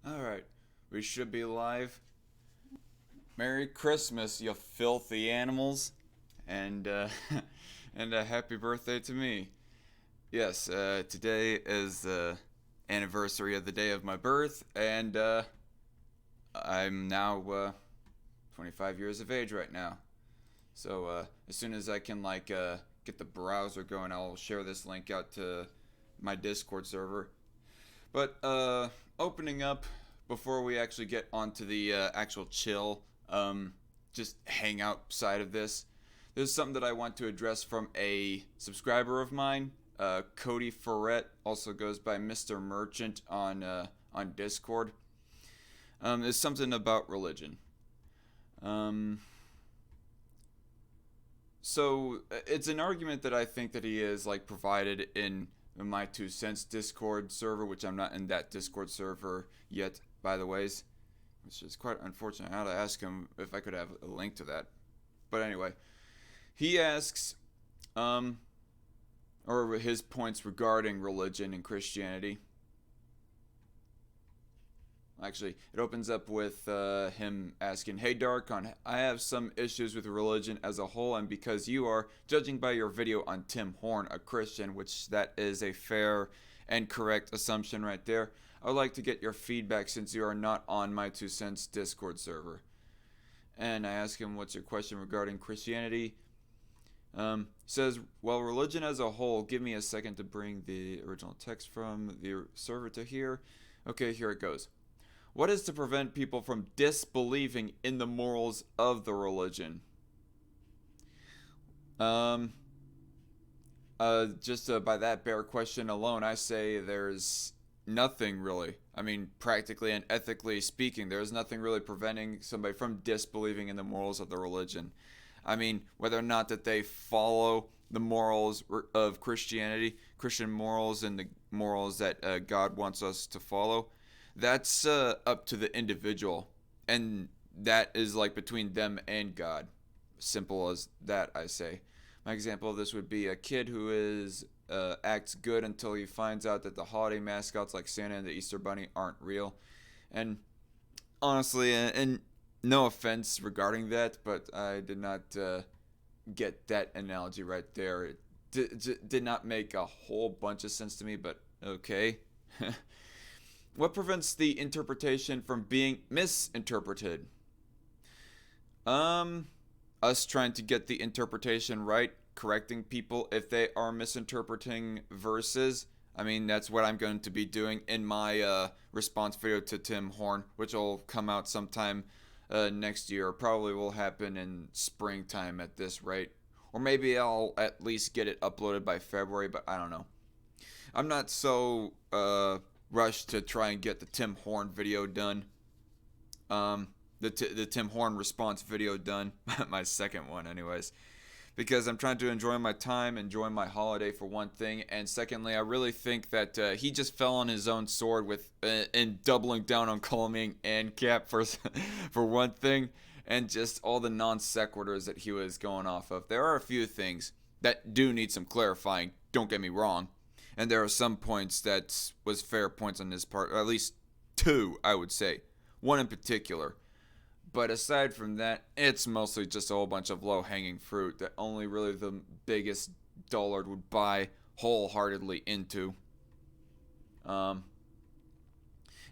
Alright, we should be live. Merry Christmas, you filthy animals. And, and a happy birthday to me. Yes, today is the anniversary of the day of my birth, and, I'm now, 25 years of age right now. So, as soon as I can, get the browser going, I'll share this link out to my Discord server. But opening up before we actually get onto the actual chill, just hangout side of this, there's something that I want to address from a subscriber of mine, Cody Ferret, also goes by Mr. Merchant on Discord. There's something about religion. Um, so it's an argument that I think that he is provided in my 2 cents Discord server, which I'm not in that Discord server yet, by the ways, which is quite unfortunate. I had to ask him if I could have a link to that. But anyway, he asks, um, or his points regarding religion and Christianity. Actually, it opens up with him asking, "Hey Darkon, I have some issues with religion as a whole, and because you are, judging by your video on Tim Horn, a Christian, which that is a fair and correct assumption right there, I would like to get your feedback since you are not on my 2 cents Discord server." And I ask him, "What's your question regarding Christianity?" Says, "Well, religion as a whole, give me a second to bring the original text from the server to here. Okay, here it goes. What is to prevent people from disbelieving in the morals of the religion?" Um, just by that bare question alone, I say there's nothing really. I mean, practically and ethically speaking, there's nothing really preventing somebody from disbelieving in the morals of the religion. I mean, whether or not that they follow the morals of Christianity, Christian morals, and the morals that God wants us to follow, that's up to the individual, and that is between them and God. Simple as that, I say. My example of this would be a kid who is acts good until he finds out that the holiday mascots like Santa and the Easter Bunny aren't real. And honestly, and no offense regarding that, but I did not get that analogy right there. It did not make a whole bunch of sense to me, but okay. What prevents the interpretation from being misinterpreted? Um, Us trying to get the interpretation right, correcting people if they are misinterpreting verses. I mean, that's what I'm going to be doing in my response video to Tim Horn, which will come out sometime next year. Probably will happen in springtime at this rate. Or maybe I'll at least get it uploaded by February, but I don't know. I'm not so rushed to try and get the Tim Horn video done. Um, the Tim Horn response video done, my second one, anyways, because I'm trying to enjoy my time, enjoy my holiday for one thing, and secondly, I really think that he just fell on his own sword with in doubling down on calling me ANCAP for for one thing, and just all the non sequiturs that he was going off of. There are a few things that do need some clarifying. Don't get me wrong, and there are some points that was fair points on his part, or at least two, I would say, one in particular. But aside from that, it's mostly just a whole bunch of low hanging fruit that only really the biggest dullard would buy wholeheartedly into. Um,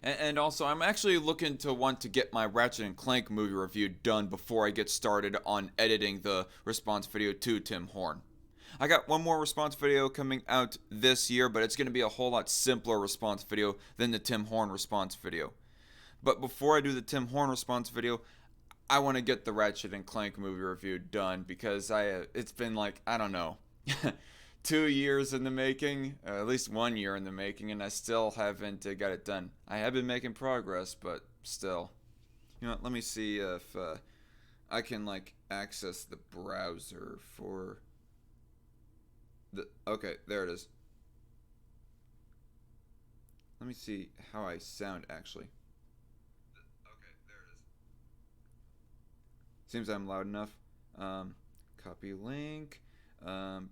and also, I'm actually looking to want to get my Ratchet and Clank movie review done before I get started on editing the response video to Tim Horn. I got one more response video coming out this year, but it's going to be a whole lot simpler response video than the Tim Horn response video. But before I do the Tim Horn response video, I want to get the Ratchet and Clank movie review done because it's been I don't know, 2 years in the making, at least 1 year in the making, and I still haven't got it done. I have been making progress, but still. You know what, let me see if I can access the browser for okay, there it is. Let me see how I sound actually. Okay, there it is. Seems I'm loud enough. Copy link.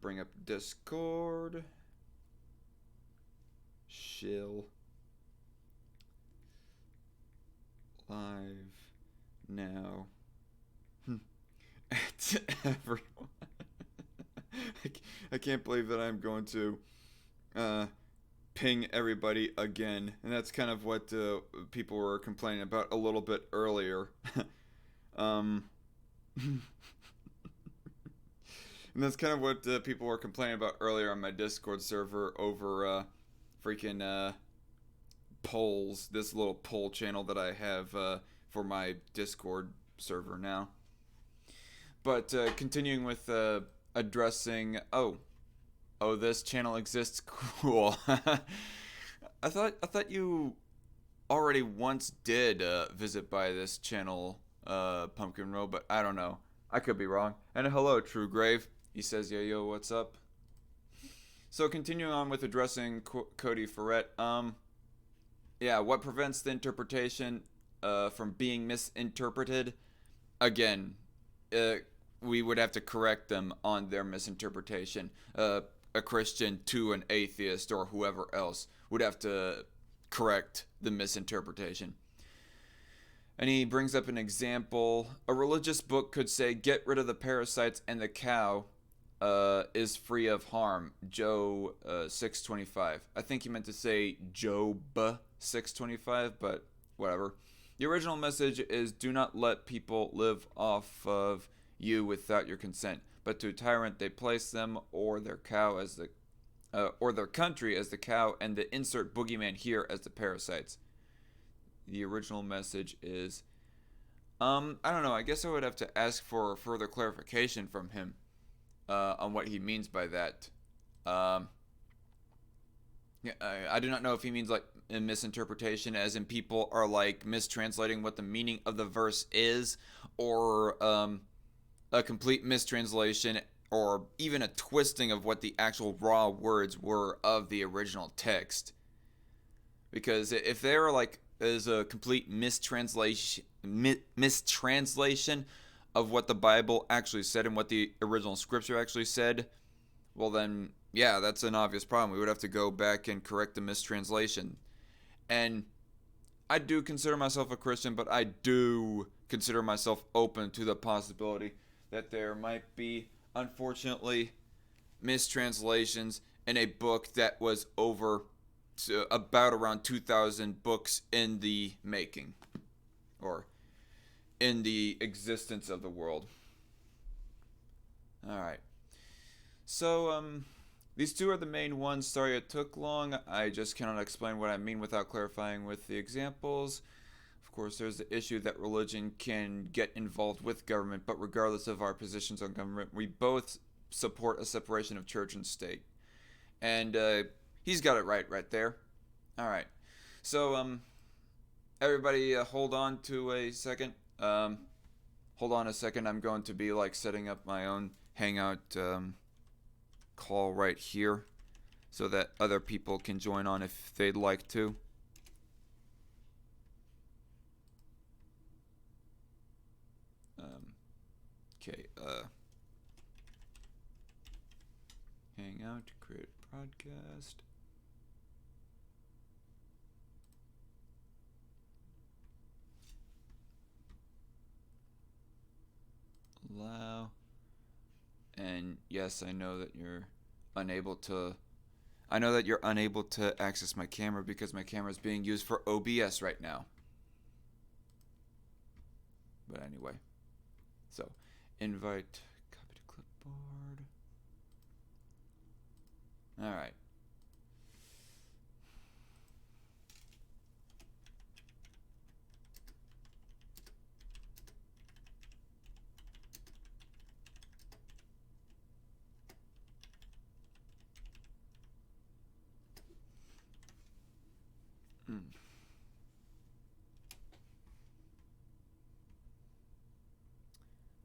Bring up Discord. Shill. live now. To everyone. I can't believe that I'm going to ping everybody again, and that's kind of what people were complaining about a little bit earlier. um, and that's kind of what people were complaining about earlier on my Discord server over freaking polls. This little poll channel that I have for my Discord server now. But continuing with addressing. Oh, this channel exists. Cool. I thought you already once did visit by this channel, Pumpkin Row, but I don't know. I could be wrong. And hello, True Grave. He says, yo, what's up? So continuing on with addressing Cody Ferret. Yeah, what prevents the interpretation from being misinterpreted? Again, we would have to correct them on their misinterpretation. A Christian to an atheist or whoever else would have to correct the misinterpretation. And he brings up an example. A religious book could say, get rid of the parasites and the cow is free of harm. Job 6:25. I think he meant to say Job 6:25, but whatever. The original message is, do not let people live off of you without your consent, but to a tyrant they place them, or their cow as the or their country as the cow, and the insert boogeyman here as the parasites. The original message is I don't know, I guess I would have to ask for further clarification from him on what he means by that. Yeah, I do not know if he means like a misinterpretation, as in people are like mistranslating what the meaning of the verse is, or a complete mistranslation, or even a twisting of what the actual raw words were of the original text. Because if there are like is a complete mistranslation of what the Bible actually said and what the original scripture actually said, well then, yeah, that's an obvious problem. We would have to go back and correct the mistranslation. And I do consider myself a Christian, but I do consider myself open to the possibility that there might be, unfortunately, mistranslations in a book that was over about around 2,000 books in the making, or in the existence of the world. Alright. So, these two are the main ones. Sorry it took long. I just cannot explain what I mean without clarifying with the examples. Of course, there's the issue that religion can get involved with government, but regardless of our positions on government, we both support a separation of church and state. And he's got it right there. Alright. So, everybody hold on to a second. Hold on a second. I'm going to be like setting up my own Hangout call right here so that other people can join on if they'd like to. Okay, Hangout, create broadcast. Allow. And yes, I know that you're unable to access my camera because my camera is being used for OBS right now. But anyway, so invite, copy to clipboard. All right.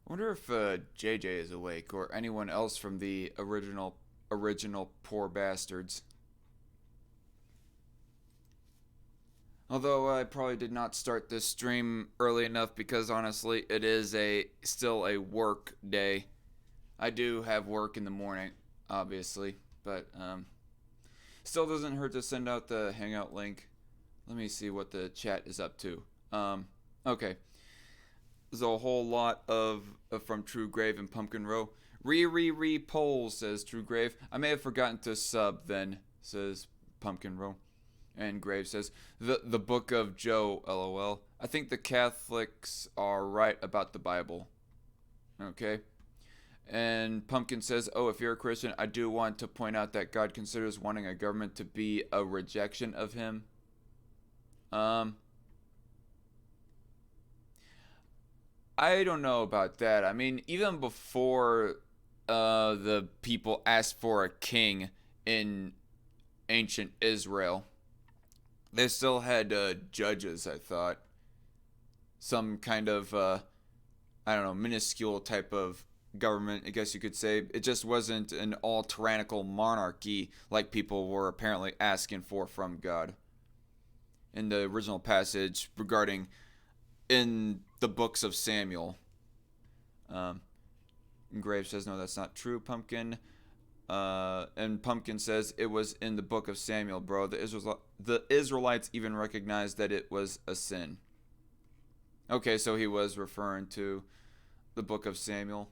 I wonder if JJ is awake, or anyone else from the original Poor Bastards. Although I probably did not start this stream early enough because honestly it is still a work day. I do have work in the morning, obviously, but still doesn't hurt to send out the Hangout link. Let me see what the chat is up to. Okay. There's a whole lot of from True Grave and Pumpkin Row. Re poll, says True Grave. I may have forgotten to sub then, says Pumpkin Row. And Grave says, the Book of Joe, lol. I think the Catholics are right about the Bible. Okay. And Pumpkin says, oh, if you're a Christian, I do want to point out that God considers wanting a government to be a rejection of him. Um, I don't know about that. I mean, even before the people asked for a king in ancient Israel, they still had judges, I thought. Some kind of, I don't know, minuscule type of government, I guess you could say. It just wasn't an all tyrannical monarchy like people were apparently asking for from God in the original passage regarding in the books of Samuel. Um, Grave says, no, that's not true, Pumpkin. And Pumpkin says, it was in the book of Samuel, bro. The Israelites even recognized that it was a sin. Okay, so he was referring to the book of Samuel.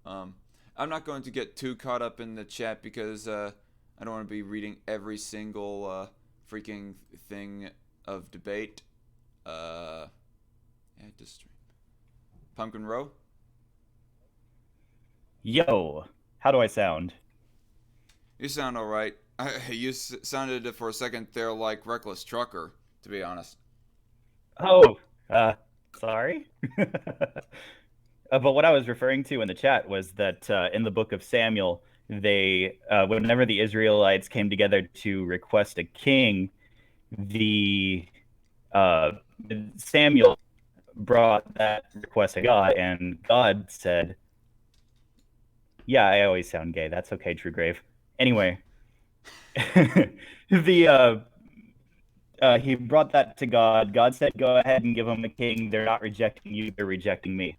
Um, I'm not going to get too caught up in the chat because I don't want to be reading every single freaking thing of debate. Add to stream. Pumpkin Row? Yo, how do I sound? You sound alright. You sounded for a second there like Reckless Trucker, to be honest. Oh, sorry. But what I was referring to in the chat was that in the book of Samuel, whenever the Israelites came together to request a king, the uh, Samuel brought that request to God, and God said, "Yeah, I always sound gay. That's okay, True Grave." Anyway, the he brought that to God. God said, "Go ahead and give them a king. They're not rejecting you; they're rejecting me."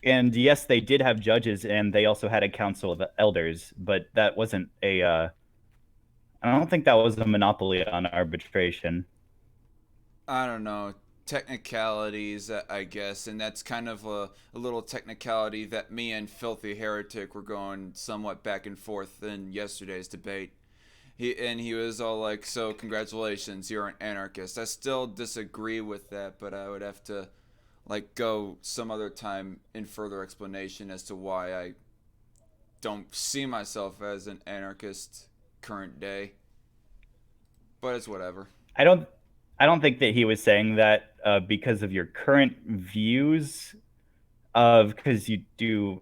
And yes, they did have judges, and they also had a council of elders, but that wasn't a. I don't think that was a monopoly on arbitration. I don't know. Technicalities, I guess, and that's kind of a little technicality that me and Filthy Heretic were going somewhat back and forth in yesterday's debate. He was all like, "So congratulations, you're an anarchist." I still disagree with that, but I would have to like go some other time in further explanation as to why I don't see myself as an anarchist current day. But it's whatever. I don't. I don't think that he was saying that because of your current views of because you do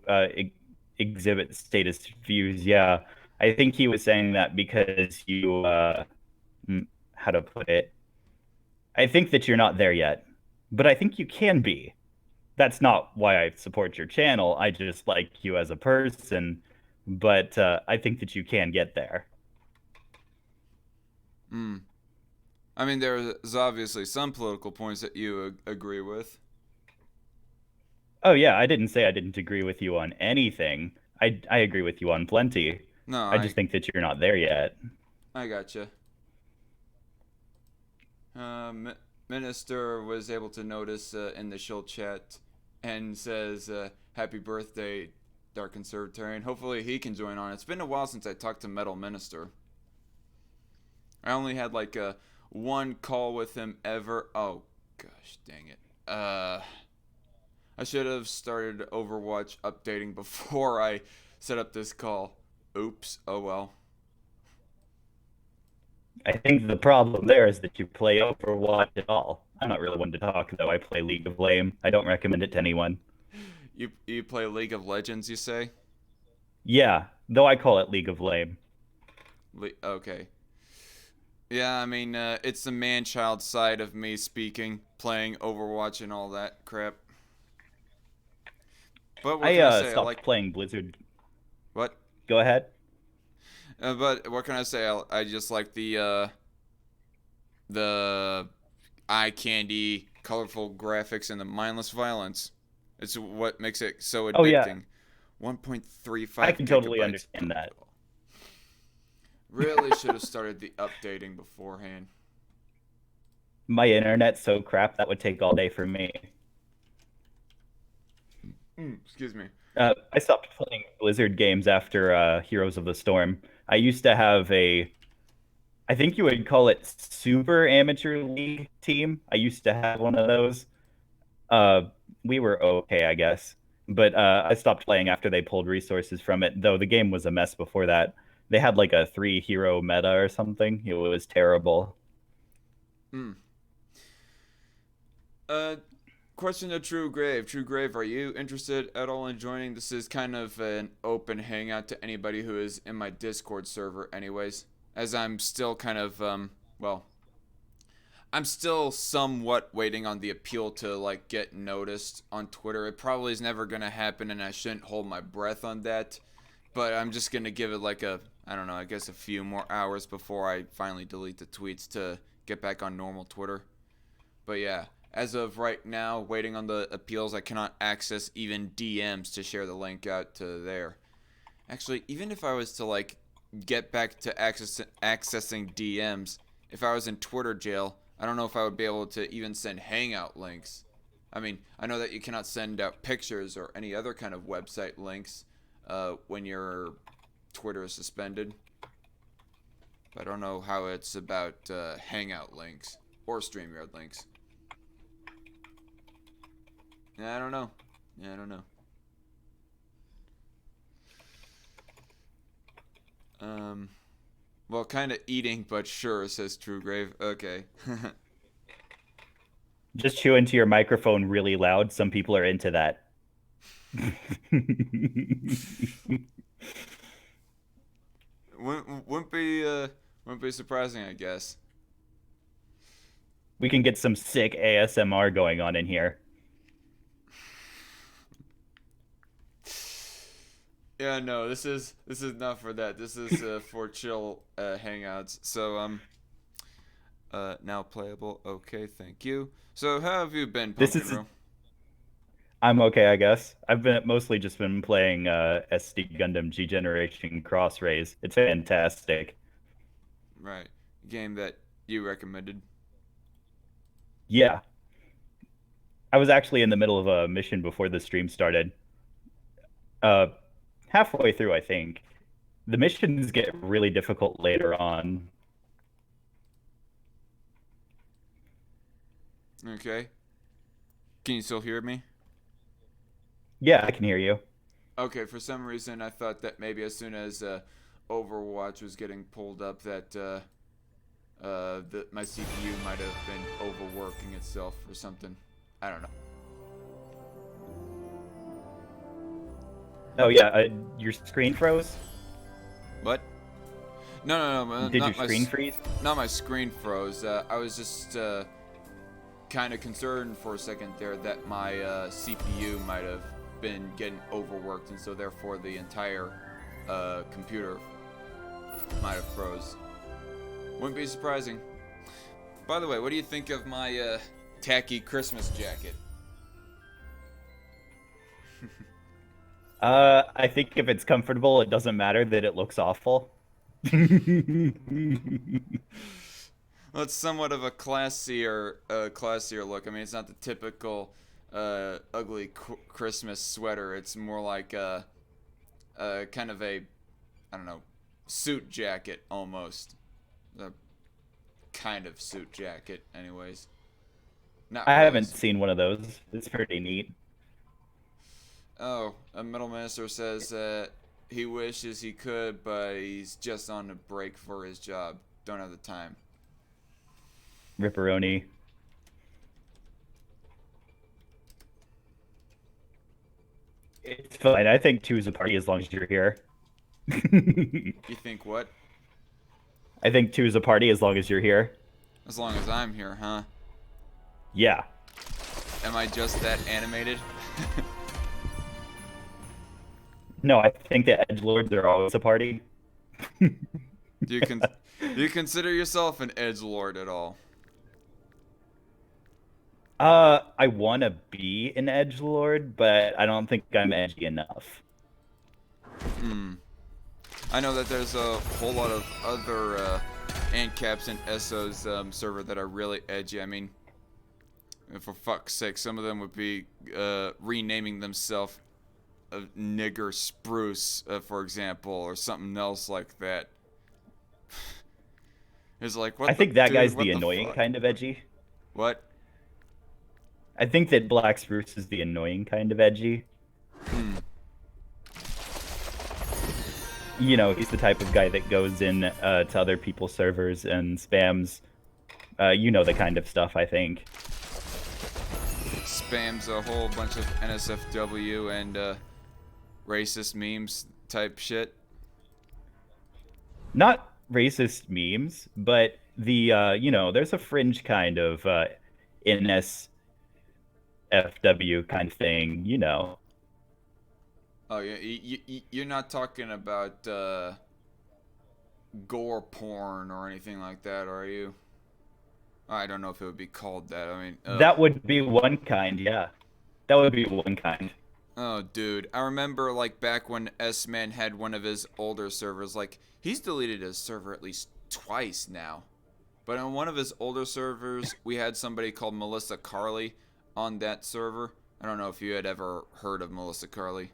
exhibit status views. Yeah, I think he was saying that because you how to put it. I think that you're not there yet, but I think you can be. That's not why I support your channel. I just like you as a person, but I think that you can get there. Hmm. I mean, there's obviously some political points that you agree with. Oh yeah, I didn't say I didn't agree with you on anything. I agree with you on plenty. No, I just think that you're not there yet. I gotcha. Minister was able to notice in the show chat and says, "Happy birthday, Dark Conservatarian." Hopefully, he can join on. It's been a while since I talked to Metal Minister. I only had like one call with him ever. Oh gosh, dang it. I should have started Overwatch updating before I set up this call. Oops. Oh well. I think the problem there is that you play Overwatch at all. I'm not really one to talk though. I play League of Lame. I don't recommend it to anyone. You play League of Legends, you say? Yeah, though I call it League of Lame. Okay. Yeah, I mean, it's the man-child side of me speaking, playing Overwatch and all that crap. But what I can I say? I like stopped playing Blizzard. what? Go ahead. But what can I say? I just like the eye candy, colorful graphics, and the mindless violence. It's what makes it so Oh yeah, addicting. I 1.35 can totally gigabytes. understand that. Really should have started the updating beforehand. My internet's so crap that would take all day for me. Excuse me. I stopped playing Blizzard games after Heroes of the Storm. I used to have I think you would call it Super Amateur League team. I used to have one of those. Uh, we were okay, I guess. But I stopped playing after they pulled resources from it, though the game was a mess before that. They had like a 3 hero meta or something. It was terrible. Hmm. Uh, Question to True Grave. True Grave, are you interested at all in joining? This is kind of an open hangout to anybody who is in my Discord server, anyways. As I'm still kind of, well, I'm still somewhat waiting on the appeal to, like, get noticed on Twitter. It probably is never gonna happen, and I shouldn't hold my breath on that. But I'm just gonna give it, like, I don't know, I guess a few more hours before I finally delete the tweets to get back on normal Twitter. But yeah, as of right now, waiting on the appeals, I cannot access even DMs to share the link out to there. Actually, even if I was to like get back to accessing DMs, if I was in Twitter jail, I don't know if I would be able to even send Hangout links. I mean, I know that you cannot send out pictures or any other kind of website links when your Twitter is suspended. But I don't know how it's about Hangout links or StreamYard links. Yeah, I don't know. Yeah, I don't know. Well, kind of eating, but sure, says True Grave. Okay. Just chew into your microphone really loud. Some people are into that. Wouldn't be surprising, I guess. We can get some sick ASMR going on in here. Yeah, no, this is not for that. This is for chill hangouts. So now playable. Okay, thank you. So how have you been, This Pumpkin is Room? I'm okay, I guess. I've been mostly just been playing SD Gundam G Generation Cross Rays. It's fantastic. Right, game that you recommended. Yeah, I was actually in the middle of a mission before the stream started. Uh, Halfway through, I think. The missions get really difficult later on. Okay, can you still hear me? Yeah, I can hear you. Okay, for some reason I thought that maybe as soon as Overwatch was getting pulled up, that my CPU might have been overworking itself or something. I don't know. Oh yeah, your screen froze. What? No, Did your screen freeze? not my screen froze. I was just kind of concerned for a second there that my CPU might have been getting overworked, and so therefore the entire computer might have froze. Wouldn't be surprising. By the way, what do you think of my tacky Christmas jacket? I think if it's comfortable, it doesn't matter that it looks awful. Well, it's somewhat of a classier look. I mean, it's not the typical ugly Christmas sweater. It's more like a kind of a, I don't know, suit jacket almost. A kind of suit jacket, anyways. Not I really. haven't seen one of those. It's pretty neat. Oh, a middle minister says that he wishes he could, but he's just on a break for his job. Don't have the time. Ripperoni. It's fine. I think two is a party as long as you're here. You think what? I think two is a party as long as you're here. As long as I'm here, huh? Yeah. Am I just that animated? No, I think that edgelords are always a party. Do you do you consider yourself an edge lord at all? I want to be an edgelord, but I don't think I'm edgy enough. Hmm. I know that there's a whole lot of other and Caps and Esso's server that are really edgy. I mean, for fuck's sake, some of them would be renaming themselves Nigger Spruce, for example, or something else like that. It's like, I what the think that dude? guy's What the the annoying fuck? kind of edgy. What? I think that Black Spruce is the annoying kind of edgy. Hmm. You know, he's the type of guy that goes in to other people's servers and spams. You know the kind of stuff, I think. Spams a whole bunch of NSFW and racist memes type shit. Not racist memes, but the you know, there's a fringe kind of NSFW kind of thing, you know. Oh yeah, you're not talking about gore porn or anything like that, are you? I don't know if it would be called that. I mean, ugh. That would be one kind, yeah. That would be one kind. Oh, dude. I remember, like, back when S-Man had one of his older servers, like, he's deleted his server at least twice now. But on one of his older servers, we had somebody called Melissa Carley on that server. I don't know if you had ever heard of Melissa Carley.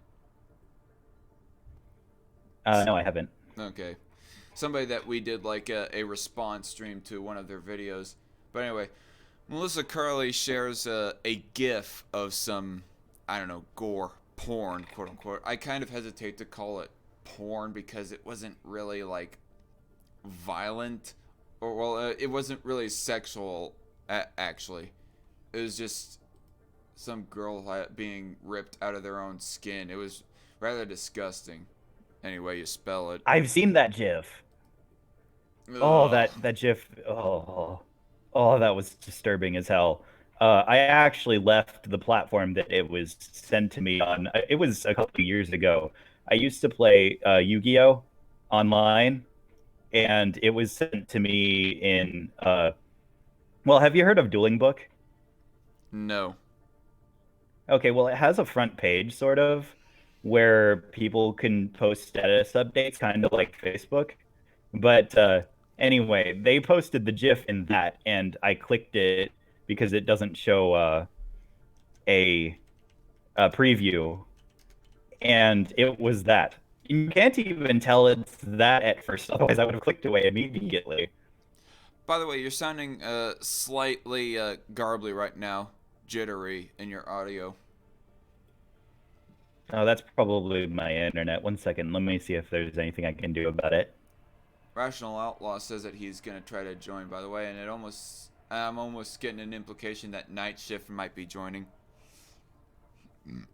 No, I haven't. Okay. Somebody that we did, like, a response stream to one of their videos. But anyway, Melissa Carley shares a GIF of some, I don't know, gore, porn, quote unquote. I kind of hesitate to call it porn because it wasn't really like violent, or well, it wasn't really sexual. Actually, it was just some girl being ripped out of their own skin. It was rather disgusting. Any way you spell it. I've seen that GIF. Oh, Ugh. that GIF. Oh, that was disturbing as hell. I actually left the platform that it was sent to me on. It was a couple of years ago. I used to play Yu-Gi-Oh online, and it was sent to me in. Well, have you heard of Dueling Book? No. Okay, well, it has a front page sort of where people can post status updates, kind of like Facebook. But anyway, they posted the GIF in that, and I clicked it because it doesn't show a, a preview, and it was that. You can't even tell it's that at first, otherwise I would have clicked away immediately. By the way, you're sounding slightly garbly right now, jittery in your audio. Oh, that's probably my internet. One second, let me see if there's anything I can do about it. Rational Outlaw says that he's gonna try to join. By the way, and I'm almost getting an implication that Night Shift might be joining.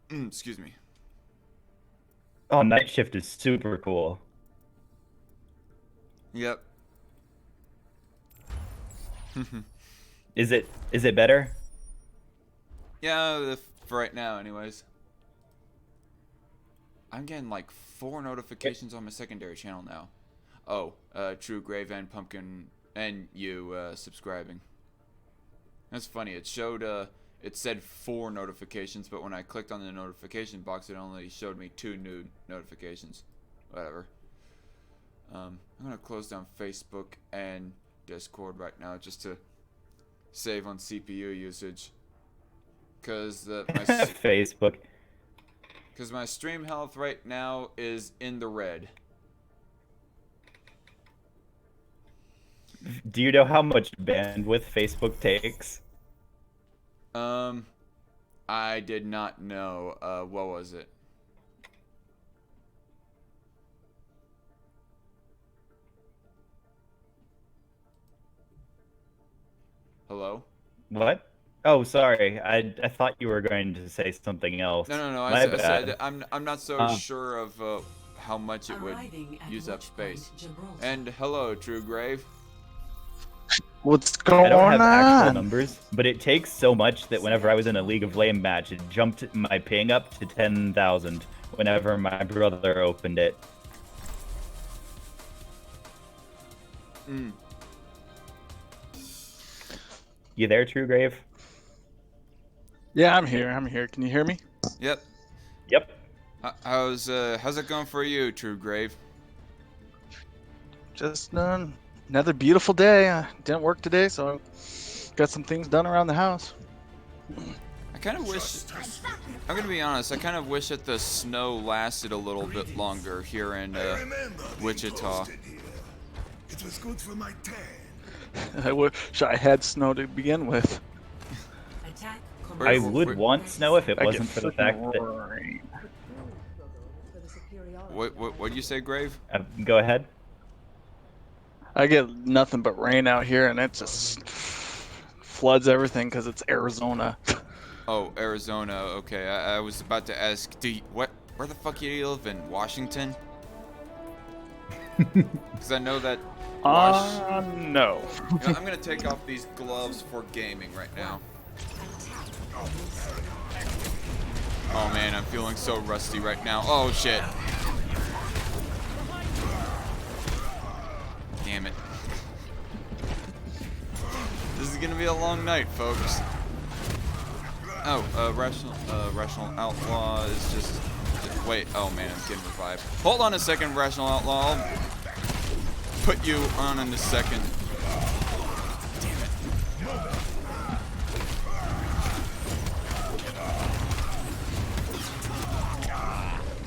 Excuse me. Oh, Night Shift is super cool. Yep. Is it better? Yeah, for right now, anyways. I'm getting like 4 notifications on my secondary channel now. Oh, True Grave and Pumpkin and you subscribing. That's funny. It showed it said 4 notifications, but when I clicked on the notification box, it only showed me 2 new notifications. Whatever. I'm gonna close down Facebook and Discord right now just to save on CPU usage. Cause Facebook. Because my stream health right now is in the red. Do you know how much bandwidth Facebook takes? Um, I did not know. What was it? Hello? What? Oh, sorry. I thought you were going to say something else. No, no, no. My I said bad. I'm not so sure of how much it would use up space. And hello, True Grave. What's I going don't have actual on? numbers, but it takes so much that whenever I was in a League of Legends match, it jumped my ping up to 10,000 whenever my brother opened it. Mm. You there, True Grave? Yeah, I'm here. I'm here. Can you hear me? Yep. Yep. How's it going for you, True Grave? Just Another beautiful day. Didn't work today, so got some things done around the house. I kind of wish. I'm gonna be honest. I kind of wish that the snow lasted a little bit longer here in Wichita. It was good for my tan. I wish I had snow to begin with. I would want snow if it I wasn't get for the fact freaking that. rain. What did you say, Grave? Go ahead. I get nothing but rain out here, and it just floods everything because it's Arizona. Oh, Arizona. Okay, I was about to ask. Where the fuck you live in? Washington? Because I know that. No. You know, I'm gonna take off these gloves for gaming right now. Oh man, I'm feeling so rusty right now. Oh shit. Damn it. This is gonna be a long night, folks. Oh, Rational Outlaw is just wait, oh man, I'm getting revived. Hold on a second, Rational Outlaw. I'll put you on in a second. Damn it.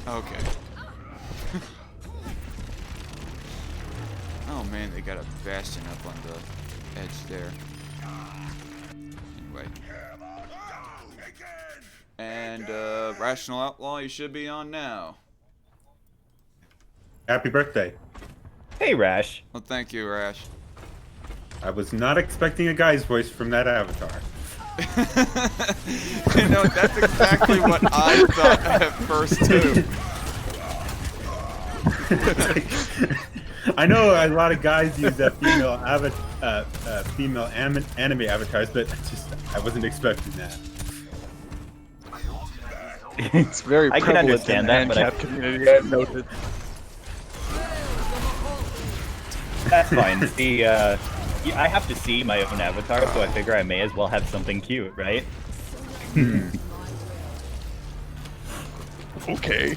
Okay. Oh man, they got a bastion up on the edge there. Anyway. And Rational Outlaw, you should be on now. Happy birthday. Hey, Rash. Well, thank you, Rash. I was not expecting a guy's voice from that avatar. You know, that's exactly what I thought at first too. I know a lot of guys use female anime avatars, but I wasn't expecting that. It's very I can prevalent in understand the that, but handicap community. I noted. That's fine. See, I have to see my own avatar, so I figure I may as well have something cute, right? Okay.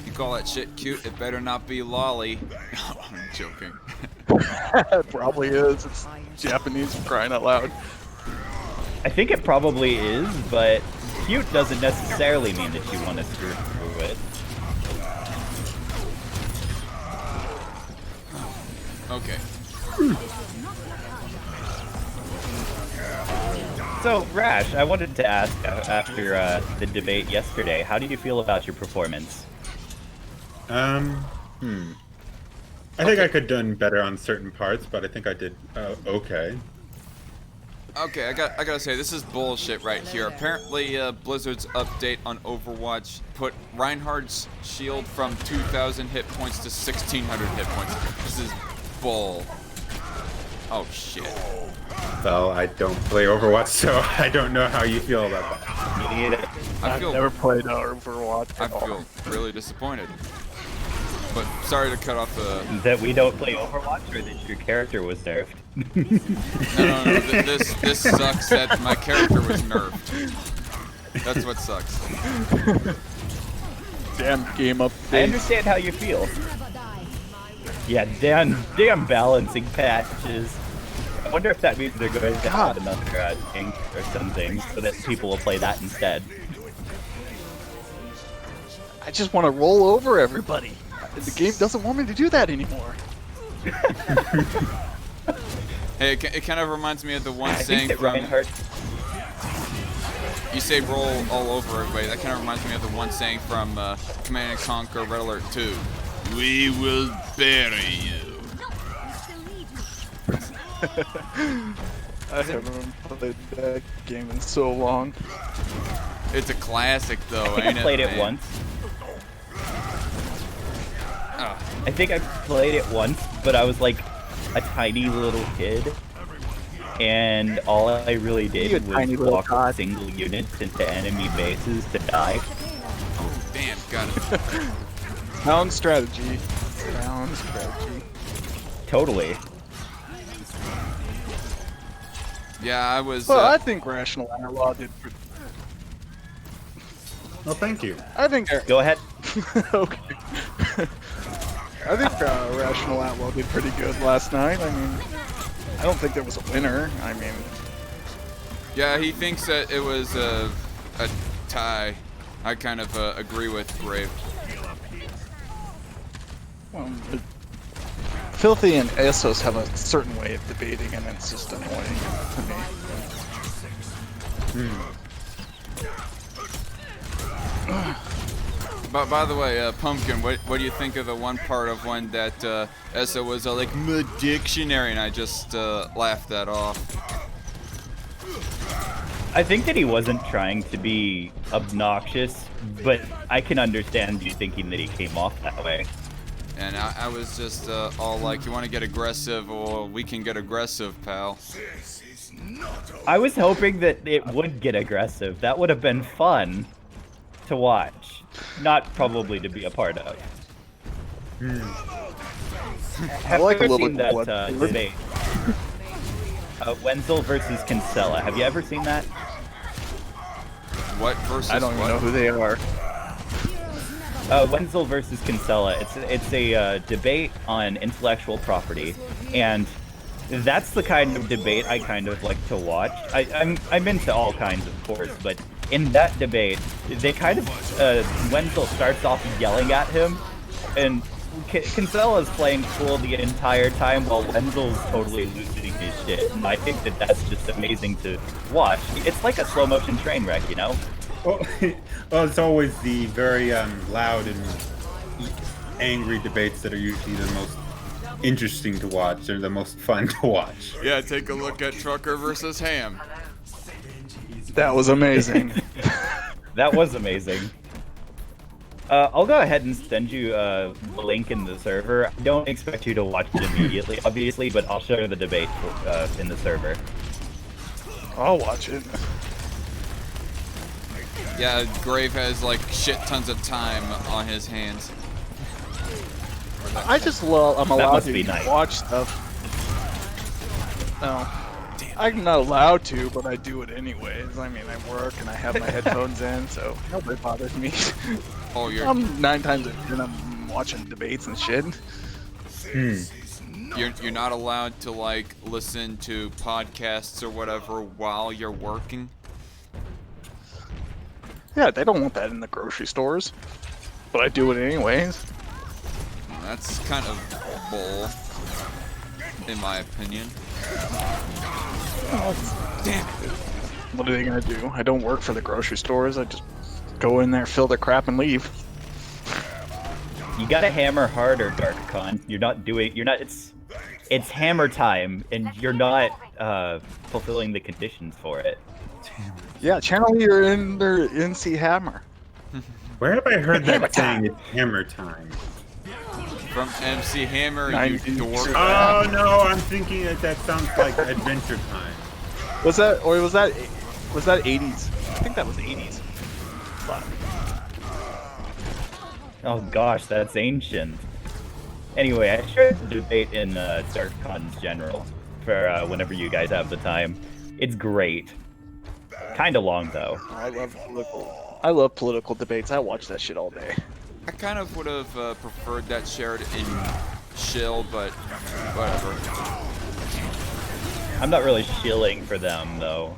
You call that shit cute, it better not be lolly. No, I'm joking. It probably is. It's Japanese for crying out loud. I think it probably is, but cute doesn't necessarily mean that you want to screw through it. Okay. So, Rash, I wanted to ask after the debate yesterday, how do you feel about your performance? I think I could have done better on certain parts, but I think I did okay. Okay, I gotta say, this is bullshit right here. Apparently, Blizzard's update on Overwatch put Reinhardt's shield from 2,000 hit points to 1,600 hit points. This is bull. Oh shit. Well, I don't play Overwatch, so I don't know how you feel about that. I've never played Overwatch. I feel really disappointed. But sorry to cut off the. That we don't play Overwatch, or that your character was nerfed? No. This sucks that my character was nerfed. That's what sucks. Damn game update. I understand how you feel. Yeah, damn balancing patches. I wonder if that means they're going to add another tank or something, so that people will play that instead. I just want to roll over everybody. The game doesn't want me to do that anymore. Hey, it kind of reminds me of the one I saying think that from. Reinhardt. You say roll all over everybody. That kind of reminds me of the one saying from Command & Conquer Red Alert 2. We will bury you. I haven't played that game in so long. It's a classic though, I think ain't I played it man? once. Ah. I think I played it once, but I was like a tiny little kid, and all I really did was walk single units into enemy bases to die. Oh, damn, got it. Sound strategy. Sound strategy. Totally. Yeah, I was. Well, I think Rational Outlaw did. Well, thank you. I think. Go ahead. Okay. I think Rational Outlaw did pretty good last night. I mean, I don't think there was a winner. I mean, Yeah, he thinks that it was a tie. I kind of agree with Grave. well, Filthy and Essos have a certain way of debating, and it's just annoying to me. But by the way, Pumpkin, what do you think of the one part of when that Essa was like my dictionary, and I just laughed that off. I think that he wasn't trying to be obnoxious, but I can understand you thinking that he came off that way. And I was just all like, you want to get aggressive? Well, we can get aggressive, pal. This is not over. I was hoping that it would get aggressive. That would have been fun to watch, not probably to be a part of. Have like you a ever little seen bit of that blood. debate? Wenzel versus Kinsella. Have you ever seen that? What versus I don't even what? know who they are. Wenzel versus Kinsella. It's a debate on intellectual property, and that's the kind of debate I kind of like to watch. I'm into all kinds, of course, but in that debate, they kind of Wenzel starts off yelling at him, and Kinsella's playing cool the entire time while Wenzel's totally losing his shit. And I think that that's just amazing to watch. It's like a slow motion train wreck, you know? Well, it's always the very loud and angry debates that are usually the most interesting to watch, or the most fun to watch. Yeah, take a look at Trucker versus Ham. That was amazing. That was amazing. I'll go ahead and send you the link in the server. I don't expect you to watch it immediately, obviously, but I'll show you the debate in the server. I'll watch it. Yeah, Grave has like shit tons of time on his hands. I just love. I'm allowed must to be nice. watch stuff. No, I'm not allowed to, but I do it anyways. I mean, I work and I have my headphones in, so nobody bothers me. Oh, you're 9 times a day I'm watching debates and shit. you're not allowed to like listen to podcasts or whatever while you're working. Yeah, they don't want that in the grocery stores, but I do it anyways. That's kind of bull, in my opinion. Damn it. What are they gonna do? I don't work for the grocery stores. I just go in there, fill their crap, and leave. You gotta hammer harder, DarkCon. It's hammer time, and you're not fulfilling the conditions for it. Yeah, channel your inner NC Hammer. Where have I heard Hammer that saying it's hammer time? From MC Hammer, you 90s. dork. Oh no, I'm thinking that sounds like Adventure Time. Was that 80s? I think that was 80s. Fuck. Oh gosh, that's ancient. Anyway, I shared the debate in DarkCon's general for whenever you guys have the time. It's great. Kinda long though. I love political debates. I watch that shit all day. I kind of would have preferred that shared in Shill, but whatever. I'm not really shilling for them though.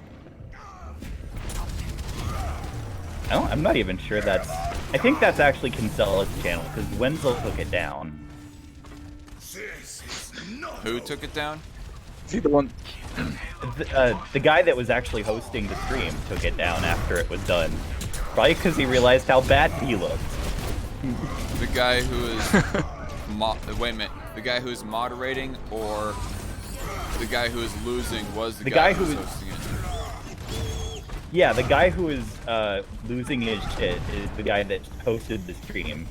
I'm not even sure that's. I think that's actually Kinsella's channel because Wenzel took it down. Who took it down? Is he the one? The guy that was actually hosting the stream took it down after it was done. Probably because he realized how bad he looked. The guy who is wait a minute. The guy who's moderating or the guy who is losing was the guy who was hosting it. Yeah, the guy who is losing his shit is the guy that hosted the stream.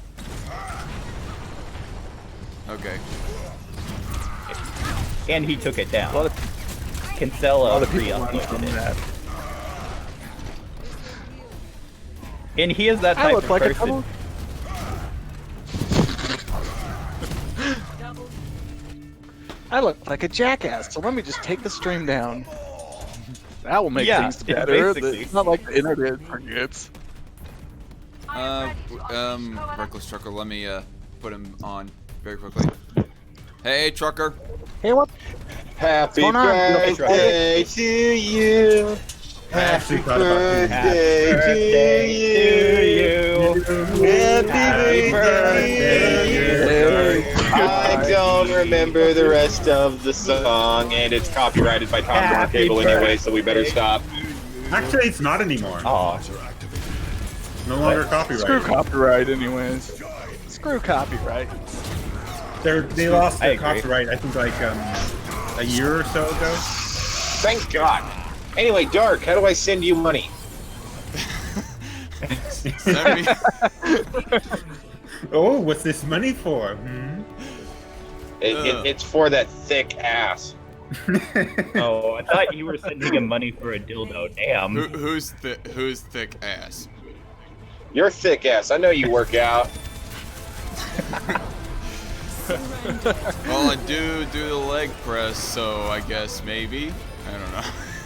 Okay. And he took it down. A lot of Kinsella people re-uploaded it. that. And he is that I type look of like a person. double. I look like a jackass, so let me just take the stream down. That will make Yeah, things yeah, better. basically. It's not like the internet forgets. Reckless Trucker, let me put him on very quickly. Hey, trucker. Hey, what? Happy going on? birthday to you. I actually thought about doing that. Birthday to you. Happy birthday. I don't remember the rest of the song, and it's copyrighted by Tom Cable anyway, so we better stop. Actually, it's not anymore. Oh, No longer Screw copyrighted. copyright, anyways. Screw copyright. They lost I their agree. copyright, I think, like a year or so ago. Thank God. Anyway, Dark, how do I send you money? Send me. Oh, what's this money for? Hmm? It's for that thick ass. oh, I thought you were sending him money for a dildo. Damn. Who's thick ass? You're thick ass. I know you work out. Well, I do the leg press, so I guess maybe. I don't know.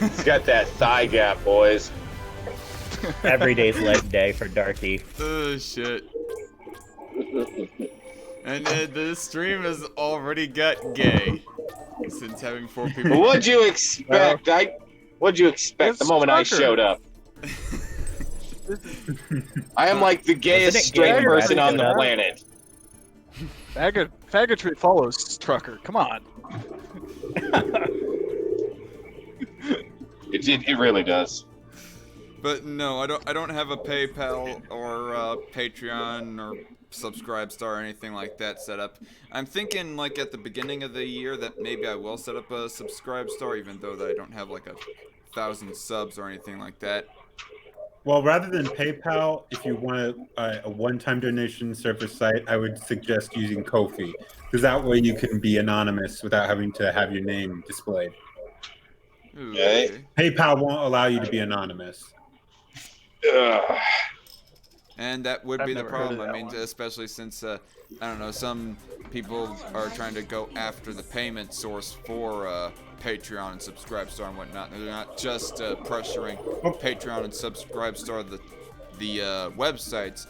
He's got that thigh gap, boys. Every day's leg day for Darky. Oh shit. And the stream has already got gay since having 4 people. What'd you expect? What'd you expect the It's moment I Tucker. showed up? I am like the gayest Isn't it gay straight when person Brad on the showed up? planet. Faggotry follows Trucker. Come on. It really does. But no, I don't have a PayPal or Patreon or Subscribestar or anything like that set up. I'm thinking like at the beginning of the year that maybe I will set up a Subscribestar, even though that I don't have like 1,000 subs or anything like that. Well, rather than PayPal, if you want a one-time donation service site, I would suggest using Ko-fi, because that way you can be anonymous without having to have your name displayed. Ooh, Okay. okay. PayPal won't allow you to be anonymous. Ugh. And that would I've be the never heard of problem. I that mean, one. especially since I don't know, some people are trying to go after the payment source for Patreon and Subscribestar and whatnot. They're not just pressuring Patreon and Subscribestar the websites,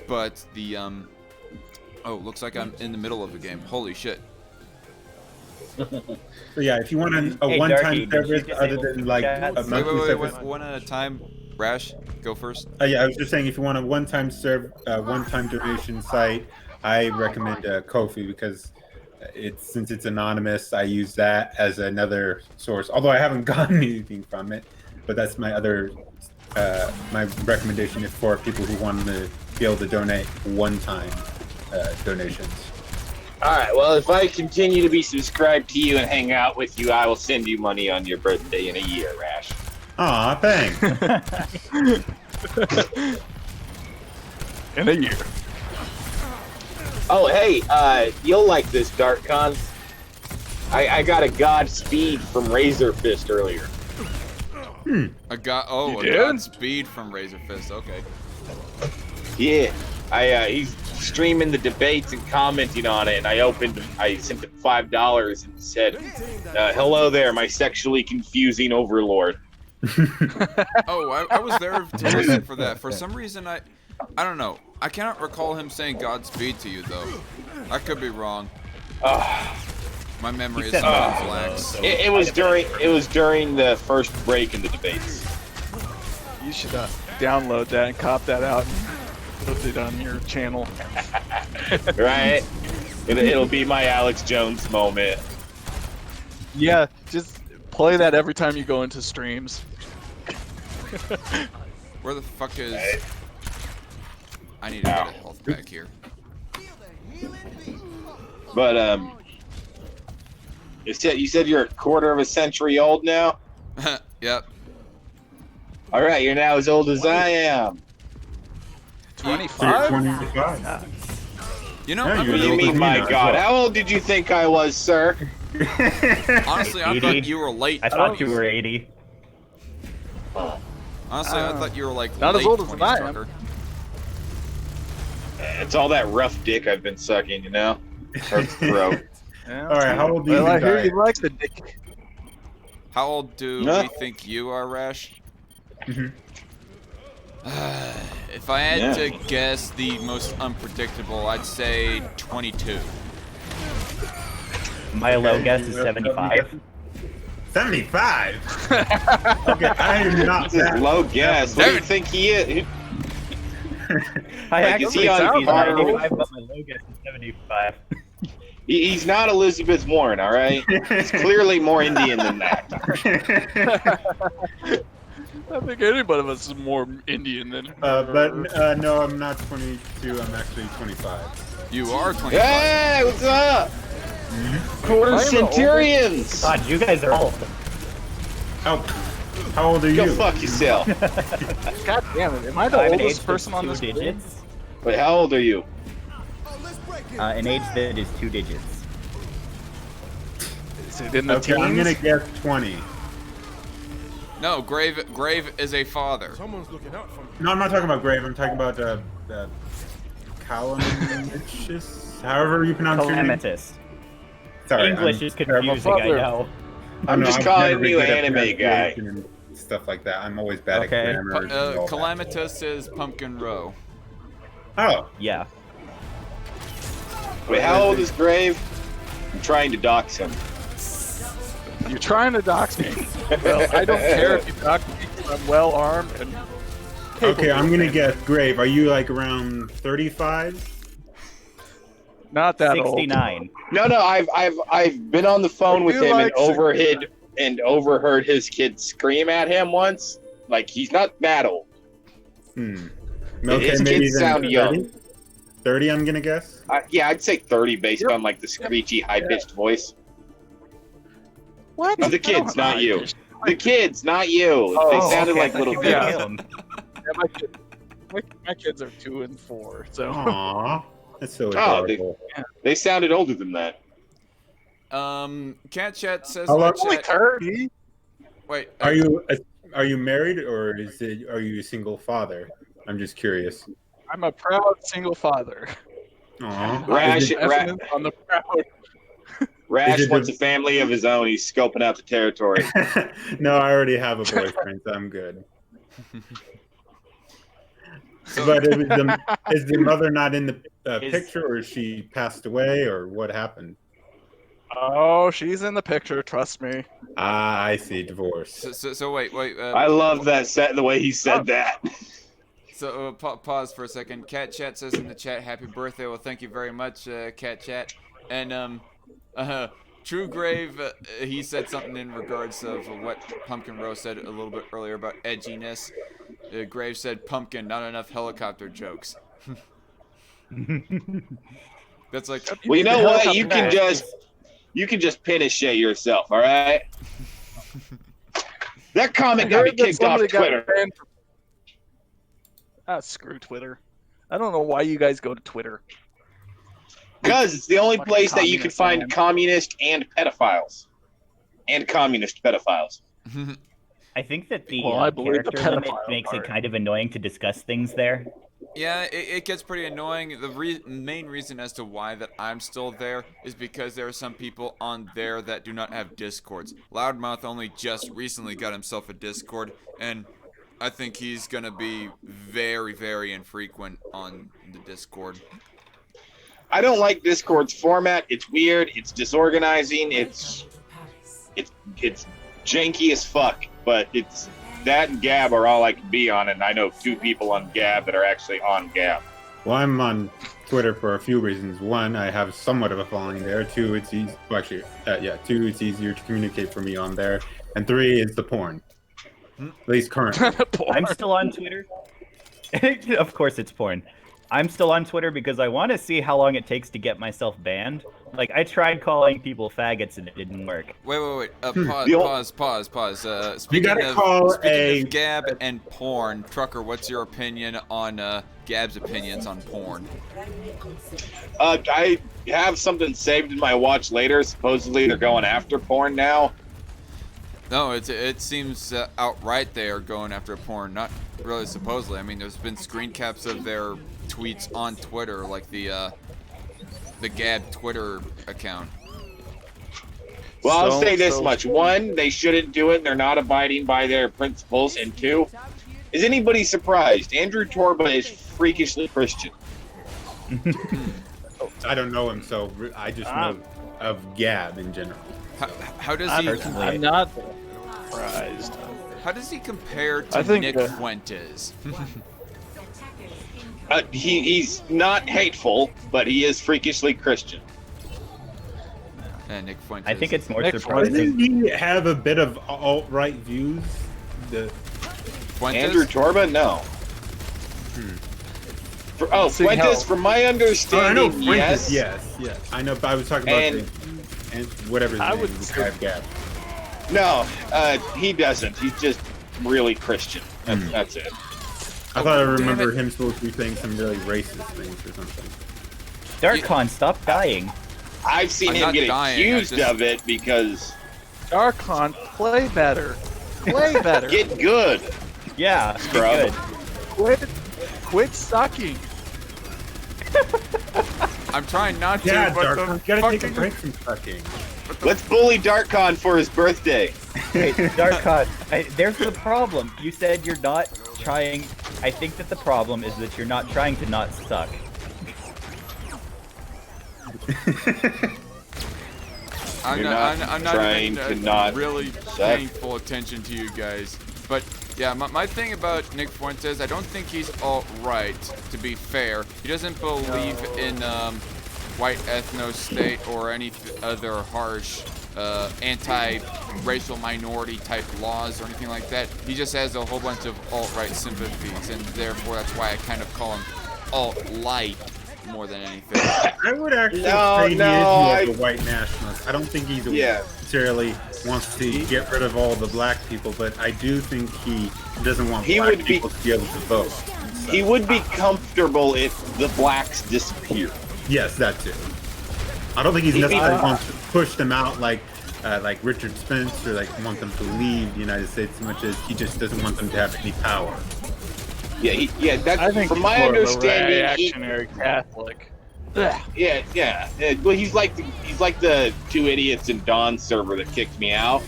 but the oh, looks like I'm in the middle of the game. Holy shit! So yeah, if you want a Hey, one-time Darky, did you service other disable than like chat? a Wait, monthly Wait, service, one at a time. Rash, go first. yeah, I was just saying if you want a one-time donation site, I recommend Ko-fi because since it's anonymous, I use that as another source. Although I haven't gotten anything from it, but that's my other my recommendation is for people who want to be able to donate one-time donations. All right. Well, if I continue to be subscribed to you and hang out with you, I will send you money on your birthday in a year, Rash. Aw, thanks. In a year. Oh, hey, you'll like this, Darkcon. I got a Godspeed from Razor Fist earlier. A did? Godspeed from Razor Fist. Okay. Yeah, he's streaming the debates and commenting on it, and I sent him $5 and said, "Hello there, my sexually confusing overlord." Oh, I was there to listen for that. For some reason, I don't know. I cannot recall him saying Godspeed to you, though. I could be wrong. My memory He is said sometimes no, lax. though. It was during the first break in the debates. You should download that and cop that out and put it on your channel. Right? It'll be my Alex Jones moment. Yeah, just play that every time you go into streams. Where the fuck is... I need to get a health pack here. But you said you're a quarter of a century old now. Yep. All right, you're now as old as I am. 25? 25. You know, Yeah, I'm you're What do as you old as mean, me my now, as God? well. How old did you think I was, sir? honestly, I 80. thought you were late. I thought you were 80. Honestly, I thought you were like Not as late old as 20s, I am. Tucker. It's all that rough dick I've been sucking, you know? Or throat. Yeah. All right, how old do you Well, I think hear I you like the dick. How old do Huh? we think you are, Rash? Mhm. If I had Yeah. to guess the most unpredictable, I'd say 22. My low guess is 75. 75? Okay, I am not This is that. low guess. What do you think he is? I Like, actually is he on think he's par? 95, but my low guess is 75. He's not Elizabeth Warren, all right? He's clearly more Indian than that. I think anybody of us is more Indian than her. But no, I'm not 22. I'm actually 25. You are 25. Hey, what's up? Quarter I am the centurions. God, you guys are old. How old are Go you? fuck yourself. God damn it! Am I the An age oldest that's person on 2 this grid? digits. Wait, how old are you? An age that is 2 digits. Is it in the Okay, teens? I'm gonna guess 20. No, Grave is a father. Someone's looking out for me. No, I'm not talking about Grave. I'm talking about Calamitous. However you pronounce your name. Calamitous. Sorry, English I'm is terrible. confusing, I know. I'm just I've calling never been you good at anime guy. pronunciation and stuff like that. I'm always bad Okay. at grammar. and all that. Calamitous is Pumpkin Row. Oh, Yeah. Wait, how old is Grave? I'm trying to dox him. You're trying to dox me. Well, I don't care if you dox me. I'm well armed and. okay. I'm gonna capable. guess Grave. Are you like around 35? Not that 69. No, I've been on the phone with You him like and overheard his kid scream at him once. Like, he's not that old. Okay, His maybe kids then sound 30? young. 30, I'm gonna guess. Yeah, I'd say 30 based Yep. on like the screechy, high-pitched voice. What? The kids, not you. The kids, not you. They sounded okay, like I little thought you kids. were him. Yeah, my kids are 2 and 4, so. Aww, that's so Oh, adorable. They sounded older than that. Cat Chat says How in the long- Only chat. 30. Wait, Are you married or are you a single father? I'm just curious. I'm a proud single father. Aww. Rash, Evidence on the proud. Rash Is it wants the- a family of his own. He's scoping out the territory. No, I already have a boyfriend, so I'm good. So- But is the mother not in the Is- picture, or is she passed away, or what happened? Oh, she's in the picture. Trust me. Ah, I see. Divorce. So wait. I love that set, the way he said that. So pause for a second. Cat Chat says in the chat, "Happy birthday." Well, thank you very much, Cat Chat. And True Grave, he said something in regards of what Pumpkin Rose said a little bit earlier about edginess. Grave said, "Pumpkin, not enough helicopter jokes." That's like, Well, you know what? You Helicopter can just pin his shit yourself, all right? That comment got me heard that kicked off somebody got Twitter. banned from- Screw Twitter. I don't know why you guys go to Twitter. Because it's the only Fucking place that you can communist, find man. communist and pedophiles. And communist pedophiles. I think that the Well, I believe the character limit pedophile makes part. it kind of annoying to discuss things there. yeah, it gets pretty annoying. The main reason as to why that I'm still there is because there are some people on there that do not have Discords. Loudmouth only just recently got himself a Discord, and I think he's gonna be very, very infrequent on the Discord. I don't like Discord's format. It's weird. It's disorganizing. It's janky as fuck. But it's that and Gab are all I can be on, and I know 2 people on Gab that are actually on Gab. Well, I'm on Twitter for a few reasons. One, I have somewhat of a following there. Two, it's easy. Well, actually, two, it's easier to communicate for me on there. And 3 is the porn. At least currently. I'm still on Twitter. Of course it's porn. I'm still on Twitter because I want to see how long it takes to get myself banned. Like, I tried calling people faggots and it didn't work. Wait. Pause. Speaking gotta call of Gab and porn, Trucker, what's your opinion on Gab's opinions on porn? I have something saved in my watch later. Supposedly they're going after porn now. No, it seems outright they are going after porn. Not really supposedly. I mean, there's been screen caps of their tweets on Twitter, like the Gab Twitter account. Well, I'll So- say this so- much. 1, they shouldn't do it. They're not abiding by their principles. And 2, is anybody surprised? Andrew Torba is freakishly Christian. I don't know him, so I just know of Gab in general. How does he I'm not surprised. how does he compare to I think, Nick Fuentes? He's not hateful, but he is freakishly Christian. Nick Fuentes. I think it's more Nick surprising. Doesn't he have a bit of alt-right views? Fuentes? Andrew Torba? No. Fuentes, from my Oh, I know understanding, Fuentes, yes. yes. I know, but I was talking about and whatever his I name would is, say- Gab. No, he doesn't. He's just really Christian. That's it. I thought I damn remember it. him supposed to be saying some really racist things or something. Darkon, stop dying. I've seen I'm him not get dying, accused I just- of it because Darkon, play better. Play better. get good. Yeah, be Scrub. good. Quit sucking. I'm trying not to, Yeah, but Dark, the you gotta take a fucking- break from fucking. Let's bully Darkon for his birthday. Hey, Darkon, there's the problem. You said you're not trying. I think that the problem is that you're not trying to not suck. I'm You're not, not I'm not trying even, to not really suck. paying full attention to you guys. But yeah, my thing about Nick Fuentes, I don't think he's alt-right, to be fair. He doesn't believe in white ethno-state or any other harsh anti-racial minority type laws or anything like that. He just has a whole bunch of alt-right sympathies, and therefore that's why I kind of call him alt-light more than anything. I would actually No, say he no, is more of a white nationalist. I don't think he's necessarily wants to get rid of all the black people, but I do think he doesn't want He black would be- people to be able to vote. He would be comfortable if the blacks disappear. Yes, that too. I don't think he's necessarily wants to push them out like Richard Spence or like want them to leave the United States as much as he just doesn't want them to have any power. Yeah, that's I think from he's my more of a understanding. reactionary Catholic. Yeah. Well, he's like the two idiots in Dawn's server that kicked me out.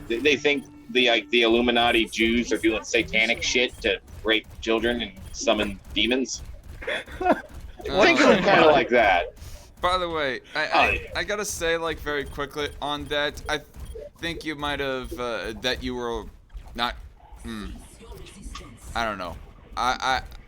They think the Illuminati Jews are doing satanic shit to rape children and summon demons. Think of it kind of like that. By the way, I gotta say, like, very quickly on that, I think you might have, that you were not, I don't know.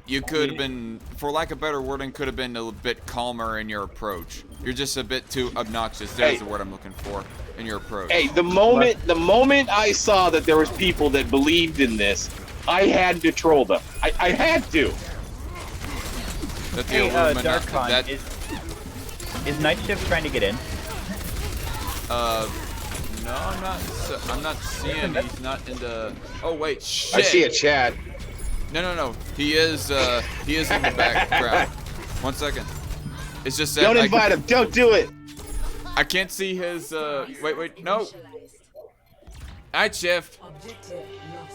You could have been, for lack of better wording, could have been a bit calmer in your approach. You're just a bit too obnoxious. There's the word I'm looking for in your approach. Hey, the moment I saw that there was people that believed in this, I had to troll them. I had to. That the Hey, Illuminati- Darkon, that, is Night Shift trying to get in? no, I'm not seeing. He's not in the. Oh wait, shit. I see a chat. No. He is in the background. 1 second. It's just that Don't invite him. Don't do it. I can't see his. Wait, no. Night shift.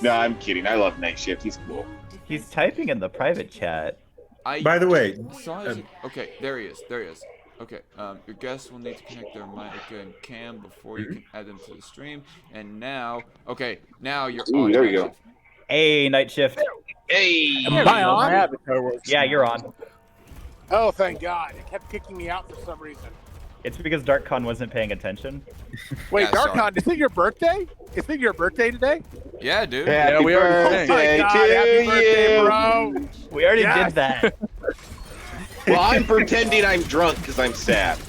No, I'm kidding. I love Night Shift. He's cool. He's typing in the private chat. By the way, Saw his- okay, there he is. Okay, your guests will need to connect their mic and cam before you can add them to the stream. And now, now you're Ooh, on. there you Night go. Shift. Hey, Night Shift. Hey. Am I on? Yeah, you're on. Oh, thank God. It kept kicking me out for some reason. It's because Darkon wasn't paying attention. Wait, Yeah, sorry. Darkon, is it your birthday? Is it your birthday today? Yeah, dude. Happy we already birthday Oh my God, to happy birthday, you. bro. We already Yes. did that. Well, I'm pretending I'm drunk because I'm sad.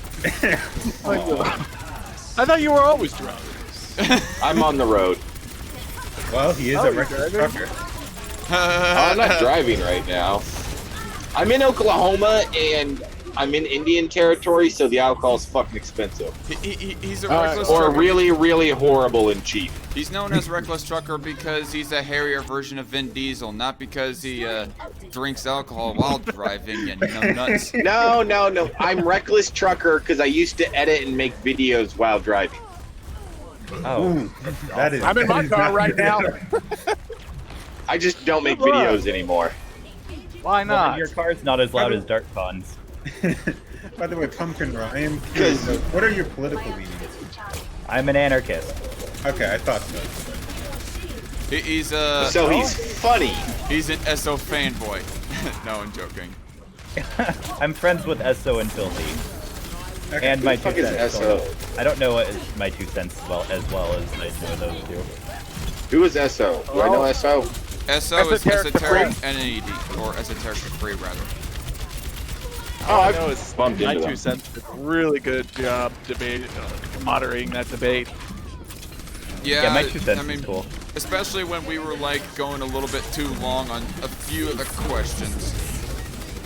I thought you were always drunk. I'm on the road. well, he is Oh, a you're reckless driving? trucker. I'm not driving right now. I'm in Oklahoma and I'm in Indian territory, so the alcohol is fucking expensive. He's a All right. reckless Or trucker. really, really horrible and cheap. He's known as Reckless Trucker because he's a hairier version of Vin Diesel, not because he drinks alcohol while driving and nuts. No. I'm reckless trucker because I used to edit and make videos while driving. Oh, Ooh, that is. I'm in my that is car not right now. I just don't make videos anymore. Why well, not? your car's not as loud as Darkon's. By the way, Pumpkin Raw, I am curious. So what are your political leanings? I'm an anarchist. Okay, I thought so. He's So he's funny. he's an SO fanboy. No, I'm joking. I'm friends with Esso and Filthy. And my Who the two fuck is cents. SO? I don't know what is my 2 cents as well as I know those two. Who is SO? Do I know SO? SO is Esoteric esoteric Free? NED, or esoteric free rather. Oh, I I've know it's bumped my into 2 them. cents did a really good job moderating that debate. Yeah, Yeah, my 2 cents I mean, is cool. especially when we were like going a little bit too long on a few of the questions,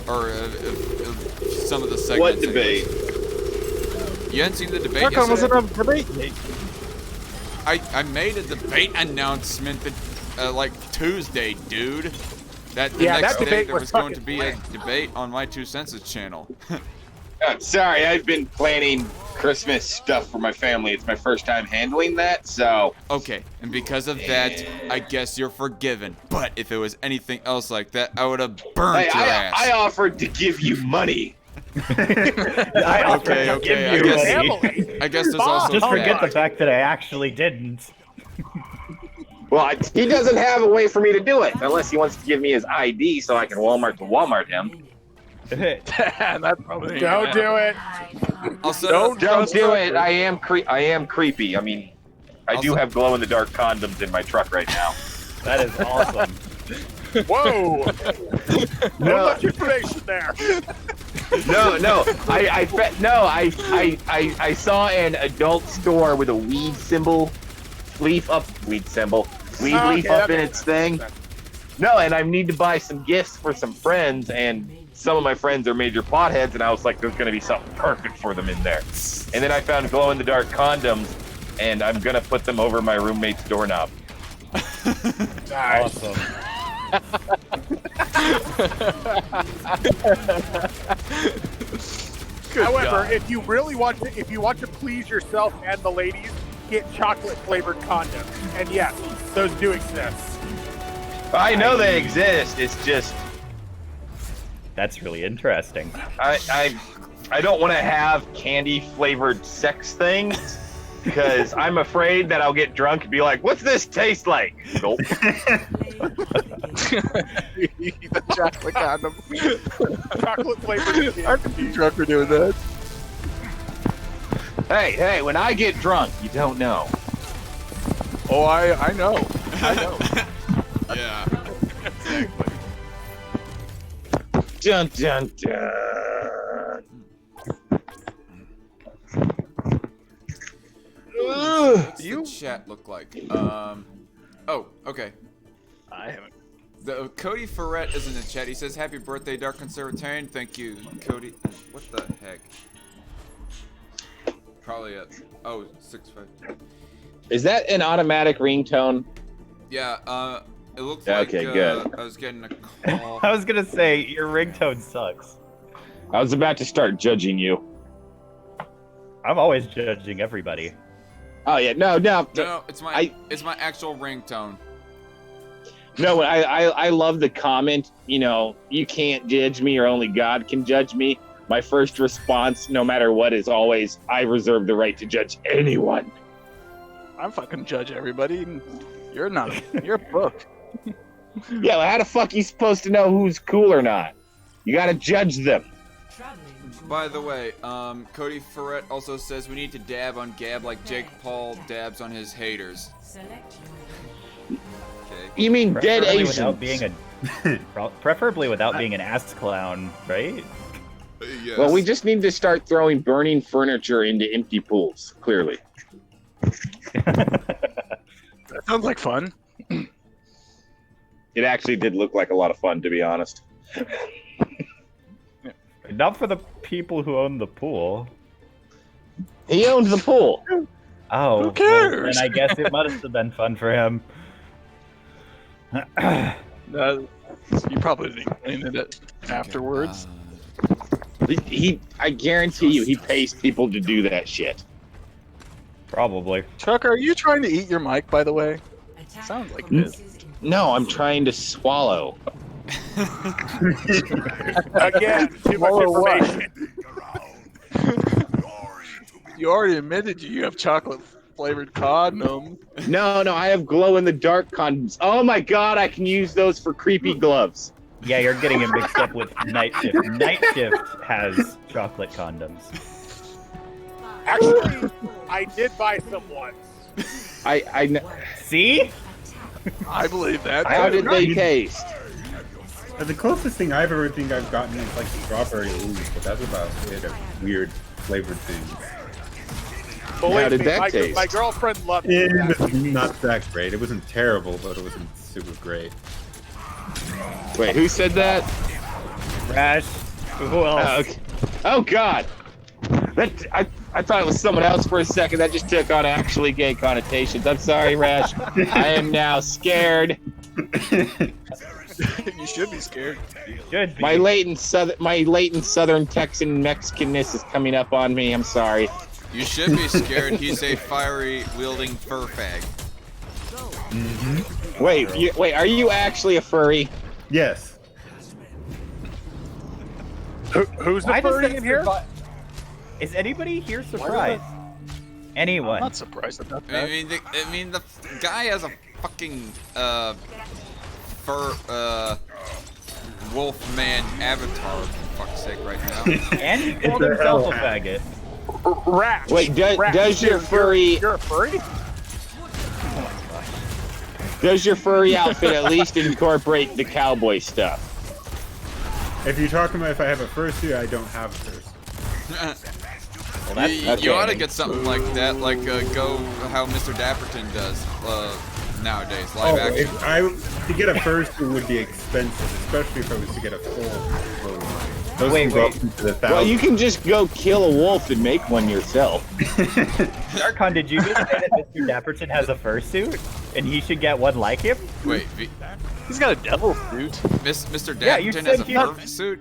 or some of the segments. What debate? anyways. You hadn't seen the debate Chuck was yesterday? in a debate. I made a debate announcement that like Tuesday, dude. That the Yeah, next that day debate there was was going to fucking be a debate on my 2 cents channel. Sorry, I've been planning Christmas stuff for my family. It's my first time handling that, so Okay, and because of that, I guess you're forgiven. But if it was anything else like that, I would have burned hey, your I ass. offered to give you money. I offered Okay, to okay, give I you guess- money. I guess there's Bob, also Just Oh, forget that. the fact that I actually didn't. Well, he doesn't have a way for me to do it unless he wants to give me his ID so I can Walmart him. That's probably ain't Don't gonna do it. I'll set Don't up, Don't do it. I am creepy. I mean, I do Also- have glow in the dark condoms in my truck right now. That is awesome. Whoa. No No. much information there. I saw an adult store with a weed leaf up in its thing. No, and I need to buy some gifts for some friends, and some of my friends are major potheads, and I was like, there's gonna be something perfect for them in there. And then I found glow-in-the-dark condoms, and I'm gonna put them over my roommate's doorknob. Awesome. However, if you really want to please yourself and the ladies, get chocolate flavored condoms. And yes, those do exist. I know they exist. It's just That's really interesting. I don't want to have candy flavored sex things because I'm afraid that I'll get drunk and be like, "What's this taste like?" Nope. the chocolate condom. Chocolate flavored. I could be drunk for doing that. Hey, when I get drunk, you don't know. Oh, I know. I know. yeah. Dun dun dun. What's You- the chat look like? Oh, okay. I haven't. The Cody Ferret is in the chat. He says, "Happy birthday, Dark Conservatarian." Thank you, Cody. What the heck? Probably a 6'5". Is that an automatic ringtone? Yeah. It looked like Okay, good. I was getting a call. I was gonna say your ringtone sucks. I was about to start judging you. I'm always judging everybody. Oh yeah, no. No, it's my it's my actual ringtone. No, I love the comment, you can't judge me or only God can judge me. My first response, no matter what, is always, I reserve the right to judge anyone. I fucking judge everybody. And you're not. You're a book. Yeah, well, how the fuck are you supposed to know who's cool or not? You gotta judge them. By the way, Cody Ferret also says we need to dab on Gab like Jake Paul dabs on his haters. Okay. You mean dead Preferably Asians? without being preferably without being an ass clown, right? Yes. Well, we just need to start throwing burning furniture into empty pools, clearly. That sounds like fun. It actually did look like a lot of fun, to be honest. Not for the people who own the pool. He owns the pool. Oh, Who cares? Well, then I guess it must have been fun for him. You probably didn't explain it afterwards. I guarantee you, he pays people to do that shit. Probably. Chuck, are you trying to eat your mic, by the way? Sounds like it is. No, I'm trying to swallow. Again, too much Swallow what? information. You already admitted you have chocolate flavored condom. No, I have glow-in-the-dark condoms. Oh my god, I can use those for creepy gloves. Yeah, you're getting it mixed up with Night Shift. Night Shift has chocolate condoms. Actually, I did buy some once. See? I believe that. How did they taste? The closest thing I've ever think I've gotten is like strawberry ooze, but that's about it of weird flavored things. Believe How did me, that taste? My girlfriend loved It it. was not that great. It wasn't terrible, but it wasn't super great. Wait, who said that? Rash. Who else? Oh, okay. Oh God! I thought it was someone else for a second. That just took on actually gay connotations. I'm sorry, Rash. I am now scared. You should be scared. Should be. My latent southern Texan Mexicanness is coming up on me. I'm sorry. You should be scared. He's a fiery wielding fur fag. Wait, are you actually a furry? Yes. Who's the Why does furry that in here? Is anybody here does surprised? I'm Anyone? not surprised about I that. mean, the guy has a fucking fur wolfman avatar. For fuck's sake, right now. And he called himself a faggot. Rash. Wait, Rash, does your furry You're a furry? does your furry outfit at least incorporate the cowboy stuff? If you're talking about if I have a fursuit, I don't have a fursuit. Well, that's You ought to okay. get something like that, like go how Mr. Dapperton does nowadays, live action. To get a fursuit would be expensive, especially if I was to get a full. Those Wait, can go wait. up into the Well, thousands. you can just go kill a wolf and make one yourself. Darkon, did you just say that Mr. Dapperton has a fursuit and he should get one like him? Wait, He's got a devil suit. Mr. Yeah, you Dapperton has a said you- fur suit?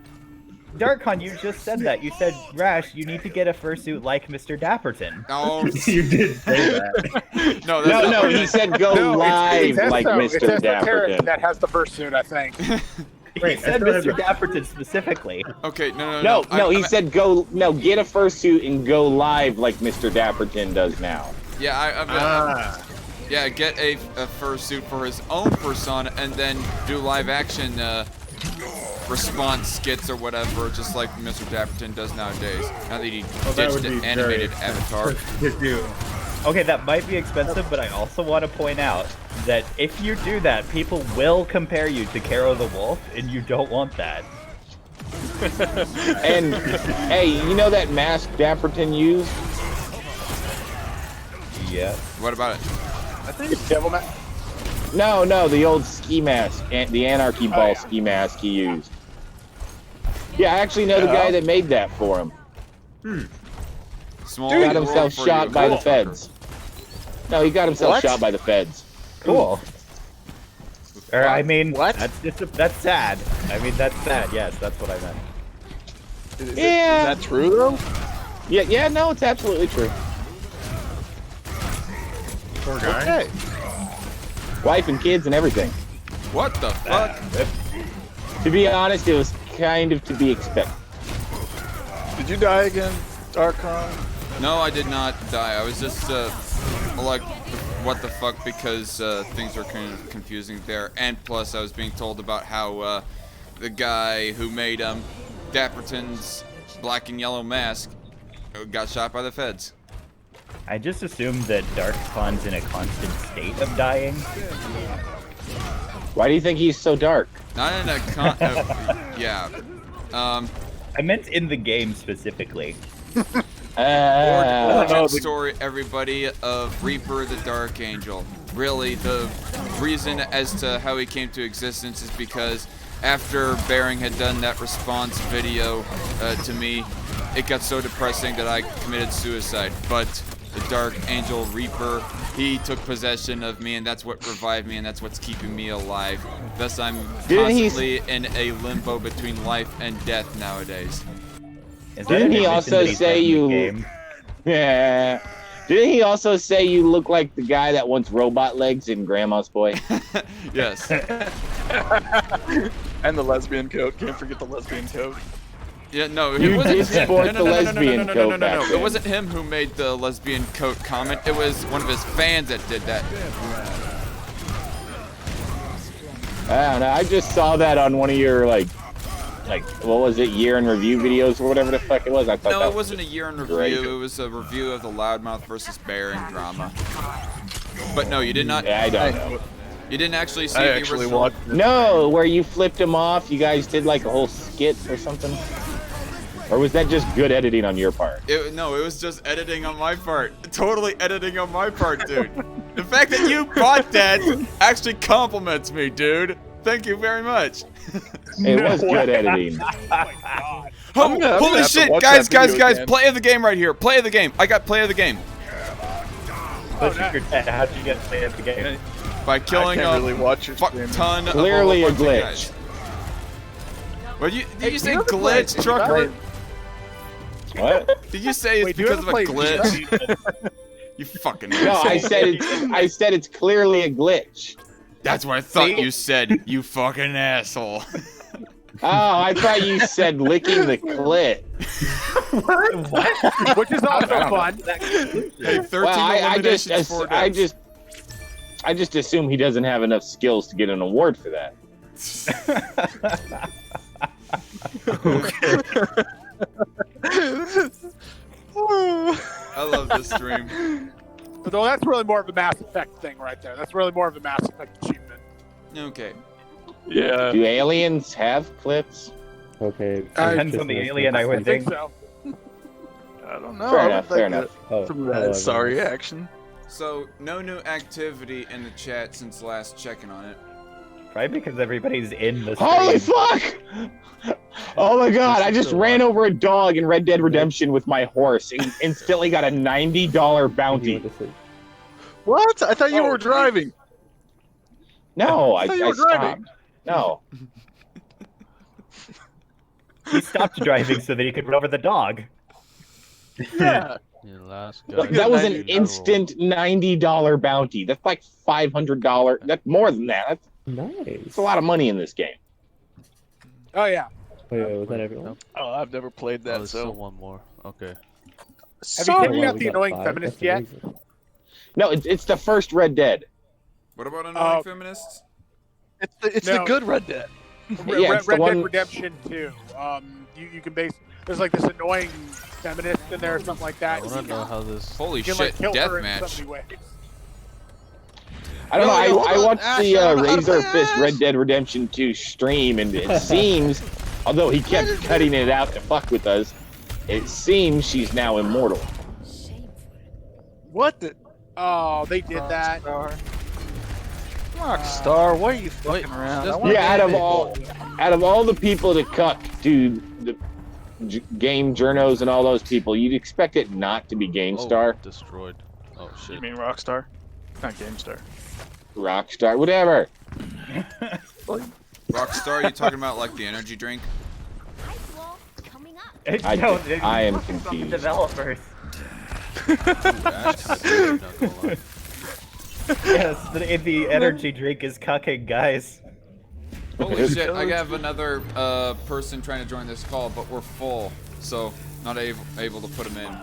Darkon, you just said that. You said, Rash, you need to get a fursuit like Mr. Dapperton. Oh, You did say that. no, that's No, not no, he said go live like Mr. Dapperton. That has the fursuit, I think. Wait, He said I still Mr. have Dapperton specifically. Okay, no. No, he I'm- said get a fursuit and go live like Mr. Dapperton does now. Yeah, yeah, get a fursuit for his own persona and then do live action response skits or whatever, just like Mr. Dapperton does nowadays. Now that he that ditched would the be very animated avatar. to do. Okay, that might be expensive, but I also want to point out that if you do that, people will compare you to Caro the Wolf, and you don't want that. And hey, you know that mask Dapperton used? Yeah. What about it? I think it's Devil Man. No, the old ski mask, the Anarchy Ball yeah. ski mask he used. Yeah, I actually know the guy that made that for him. Small Got world himself for shot you, by the motherfucker. feds. No, he got himself What? shot by the feds. Cool. Or, I mean, What? that's sad. I mean, that's sad. Yes, that's what I meant. Is Yeah. that true though? Yeah, no, it's absolutely true. Poor guy. Okay. Wife and kids and everything. What the fuck? To be honest, it was kind of to be expected. Did you die again, Darkon? No, I did not die. I was just like, what the fuck, because things are kind of confusing there. And plus, I was being told about how the guy who made Dapperton's black and yellow mask got shot by the feds. I just assumed that Darkon's in a constant state of dying. Why do you think he's so dark? Not in a yeah. I meant in the game specifically. Origin story, everybody, of Reaper the Dark Angel. Really, the reason as to how he came to existence is because after Bearing had done that response video to me, it got so depressing that I committed suicide. But the Dark Angel Reaper, he took possession of me, and that's what revived me, and that's what's keeping me alive. Thus, I'm constantly in a limbo between life and death nowadays. Is that Didn't an he admission also that he's say playing the you- game? Yeah. Didn't he also say you look like the guy that wants robot legs in Grandma's Boy? Yes. And the lesbian coat. Can't forget the lesbian coat. Yeah, no, You it wasn't did him. sport the lesbian coat No. back It then. wasn't him who made the lesbian coat comment. It was one of his fans that did that. I don't know. I just saw that on one of your like what was it, year in review videos or whatever the fuck it was. I thought No, that it wasn't a year in review. great. It was a review of the Loudmouth versus Baron drama. But no, you did not. Yeah, I don't know. You didn't actually see I the actually original. watched it. No, where you flipped him off. You guys did like a whole skit or something. Or was that just good editing on your part? No, it was just editing on my part. Totally editing on my part, dude. The fact that you bought that actually compliments me, dude. Thank you very much. It was good editing. Oh, I'm gonna holy have to shit, watch guys, that video guys, again. play of the game right here. Play of the game. I got play of the game. How'd you get to play at the game? By killing I can't really watch your fuck stream. ton Clearly of a whole bunch of glitch. guys. What, did you say you ever play glitch, FIFA? Trucker? What? Did you say it's Wait, do you because of ever a play glitch? You fucking No, asshole. I said it's clearly a glitch. That's what I thought you said, you fucking asshole. Oh, I thought you said licking the clit. Which is also fun. Hey, 13 Well, I eliminations, 4 deaths. I just assume he doesn't have enough skills to get an award for that. I love this stream. Though that's really more of a Mass Effect thing right there. That's really more of a Mass Effect achievement. Okay. Yeah. Do aliens have clits? Okay. Depends on the alien, I would I think think. so. I don't know. Fair I would enough, like fair to- enough. Oh, From hello, that sorry everyone. action. So, no new activity in the chat since last checking on it. Probably because everybody's in the Holy stream. fuck! Oh my god, I just ran over a dog in Red Dead Redemption with my horse and instantly got a $90 bounty. What? I thought you Oh, were driving. No, I thought you were stopped. driving. No. He stopped driving so that he could run over the dog. Yeah. Your last That guy. was an $90 instant $90 bounty. That's like $500. That's more than that. Nice. That's a lot of money in this game. Oh yeah. Wait, was that everyone? Oh, I've never played Oh, that, there's so. still one more. Okay. Have So- you figured out we the got annoying 5, feminist that's yet? amazing. No, it's the first Red Dead. What about annoying Oh. feminists? It's the No. good Red Dead. Yeah, it's the Red one- Dead Redemption 2. You can base. There's like this annoying feminist in there or something like I that. wanna know how this. Holy You can shit, like kill her in so deathmatch. many ways. I don't No, know. hold I on, watched Ash, the I don't know how to Razor play Fist Ash. Red Dead Redemption 2 stream, and it seems, although he kept cutting it out to fuck with us, it seems she's now immortal. What the? Oh, they did that. Rockstar, why are you fucking around? just- I wanna Yeah, be out of all the people to cuck to the game journos and all those people, you'd expect it not to be Oh, GameStar, destroyed. Oh You shit. mean Rockstar? Not GameStar. Rockstar, whatever. Rockstar, you talking about like the energy drink? I am fucking confused. Developers. Ash kinda good, not gonna lie. Yes, the energy drink is cucking, guys. Holy shit, I have another person trying to join this call, but we're full, so not able to put him in.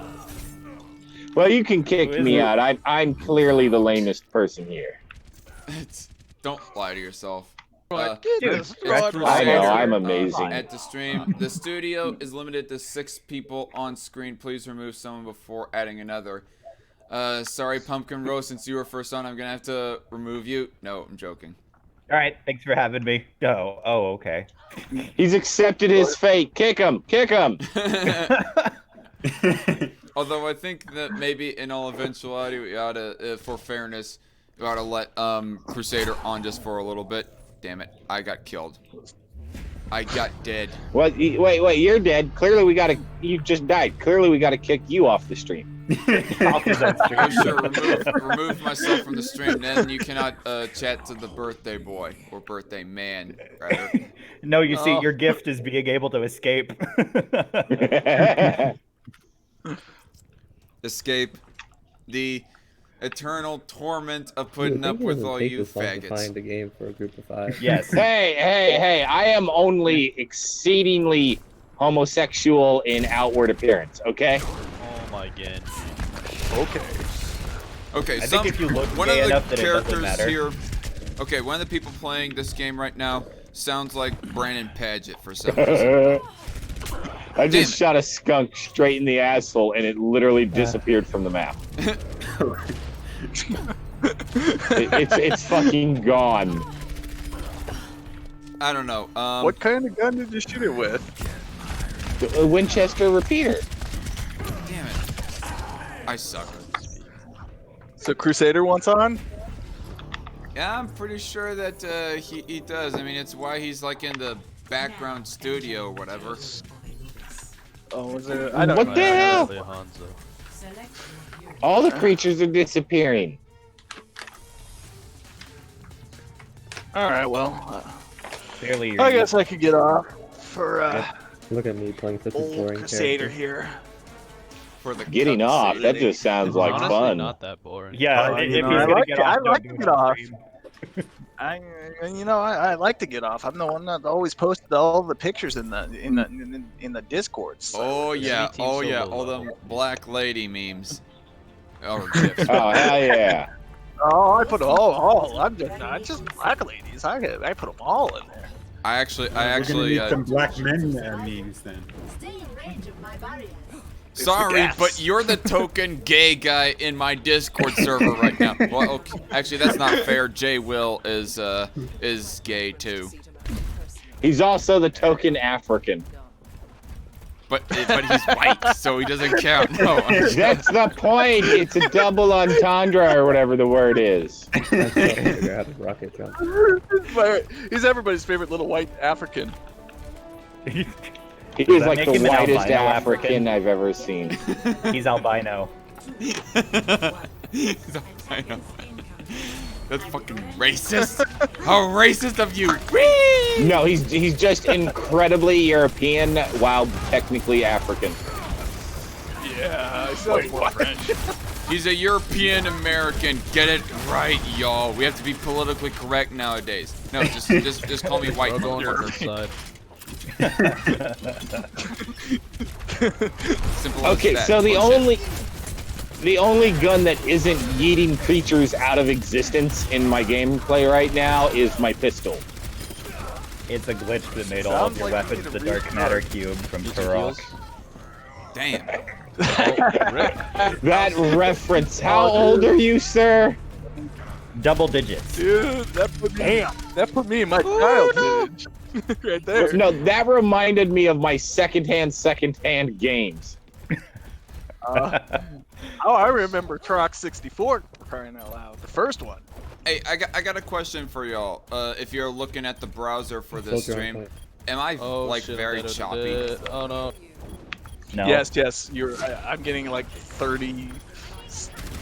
Well, you can kick Who is me it? out. I'm clearly the lamest person here. Don't lie to yourself. Dude, it's I Crusader, know, I'm amazing. At the stream, the studio is limited to 6 people on screen. Please remove someone before adding another. Sorry, Pumpkin Rose, since you were first on, I'm gonna have to remove you. No, I'm joking. All right, thanks for having me. Oh, okay. He's accepted his fate. Kick him! Kick him! Although I think that maybe in all eventuality, we ought to, for fairness, we ought to let Crusader on just for a little bit. Damn it, I got killed. I got dead. What? Wait, you're dead. Clearly you just died. Clearly we gotta kick you off the stream. Oh, sure, remove myself from the stream, then you cannot chat to the birthday boy, or birthday man, rather. No, you see, your gift is being able to escape. Escape the eternal torment of putting up with all you faggots. Find a game for a group of 5. Yes. Hey, I am only exceedingly homosexual in outward appearance, okay? Oh my god. Okay. Okay, I think if you look one gay of the enough that it doesn't characters matter. here. Okay, one of the people playing this game right now sounds like Brandon Paget for some reason. I just Damn shot a skunk straight in the asshole, and it literally disappeared from the map. It's fucking gone. I don't know. What kind of gun did you shoot it with? A Winchester repeater. Damn it. I suck. So Crusader wants on? Yeah, I'm pretty sure that he does. I mean, it's why he's like in the background studio or whatever. Oh, was there? I don't What know. the hell? Alejandro. All the creatures are disappearing. All right, well, Clearly, I guess I could get off for Look at me playing such a old boring Crusader character. here. For the Getting off, that just sounds like Honestly, fun. not that boring. Yeah, if you he's know, gonna I like get to- off, I don't like do to it get on off. stream. I like to get off. I'm the one that always posted all the pictures in the Discord. So. Oh yeah, Team oh yeah, solo all level. them black lady memes. Or gifs. Oh hell yeah! Oh, I put all. I'm just black ladies. I put them all in there. I actually, We're gonna need some uh, black men memes then. sorry, gas. but you're the token gay guy in my Discord server right now. Well, okay, actually, that's not fair. Jay Will is gay too, He's also the token African. but he's white, so he doesn't count. No, That's the point. It's a double entendre or whatever the word is. I still haven't figured out how to rocket jump. He's everybody's favorite little white African. He Does is that like make the him an whitest albino African African? I've ever seen. He's albino. He's albino. That's fucking racist. How racist of you! Whee! No, he's just incredibly European while technically African. Yeah, I sound more French. He's a European American. Get it right, y'all. We have to be politically correct nowadays. No, just call me white, We're going on motherfucker. this side. Simple as Okay, that. so the Bullshit. only gun that isn't yeeting creatures out of existence in my gameplay right now is my pistol. It's a glitch that made all of Sounds your like you weapons need the to dark matter cube from Use your Turok. heals. Damn. That reference. How old are you, sir? Double digits. Dude, that put me in my childhood. Right there. No, that reminded me of my secondhand games. Oh, I remember Turok 64 for crying out loud. The first one. Hey, I got a question for y'all. If you're looking at the browser for this Soldier on stream, point. am I Oh, like shit, very I'm dead, I'm choppy? dead. Oh no. No. Yes. I'm getting like 30.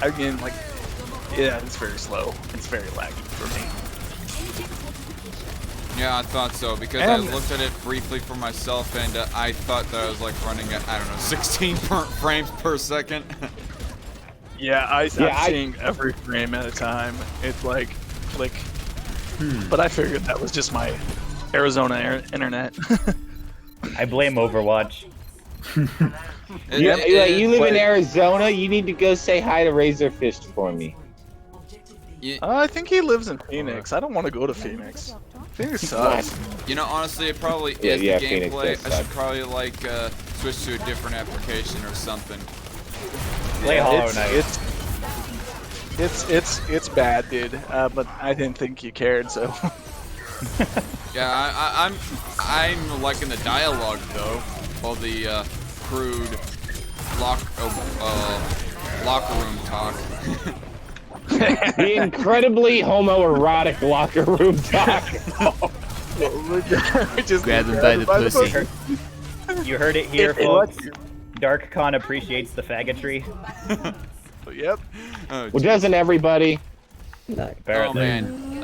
I'm getting like. Yeah, it's very slow. It's very laggy for me. Yeah, I thought so because And- I looked at it briefly for myself and I thought that I was like running at, I don't know, 16 frames per second. Yeah, I'm I- seeing every frame at a time. It's like click. But I figured that was just my Arizona internet. I blame Overwatch. You live in Arizona. You need to go say hi to Razorfist for me. I think he lives in Phoenix. I don't want to go to Phoenix. Phoenix sucks. You know, honestly, it probably Yeah, is yeah, the Phoenix gameplay. does I should suck. probably like switch to a different application or something. Play Hollow It's, Knight. it's bad, dude. But I didn't think you cared, so. Yeah, I'm liking the dialogue though, all the crude locker room talk. The incredibly homoerotic locker room talk. Just Grab him by the pussy. You heard it here, It was- folks. DarkCon appreciates the faggotry. Yep. Oh, Well, doesn't everybody? Nice. oh Apparently. man,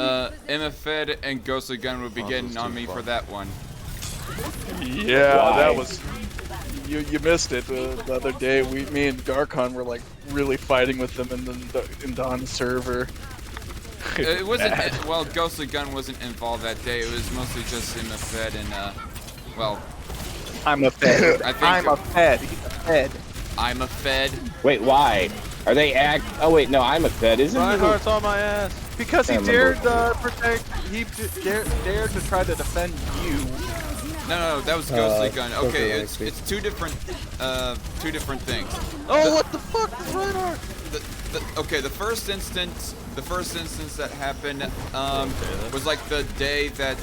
MFed and Ghostly Gun would be getting on me for that one. Yeah, Why? that was. You missed it the other day. Me and Darkon were like really fighting with them in Don's server. It wasn't well. Ghostly Gun wasn't involved that day. It was mostly just MFed and well, I'm a fed. I think- I'm a fed. He's a fed. I'm a Fed. Wait, why? Are they act? Oh wait, no, I'm a Fed, isn't My it? heart's on my ass. Because he Can't dared remember. protect. He dared to try to defend you. No, that was Ghostly Gun. Ghostly Okay, Gun, it's two different things. Oh, what the fuck, Reinhardt? Okay, the first instance that happened was like the day that,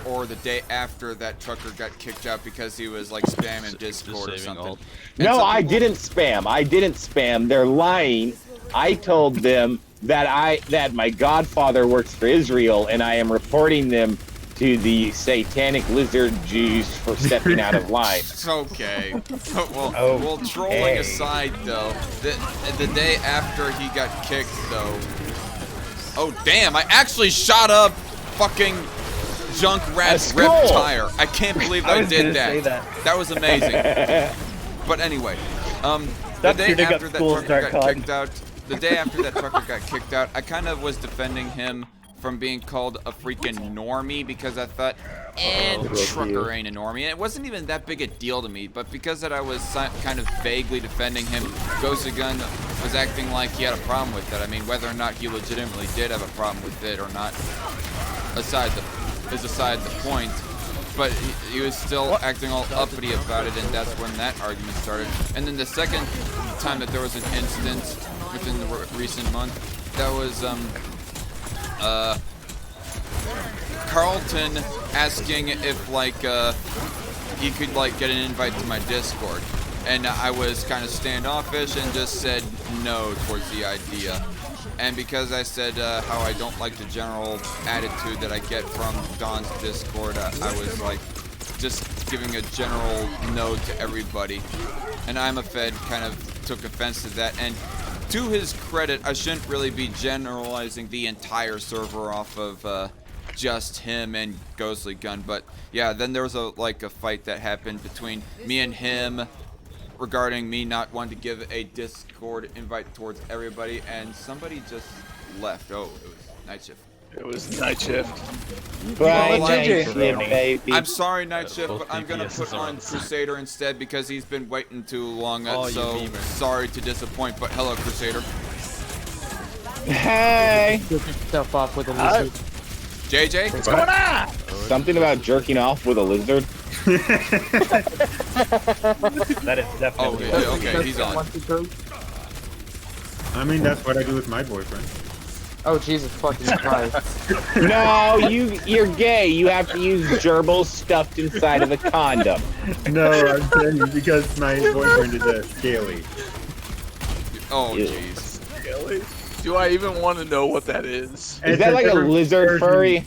or the day after that trucker got kicked out because he was like spamming Discord or something. And No, some I people- didn't spam. I didn't spam. They're lying. I told them that my godfather works for Israel, and I am reporting them to the satanic lizard Jews for stepping out of line. It's okay. Well, trolling aside, though, the day after he got kicked, though. Oh damn! I actually shot up fucking Junkrat's A skull. reptile. I can't believe I was did gonna that. say that. That was amazing. But anyway, the Stop day shooting up after that schools, trucker got Darkon. kicked out, the day after that trucker got kicked out, I kind of was defending him from being called a freaking normie because I thought, trucker ain't a normie. And it wasn't even that big a deal to me, but because that I was kind of vaguely defending him, Ghostly Gun was acting like he had a problem with that. I mean, whether or not he legitimately did have a problem with it or not, aside the point. But he was still acting all uppity about it, and that's when that argument started. And then the second time that there was an instance within the recent month, that was Carlton asking if like he could like get an invite to my Discord, and I was kind of standoffish and just said no towards the idea. And because I said how I don't like the general attitude that I get from Don's Discord, I was like just giving a general no to everybody. And I'm a Fed kind of took offense to that. And to his credit, I shouldn't really be generalizing the entire server off of just him and Ghostly Gun. But yeah, then there was a fight that happened between me and him regarding me not wanting to give a Discord invite towards everybody, and somebody just left. Oh, it was Night Shift. It was Night Shift. Bye, Well, Night Night Shift, baby. I'm sorry, Night Shift, both but I'm gonna DPSs put are on on the side. Crusader instead because he's been waiting too long. Oh, you So beamer. sorry to disappoint, but hello, Crusader. Hey, Stuff off with a lizard. JJ? What's going on? something about jerking off with a lizard. That is definitely. Okay, he's on. I mean, that's what I do with my boyfriend. Oh Jesus fucking Christ! No, you're gay. You have to use gerbils stuffed inside of a condom. No, I'm saying because my boyfriend is a scaly. Oh, Ew. jeez. Do I even want to know what that is? Is It's that like a different lizard version- furry?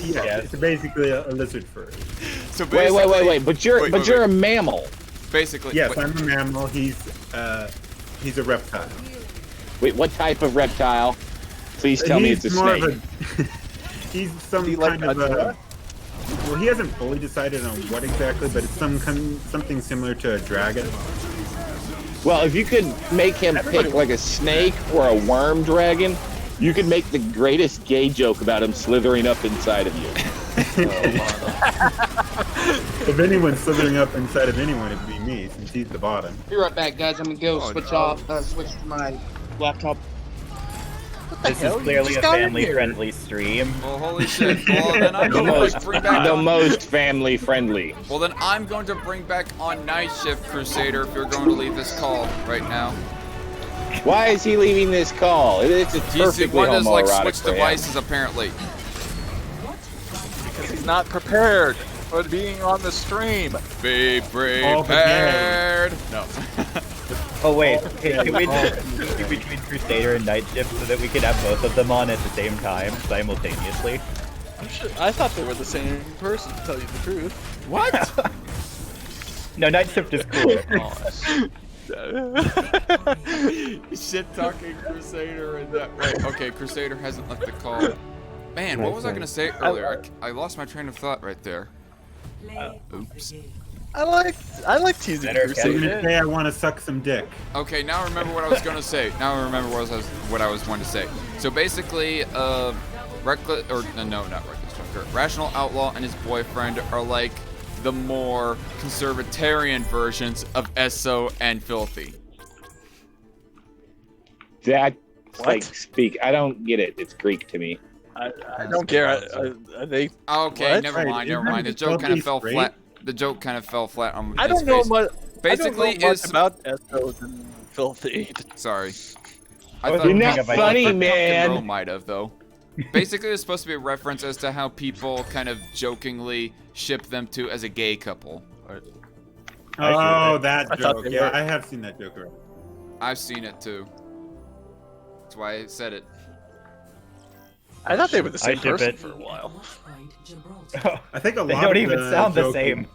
Yeah, Yes. it's basically a lizard furry. So Wait. basically, But you're wait. a mammal. Basically, Yes, wait, I'm a mammal. He's a reptile. Wait, what type of reptile? Please tell me it's a more snake. of a. He's some Is he like kind of a- a. Well, he hasn't fully decided on what exactly, but it's something similar to a dragon. Well, if you could make him pick like a snake or a worm dragon, you could make the greatest gay joke about him slithering up inside of you. If anyone's slithering up inside of anyone, it'd be me, since he's the bottom. Be right back, guys. I'm gonna go Oh, switch no. off. Switch to my laptop. This is clearly a family-friendly stream. well, holy shit. Well, then I'm The going to most, bring back the on. most family friendly. Well, then I'm going to bring back on Night Shift, Crusader, if you're going to leave this call right now. Why is he leaving this call? It's a He perfectly wanted to like homoerotic switch for him. devices, apparently. Because he's not prepared for being on the stream. Be All prepared. No. Oh wait, can we just do between Crusader and Night Shift so that we can have both of them on at the same time simultaneously? I thought they were the same person, to tell you the truth. What? No, Night Shift is cool. Shit talking Crusader in that way. Okay, Crusader hasn't left the call. Man, what was I gonna say earlier? I lost my train of thought right there. Oops. I like teasing Better I'm Crusader. gonna say I want to suck some dick. Okay, now I remember what I was gonna say. Now I remember what I was going to say. So basically, Reckless, or no, not Reckless Junker. Rational Outlaw and his boyfriend are like the more conservatarian versions of Esso and Filthy. That like speak. I don't get it. It's Greek to me. I don't care. Are they? Okay, What? never mind. The joke kind of fell flat. The joke kind of fell flat on I his don't know face. much. Basically, I don't know much is about Estos and Filthy. sorry. You're not funny, Pumpkin man. Row might have though. Basically, it's supposed to be a reference as to how people kind of jokingly ship them to as a gay couple. Oh, that I thought joke. they Yeah, were. I have seen that joke already. I've seen it too. That's why I said it. I thought they were the same I ship person it. for a while. I think a lot They don't of even the sound the joking-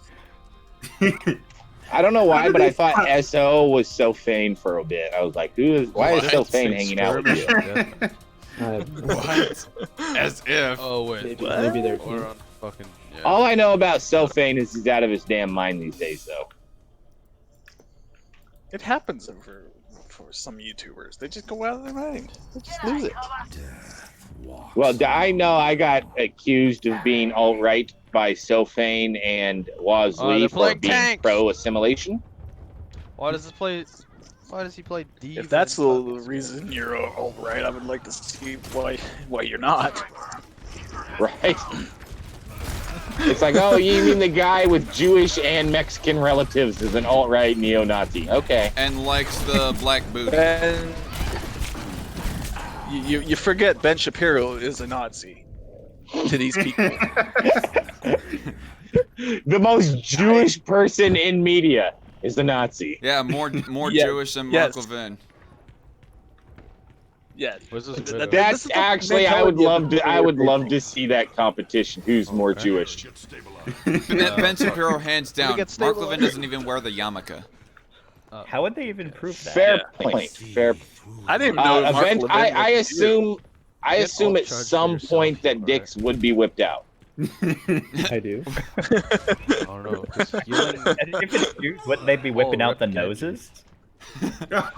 same. I don't know why, did but they I thought find- SO was Sophane for a bit. I was like, why is Sophane hanging out with you? What? As if. Oh wait. Maybe they're Or on fucking. Yeah. All I know about Sophane is he's out of his damn mind these days, though. It happens for some YouTubers. They just go out of their mind. They just lose it. Well, I know I got accused of being alt-right by Sophane and they're Wazlee for playing being tanks. pro-assimilation. Why does he play D? If that's the reason you're all right, I would like to see why you're not. Right? It's like, oh, you mean the guy with Jewish and Mexican relatives is an alt-right neo-Nazi. Okay. And likes the black booty. And you forget Ben Shapiro is a Nazi to these people. The most Jewish person in media is a Nazi. Yeah, more Yeah, Jewish than yes. Mark Levin. Yeah. What's this Th- video? This That's is the actually, I would mentality of love the to see that competition. Who's more Jewish? Ben Shapiro, hands down. get Mark stable Levin doesn't even wear the yarmulke. How would they even prove that? Fair Yeah. point. Fair. I didn't even know. Mark Event. Levin I was Jewish. assume at alt-charge some yourself, point that alright. dicks would be whipped out. I do. I don't know. Just healing. If it's Jews, wouldn't they be whipping out the replicate noses?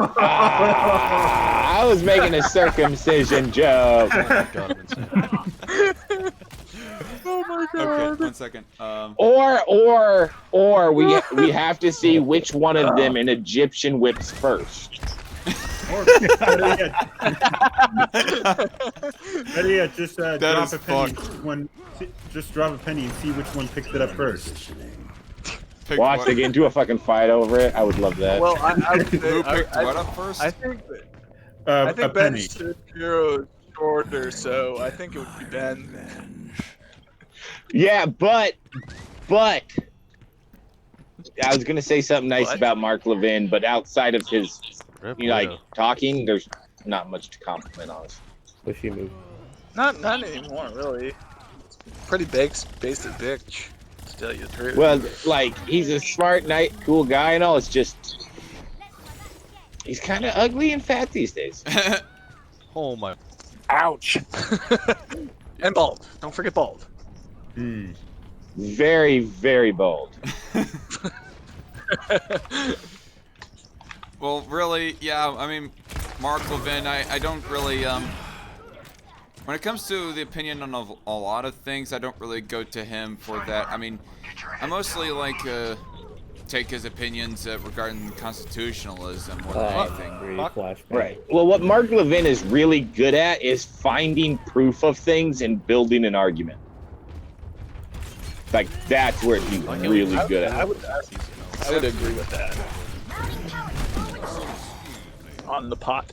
I was making a circumcision joke. Oh my god, I'm insane. Okay, 1 second. Or we have to see which one of them an Egyptian whips first. Better yet, just That drop is a penny. fucked. Just drop a penny and see which one picked it up first. Pick Watch, what- they get into a fucking fight over it. I would love that. Well, I would say, Who picked what up first? I think I A think Ben penny. Shapiro is shorter, so I think it would be Ben then. Yeah, but I was gonna say something nice What? about Mark Levin, but outside of his, Rip like Widow. talking, there's not much to compliment on. Not anymore, really. Pretty basic bitch, to tell you the truth. Well, like he's a smart, nice, cool guy and all. It's just he's kind of ugly and fat these days. Oh my. Ouch. And bald. Don't forget bald. Very, very bold. Well, really, yeah, I mean, Mark Levin, I don't really, when it comes to the opinion on a lot of things, I don't really go to him for that. I mean, I mostly like, take his opinions regarding constitutionalism more than anything. Right. Well, what Mark Levin is really good at is finding proof of things and building an argument. Like, that's where he's really good at. I would agree with that. On the pot.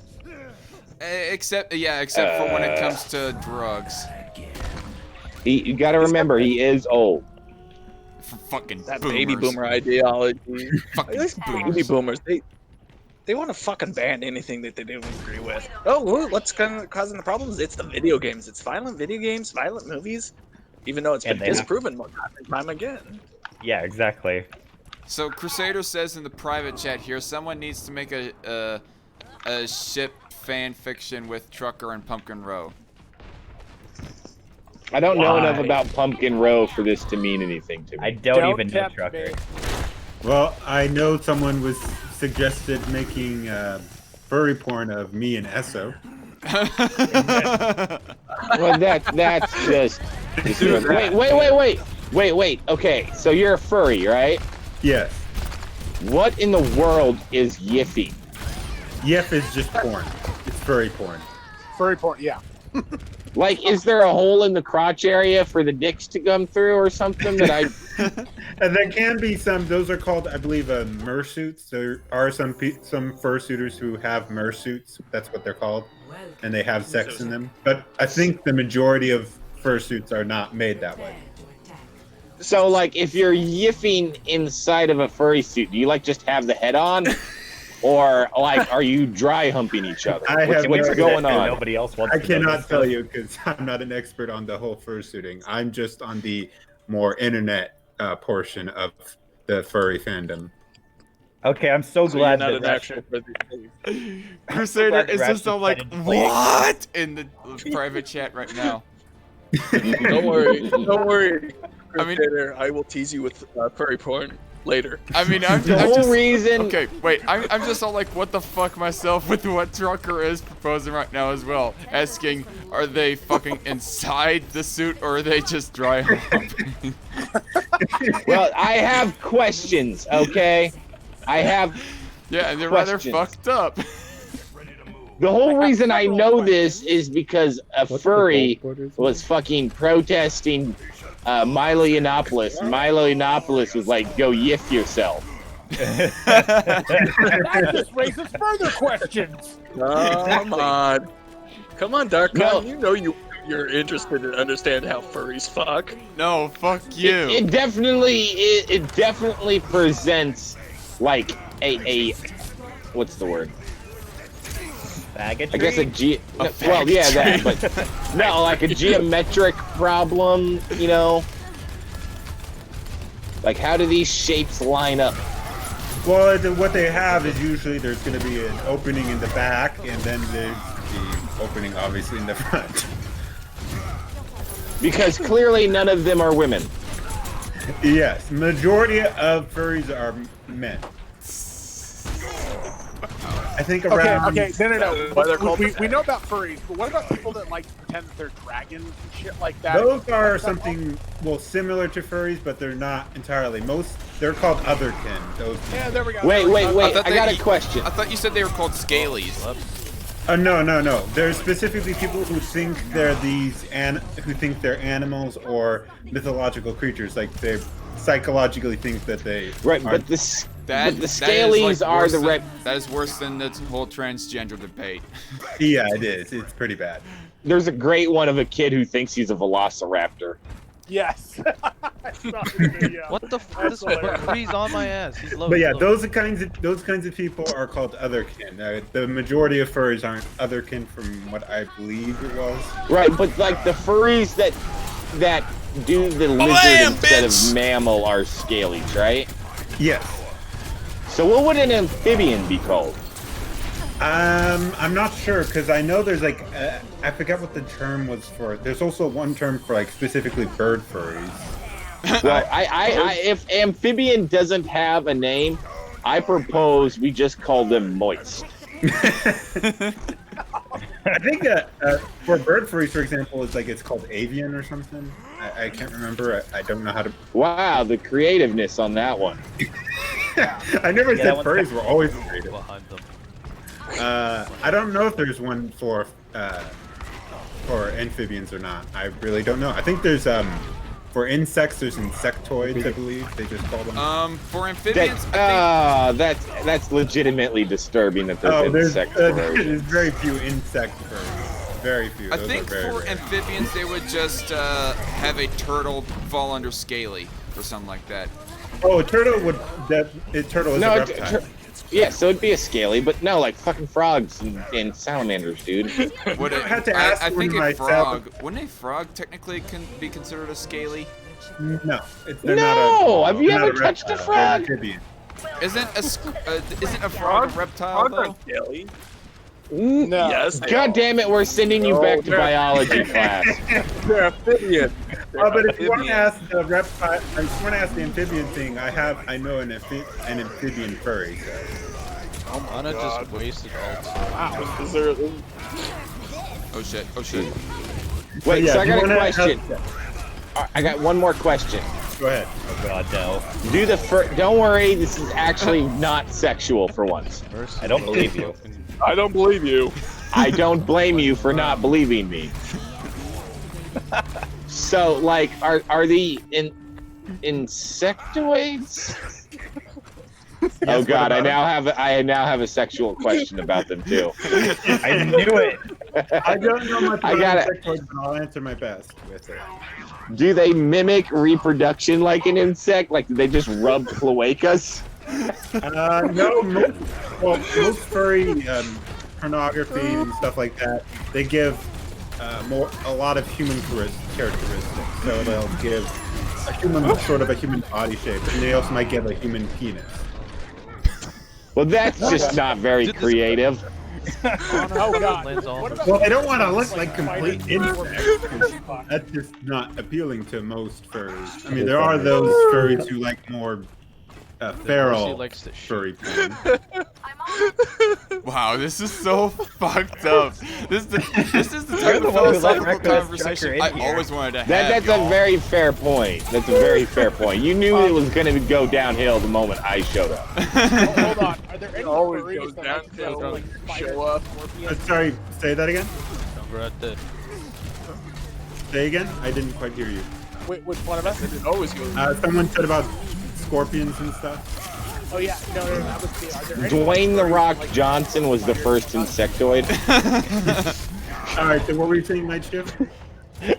Except for when it comes to drugs. You got to remember, he is old. For fucking That boomers. baby boomer ideology. Fucking These baby boomers, they want to fucking ban anything that they don't agree with. Oh, well, what's causing the problems? It's the video games. It's violent video games, violent movies. Even though it's been And they have- disproven time and time again. Yeah, exactly. So Crusader says in the private chat here, someone needs to make a ship fan fiction with Trucker and Pumpkin Row. I don't know enough Why? about Pumpkin Row for this to mean anything to me. I don't even know tempt Trucker. me. Well, I know someone was suggested making furry porn of me and Esso. Well, that's just. Wait. Okay, so you're a furry, right? Yes. What in the world is Yiffy? Yef is just porn. It's furry porn. furry porn. Yeah. Like, is there a hole in the crotch area for the dicks to come through or something that I? And there can be some. Those are called, I believe, mersuits. There are some fursuiters who have mersuits. That's what they're called, and they have sex in them. But I think the majority of fursuits are not made that way. So, like, if you're yiffing inside of a furry suit, do you like just have the head on, or like, are you dry humping each other? What's going on? Nobody else wants. I cannot tell you because I'm not an expert on the whole fursuiting. I'm just on the more internet portion of the furry fandom. Okay, I'm so glad you're that not an actual furry. Crusader is just Ratchet all like, decided to play. what? In the private chat right now. Don't worry. Don't worry. I mean- Crusader, I will tease you with furry porn later. I mean, I'm The whole just... reason. Okay, wait, I'm just all like, what the fuck myself with what Trucker is proposing right now as well. Asking, are they fucking inside the suit or are they just dry humping? Well, I have questions. Okay, I have. Yeah, and they're rather Questions. fucked up. The whole reason I know this is because a furry was fucking protesting Milo Yiannopoulos. Milo Yiannopoulos was like, "Go yiff yourself." That just raises further questions. Come on. Come on, Dark No. You know you're interested in understand how furries fuck. No, fuck you. It definitely presents like a what's the word? Faggotry? I guess well, faggotry. yeah, that, but no, like a geometric problem, you know? Like, how do these shapes line up? Well, what they have is usually there's going to be an opening in the back, and then there's the opening, obviously, in the front. Because clearly none of them are women. Yes, majority of furries are men. I think around. Okay, no. Why they're called We know about furries, but what about people that like to pretend that they're dragons and shit like that? Those are something similar to furries, but they're not entirely. They're called otherkin. Those. Yeah, there we go. Wait, thought I got a question. I thought you said they were called scalies. No. There's specifically people who think they're who think they're animals or mythological creatures. Like they psychologically think that they. Right, are. but the scalies are worse the than, that is worse than the whole transgender debate. Yeah, it is. It's pretty bad. There's a great one of a kid who thinks he's a velociraptor. Yes. I saw the video. What the fuck? This freeze on my ass. He's low. But yeah, he's low. those kinds of people are called otherkin. The majority of furries aren't otherkin, from what I believe it was. Right, but like the furries that do the lizard instead of mammal are scalies, right? Yes. So what would an amphibian be called? I'm not sure because I know there's like I forget what the term was for. There's also one term for like specifically bird furries. Well, if amphibian doesn't have a name, I propose we just call them moist. I think for bird furries, for example, it's called avian or something. I can't remember. I don't know how to. Wow, the creativeness on that one. I never said one's furries were always creative. Behind them. I don't know if there's one for amphibians or not. I really don't know. I think there's for insects there's insectoids. I believe they just call them. For amphibians, I think... that's legitimately disturbing that there's insect there's versions. very few insect furries. Very few. I Those think are very for rare. amphibians they would just have a turtle fall under scaly or something like that. Oh, a turtle would. Turtle is a reptile. Yeah, so it'd be a scaly, but no, like fucking frogs and salamanders, dude. Would it, had to ask I think one a myself. frog. Wouldn't a frog technically be considered a scaly? No, No! they're not a, Have you they're ever not a touched a reptile. frog? They're amphibian. Isn't a frog a reptile Frogs though? aren't scaly. No. Yes. they God are. damn it, we're sending you No, back to they're- biology class. They're amphibian. But if you want to ask the reptile, if you want to ask the amphibian thing, I know an amphibian furry. So. Anna just wasted all time. Wow. Is there? Oh shit! Oh shit! Wait, Yeah, so I if you got a wanna question. ask- I got one more question. Go ahead. Oh god, no. Don't worry, this is actually not sexual for once. I don't believe you. I don't believe you. I don't blame you for not believing me. So, like, are the insectoids? Oh God! I now have a sexual question about them too. I knew it. I don't know much I about got it. insectoids, but I'll answer my best with it. Do they mimic reproduction like an insect? Like, do they just rub cloacas? No, most furry pornography and stuff like that, they give a lot of human characteristics. So they'll give a human sort of a human body shape, and they also might give a human penis. Well, that's just not very creative. Oh God. What about Well, they don't want to look like spiders? complete insects. 'Cause that's just not appealing to most furries. I mean, there are those furries who like more feral likes to furry porn. Wow, this is so fucked up. This is the type the of one who let philosophical Reckless conversation Trucker I in here. always wanted to have. That's y'all. a very fair point. That's a very fair point. You knew it was going to go downhill the moment I showed up. Hold on. Are there any always furries goes that down like to to like spiders show up. and scorpions? Sorry, say that again. Say again. I didn't quite hear you. Which one of us? It always goes. Someone said about scorpions and stuff. Oh yeah, no, that was me. Are there any Dwayne the furries Rock that like Johnson was the first insectoid. All right. So what were you saying, Night Shift?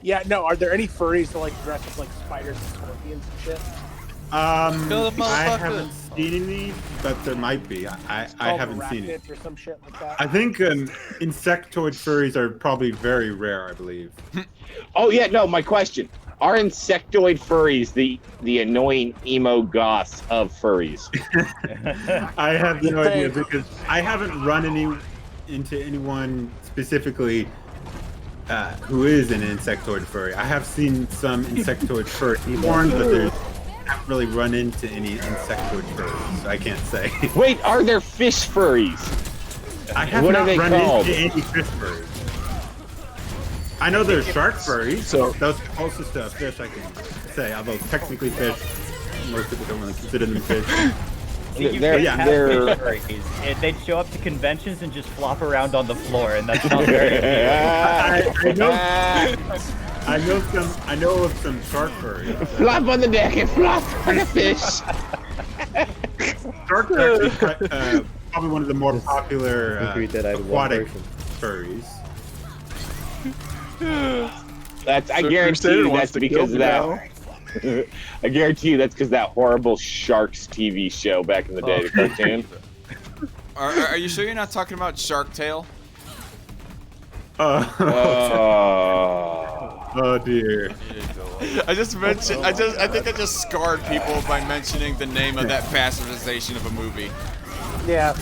Yeah, no. Are there any furries that like dress up like spiders and scorpions and shit? Kill the I motherfucker. haven't seen any, but there might be. I Called haven't seen it. arachnids or some shit like that. I think insectoid furries are probably very rare. I believe. Oh yeah, no. My question: are insectoid furries the annoying emo goths of furries? I have no idea because I haven't run into anyone specifically who is an insectoid furry. I have seen some insectoid furry porn, but I haven't really run into any insectoid furries. So I can't say. Wait, are there fish furries? I have What are not they run called? into any fish furries. I know there's shark furries, so that's the closest to a fish I can say. Although technically fish, most people don't really consider them fish. See, you They're- could have they're- fish furries, and they'd show up to conventions and just flop around on the floor, and that's not very appealing. I know of some shark furries. Flop on the deck and flop on the fish. Sharks are actually probably one of the more popular aquatic furries. I guarantee you that's because of that. I guarantee you that's because that horrible Sharks TV show back in the day, the cartoon. Are you sure you're not talking about Shark Tale? Oh dear. I think I just scarred people by mentioning the name of that bastardization of a movie. Yeah.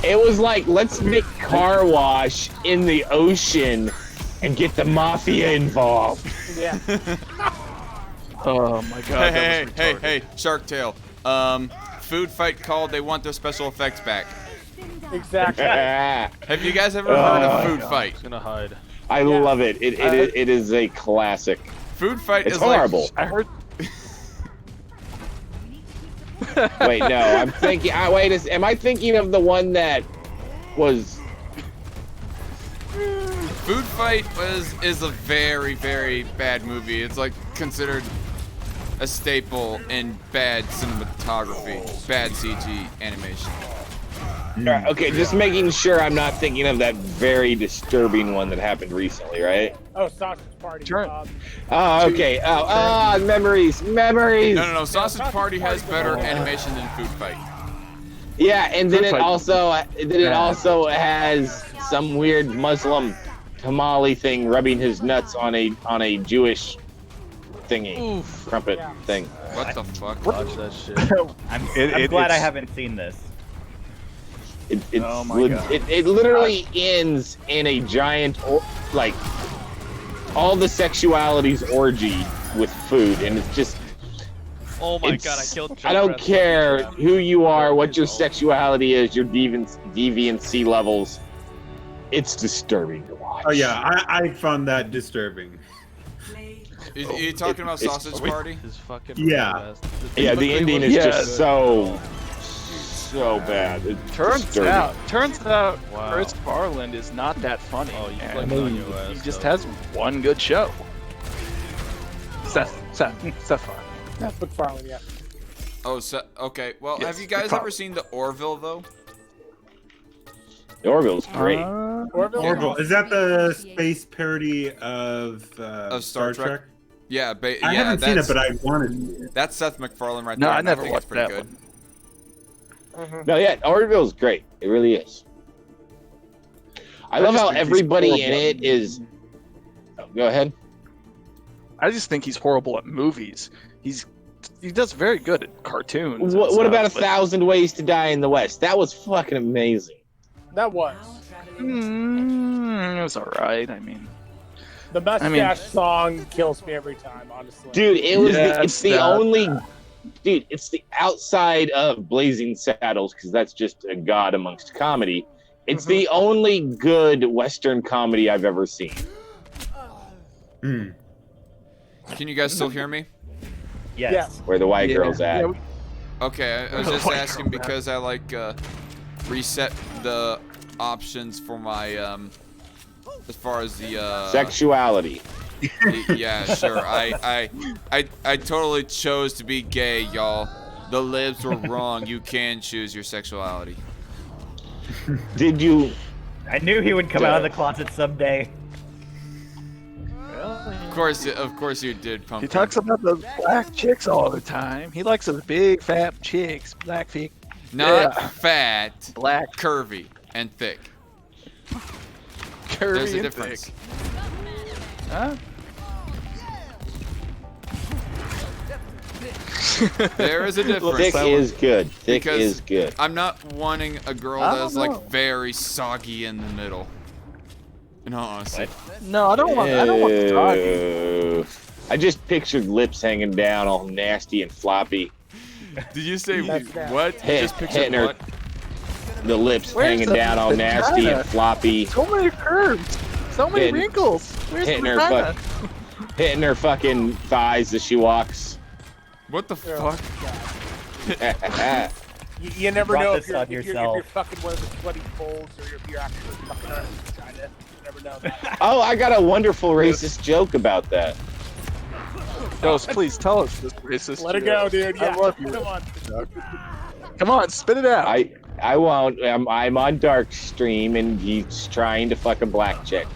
It was like, let's make Car Wash in the ocean and get the mafia involved. Yeah. Oh my god. Hey, Shark Tale. Food fight called. They want their special effects back. Exactly. Have you guys ever heard of Food Fight? Gonna hide. I love it. It is a classic. Food Fight It's is horrible. like. I heard. Wait, no, I'm thinking. Am I thinking of the one that was? Food Fight is a very, very bad movie. It's like considered a staple in bad cinematography, bad CG animation. Okay, just making sure I'm not thinking of that very disturbing one that happened recently, right? Oh, Sausage Party. Turn. Oh, okay. Memories. No. Sausage Party has better animation than Food Fight. Yeah, and then Food it Fight. also has some weird Muslim tamale thing rubbing his nuts on a Jewish thingy, crumpet thing. What the fuck? Watch that shit. I'm It- glad I it's- haven't seen this. Oh my God. It literally ends in a giant like all the sexualities orgy with food, and it's just. Oh my It's- god, I killed I don't Junkrat's care fucking who you are, what your His own. sexuality is, your deviancy levels. It's disturbing to watch. Oh yeah, I found that disturbing. You talking about It's- Sausage Party? His fucking Yeah. best. Yeah, the ending is Yeah. just so so bad. It's Turns disturbing. out, Wow. Chris Farland is not that funny. Oh, you and clicked on your ass. he just though. has one good show. Seth Farland. That's McFarlane, yeah. Oh, so, okay. Well, Yes, have you guys probably. ever seen the Orville though? The Orville's great. Orville? Orville, is that the space parody of Star Trek? Yeah, I yeah, haven't seen it, that's- but I wanted to see it. That's Seth MacFarlane right No, there. I and never think it's watched pretty that good. one. No, yeah, Orville's great. It really is. I love just how think he's everybody in horrible. it is. Oh, go ahead. I just think he's horrible at movies. He does very good at cartoons. and What about stuff, 1,000 Ways to Die in the West? That was fucking amazing. That was. but, it was alright. I mean, The mustache song kills me every time, honestly. Dude, it was Yeah, it's the that- only dude, it's the outside of Blazing Saddles, because that's just a god amongst comedy. It's the only good Western comedy I've ever seen. Hmm. Can you guys still hear me? Yes. Where the white girl's at. Yeah, Okay, I was just White asking girl, because I reset the options for my as far as the Sexuality. yeah, sure. I totally chose to be gay, y'all. The libs were wrong. You can choose your sexuality. Did you I knew he would come out of the closet someday. Of course you did, he Pumpkin. talks about those black chicks all the time. He likes those big fat chicks, black feet. Not Yeah. fat, Black, curvy, and thick. curvy, There's a and difference. thick. Huh? There is a difference. Thick is good. Thick Because is good. I'm not wanting a girl I that's don't know. like very soggy in the middle. In all honesty. No, I don't want soggy. Ew. I just pictured lips hanging down all nasty and floppy. Did you say That's that. what? You Hit- just pictured hitting her- what? The lips Where's hanging the down all nasty vagina? and floppy. So many curves, so many Hitting- wrinkles. Where's the hitting her vagina? Hitting her fucking thighs as she walks. What the fuck? You never Brought know this if you're, on if, you're, if yourself. you're fucking one of the sweaty folds or if you're actually fucking on a vagina. You never know that. Oh, I got a wonderful racist joke about that. Ghost, please tell us this racist. Let it joke. go, dude. Yeah, I love you. come on. Come on, spit it out. I won't. I'm on Dark Stream and he's trying to fuck a black chick.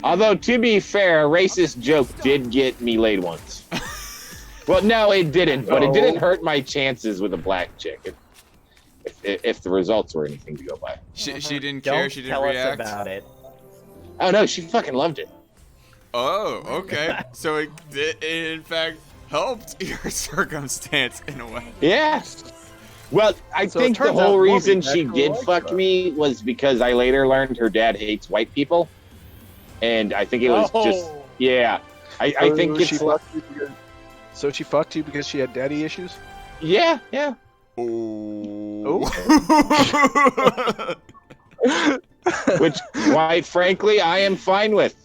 Although, to be fair, a racist joke did get me laid once. Well, no, it didn't, but it didn't hurt my chances with a black chick. If the results were anything to go by. She didn't care. Don't She didn't tell react. us about it. Oh no, she fucking loved it. Oh, okay. So it in fact helped your circumstance in a way. Yeah. Well, I So it think the turns whole out reason Bobby she actually did likes fuck her. me was because I later learned her dad hates white people, and I think it was just yeah. I think she it's like, fucked you because, so she fucked you because she had daddy issues. yeah. Oh. Which, quite frankly, I am fine with.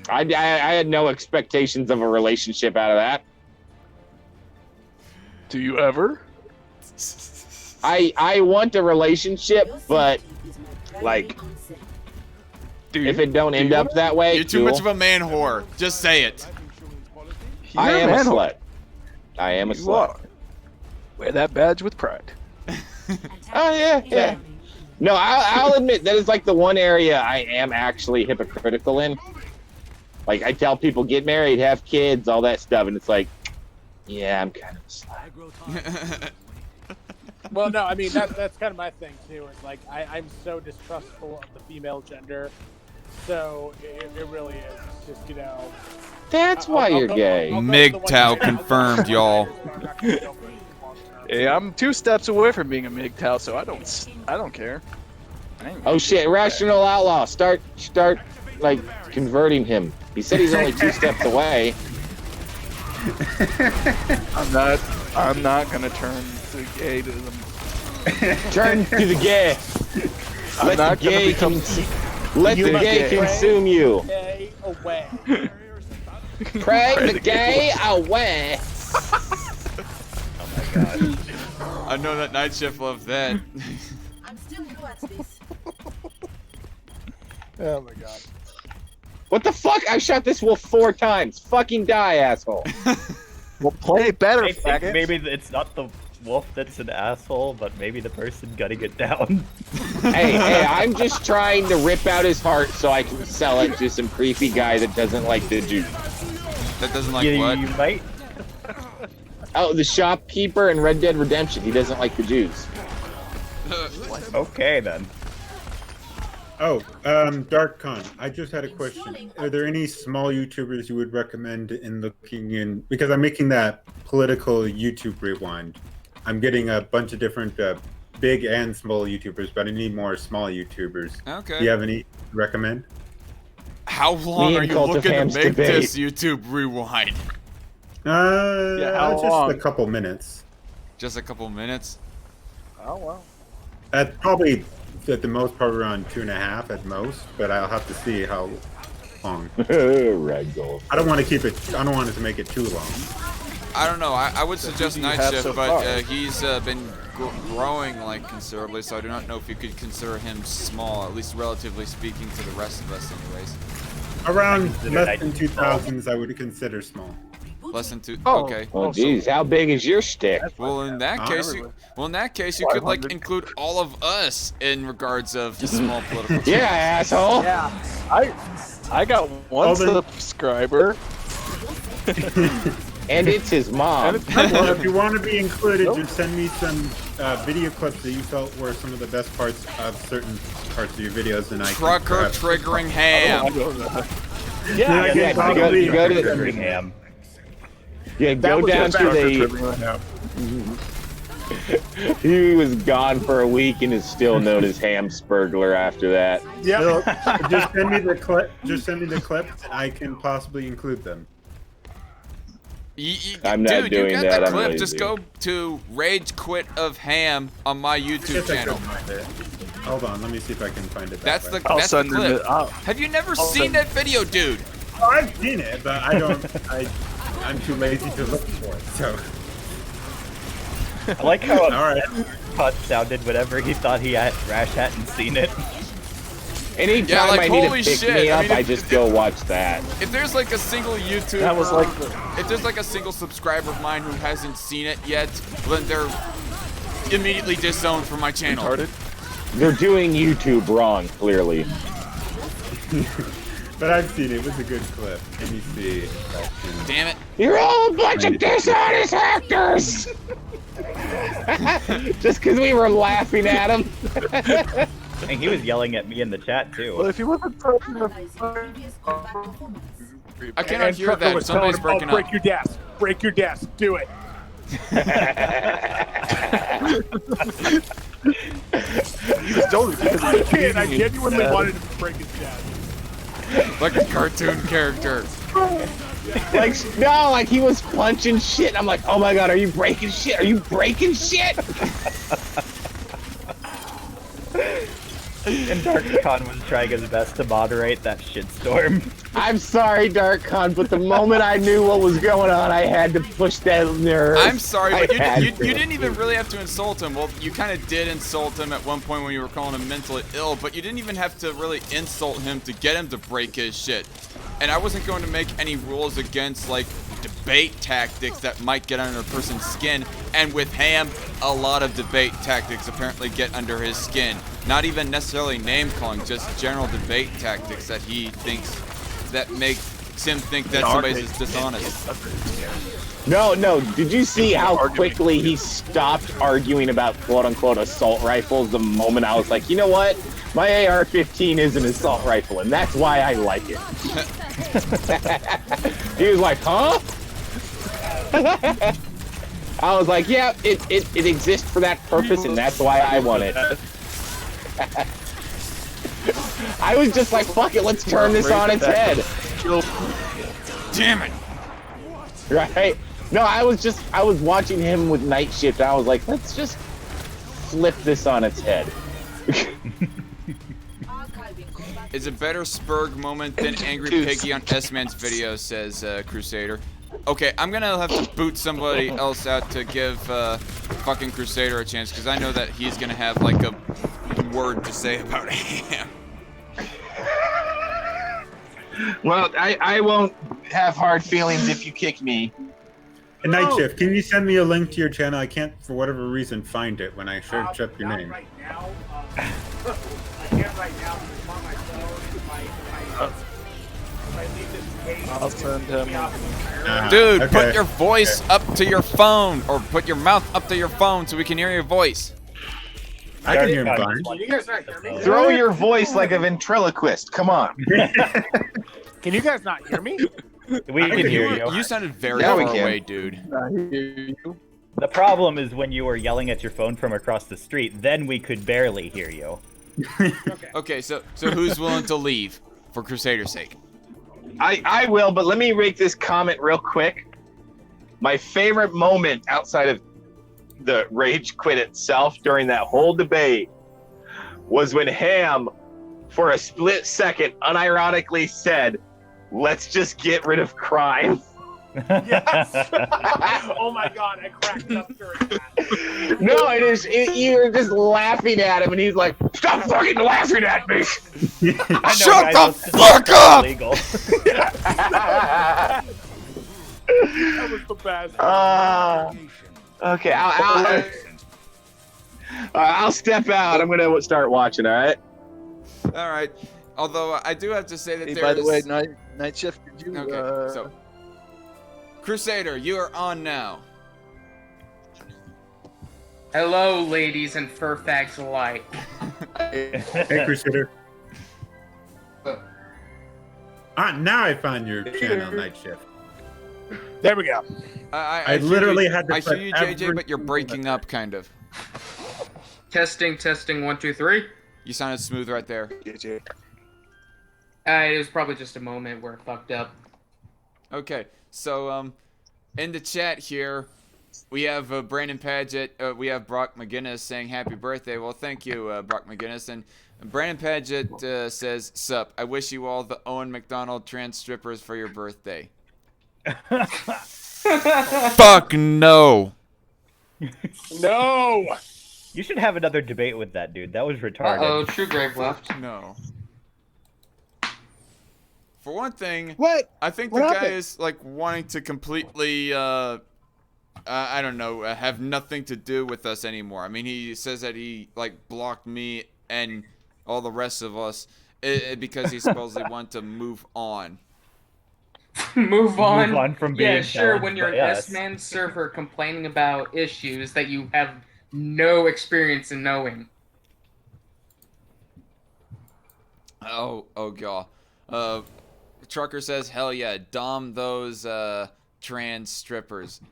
I had no expectations of a relationship out of that. Do you ever? I want a relationship, but like Do if it don't end up that way, You're too much of a man whore. Just say it. I You're am a man whore. slut. I am a You slut. are. Wear that badge with pride. Oh yeah. No, I'll admit that is like the one area I am actually hypocritical in. Like I tell people, get married, have kids, all that stuff, and it's like, yeah, I'm kind of a slut. Well, no, I mean that's kind of my thing too. It's like I'm so distrustful of the female gender, so it really is. It's just That's why you're gay. I'll go with the one MGTOW who- confirmed, y'all. Hey, I'm 2 steps away from being a MGTOW, so I don't care. I ain't Oh shit, Rational Outlaw, start like converting him. He said he's only 2 steps away. I'm not gonna turn to gay to them. Turn to the gay. I'm Let the not gonna gay become. let You the must gay gay. consume you. Stay away. Pray the gay away. Oh my god. I know that night shift loved that. I'm still new at this. Oh my god. What the fuck? I shot this wolf 4 times. Fucking die, asshole. Well, play better, I think maybe it's not the wolf that's an asshole, but maybe the person gutting it down. Hey, I'm just trying to rip out his heart so I can sell it to some creepy guy that doesn't like the Jews. That doesn't like you, what? you might. Oh, the shopkeeper in Red Dead Redemption. He doesn't like the Jews. Okay then. Oh, Dark Con, I just had a question. Are there any small YouTubers you would recommend in looking in? Because I'm making that political YouTube rewind. I'm getting a bunch of different big and small YouTubers, but I need more small YouTubers. Okay. Do you have any to recommend? How long Me are and you Cult of looking to Ham's make debate. this YouTube rewind? how Just long? a couple minutes. Just a couple minutes? Oh well. At probably at the most, probably around 2.5 at most, but I'll have to see how long. Red gold. I don't want to keep it. I don't want it to make it too long. I don't know. I would suggest do you Night have Shift, so but far? he's been growing like considerably, so I do not know if you could consider him small, at least relatively speaking to the rest of us, anyways. Around consider less Night than Shift 2000s, I would consider small. Less than 2. Oh. Okay. Oh, jeez, how big is your stick? Well, in that case, you could like include all of us in regards of small political. Yeah, asshole. Yeah. I got one Oh, then- subscriber. And it's his mom. Well, if you want to be included, just send me some video clips that you felt were some of the best parts of certain parts of your videos, and I can Trucker perhaps- triggering ham. Yeah, Yeah, you probably go to Triggering ham. Yeah, go down to the. He was gone for a week and is still known as Ham Spurgler after that. Still, just send me the clip. Just send me the clips, and I can possibly include them. I'm not Dude, doing you got that, the I'm clip. lazy. Just go to Rage Quit of Ham on my YouTube Yes, I channel. can find it. Hold on, let me see if I can find it. That's the I'll that's the send him clip. it. I'll- Have you never I'll seen send- that video, dude? Oh, I've seen it, but I don't. I'm too lazy to look for it. So. I like how All right. Putt sounded whenever he thought he had Rash hadn't seen it. Anytime Yeah, like, I need holy to pick shit, me I up, mean, I if- just go watch that. If there's like a single YouTuber, That was like if there's like a single subscriber of mine who hasn't seen it yet, then they're immediately disowned from my channel. retarded. They're doing YouTube wrong, clearly. But I've seen it. It was a good clip. Let me see. Damn it. You're all a bunch of dishonest actors! Just because we were laughing at him. And he was yelling at me in the chat too. Well, if you wasn't I cannot And hear Trucker that. was telling Somebody's him, breaking oh, break up. your desk. Break your desk. Do it. he was totally I did. I genuinely wanted him to break his desk. Like a cartoon character. Like, no, like he was punching shit. I'm like, oh my god, are you breaking shit? Are you breaking shit? And Darkcon was trying his best to moderate that shitstorm. I'm sorry, Darkcon, but the moment I knew what was going on, I had to push that nerve. I'm sorry, but I had you to. didn't even really have to insult him. Well, you kind of did insult him at one point when you were calling him mentally ill, but you didn't even have to really insult him to get him to break his shit. And I wasn't going to make any rules against, like, debate tactics that might get under a person's skin. And with Ham, a lot of debate tactics apparently get under his skin. Not even necessarily name calling, just general debate tactics that he thinks that make him think that somebody's dishonest. No, did you see how quickly he stopped arguing about quote-unquote assault rifles the moment I was like, you know what? My AR-15 is an assault rifle, and that's why I like it. He was like, huh? I was like, yeah, it exists for that purpose, and that's why I want it. I was just like, fuck it, let's turn this on its head. Damn it! Right? No, I was watching him with Night Shift, and I was like, let's just flip this on its head. Is a better Spurg moment than Angry Piggy on S-Man's video, says Crusader. Okay, I'm gonna have to boot somebody else out to give fucking Crusader a chance, because I know that he's gonna have like a word to say about him. Well, I won't have hard feelings if you kick me. And Night Shift, can you send me a link to your channel? I can't, for whatever reason, find it when I search up your name. Right now, I can't right now because it's on my phone. If I leave this page, I'll send him. Dude, okay. put your voice up to your phone, or put your mouth up to your phone so we can hear your voice. I can hear him fine. Can you guys not hear me? Throw your voice like a ventriloquist. Come on. Can you guys not hear me? We can hear you. You sounded very Yeah, we far can. away, dude. The problem is when you were yelling at your phone from across the street, then we could barely hear you. Okay, so who's willing to leave for Crusader's sake? I will, but let me rate this comment real quick. My favorite moment outside of the rage quit itself during that whole debate was when Ham, for a split second, unironically said, "Let's just get rid of crime." Yes. Oh my god, I cracked up during that. No, you were just laughing at him, and he's like, "Stop fucking laughing at me!" Shut the fuck up! Illegal. That was the best. Okay, I'll step out. I'm gonna start watching. All right. All right. Although I do have to say that Hey, there's... by the way, night shift. Did you? Okay, so Crusader, you are on now. Hello, ladies and fur fags alike. Hey, Crusader. Now I found your channel, Night Shift. There we go. I literally hear you, had to I put hear you, JJ, every but you're breaking up, kind of. Testing, 1, 2, 3. You sounded smooth right there. It was probably just a moment where it fucked up. Okay, so in the chat here, we have Brandon Paget. We have Brock McGinnis saying happy birthday. Well, thank you, Brock McGinnis. And Brandon Paget says, "Sup? I wish you all the Owen McDonald trans strippers for your birthday." Fuck no. No. You should have another debate with that dude. That was retarded. Uh-oh, True Grave left. No. For one thing, What? I think What the guy happened? is like wanting to completely, I don't know, have nothing to do with us anymore. I mean, he says that he like blocked me and all the rest of us because he supposedly wanted to move on. Move on. Move on from yeah, being sure. challenged When you're by an us. S-man server complaining about issues that you have no experience in knowing. Oh god. Trucker says, "Hell yeah, dom those trans strippers."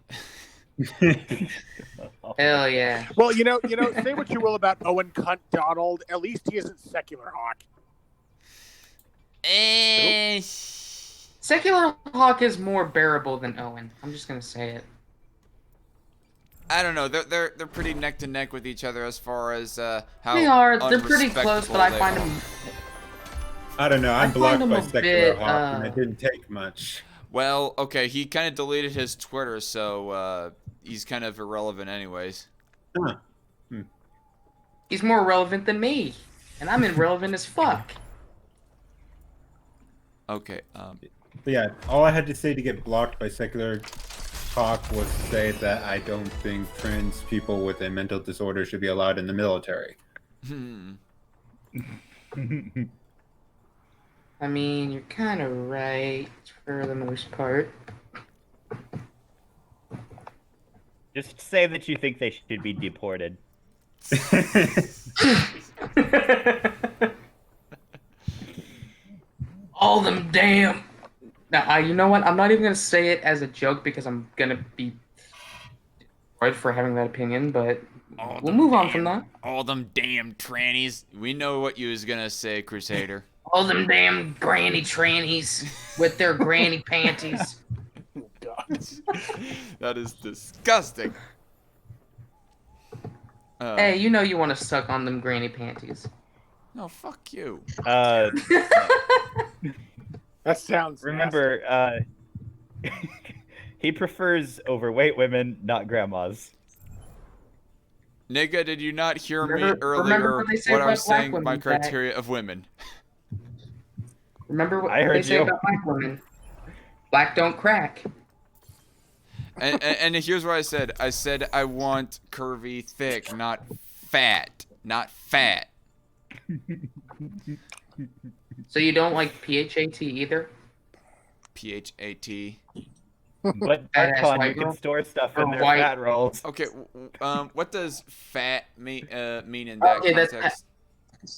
Hell yeah. Well, you know, say what you will about Owen Cunt Donald. At least he isn't Secular Hawk. Secular Hawk is more bearable than Owen. I'm just gonna say it. I don't know. They're pretty neck to neck with each other as far as how They are. They're pretty close, unrespectful but I they find are. them. I don't know. I'm I find blocked him by a Secular bit, Hawk, and it didn't take much. Well, okay, he kind of deleted his Twitter, so he's kind of irrelevant anyways. Huh. He's more relevant than me, and I'm irrelevant as fuck. Okay. But yeah, all I had to say to get blocked by Secular Hawk was to say that I don't think trans people with a mental disorder should be allowed in the military. I mean, you're kind of right for the most part. Just say that you think they should be deported. All them damn. Now, you know what? I'm not even gonna say it as a joke because I'm gonna be destroyed for having that opinion. But we'll move on from that. All them damn trannies. We know what you was gonna say, Crusader. All them damn granny trannies with their granny panties. That is disgusting. Hey, you know you want to suck on them granny panties. No, fuck you. That sounds. Remember, He prefers overweight women, not grandmas. Nigga, did you not hear me Remember earlier what they say what I about was black saying by women, Zach? criteria of women? Remember what I heard they say you. about black women? Black don't crack. And here's what I said. I said I want curvy, thick, not fat. Not fat. So you don't like PHAT either? PHAT. But Badass Darkon, white you can girl? store stuff Or in their white. fat rolls. Okay, what does fat mean in that Okay, that's- context?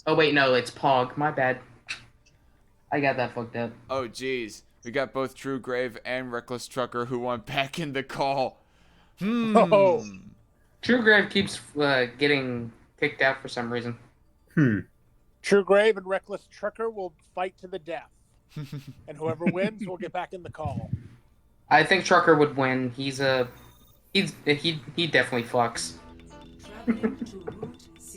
Oh wait, no, it's Pog. My bad. I got that fucked up. Oh, geez. We got both True Grave and Reckless Trucker who want back in the call. Oh. True Grave keeps getting kicked out for some reason. True Grave and Reckless Trucker will fight to the death. And whoever wins will get back in the call. I think Trucker would win. He definitely fucks.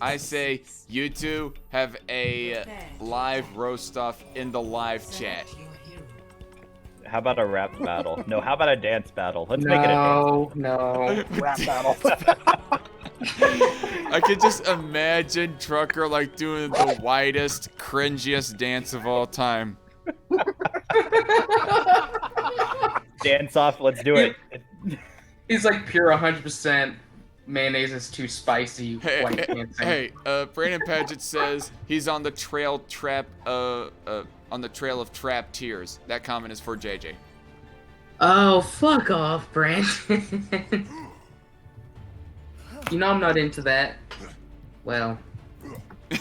I say you two have a live roast off in the live chat. How about a rap battle? No, how about a dance battle? Let's make it a dance. No. Rap battle. I could just imagine Trucker like doing the whitest, cringiest dance of all time. Dance off, let's do it. He's like pure 100% mayonnaise is too spicy white dancing. Hey, Brandon Paget says he's on the trail of trap tears. That comment is for JJ. Oh, fuck off, Brandon. You know I'm not into that. Well,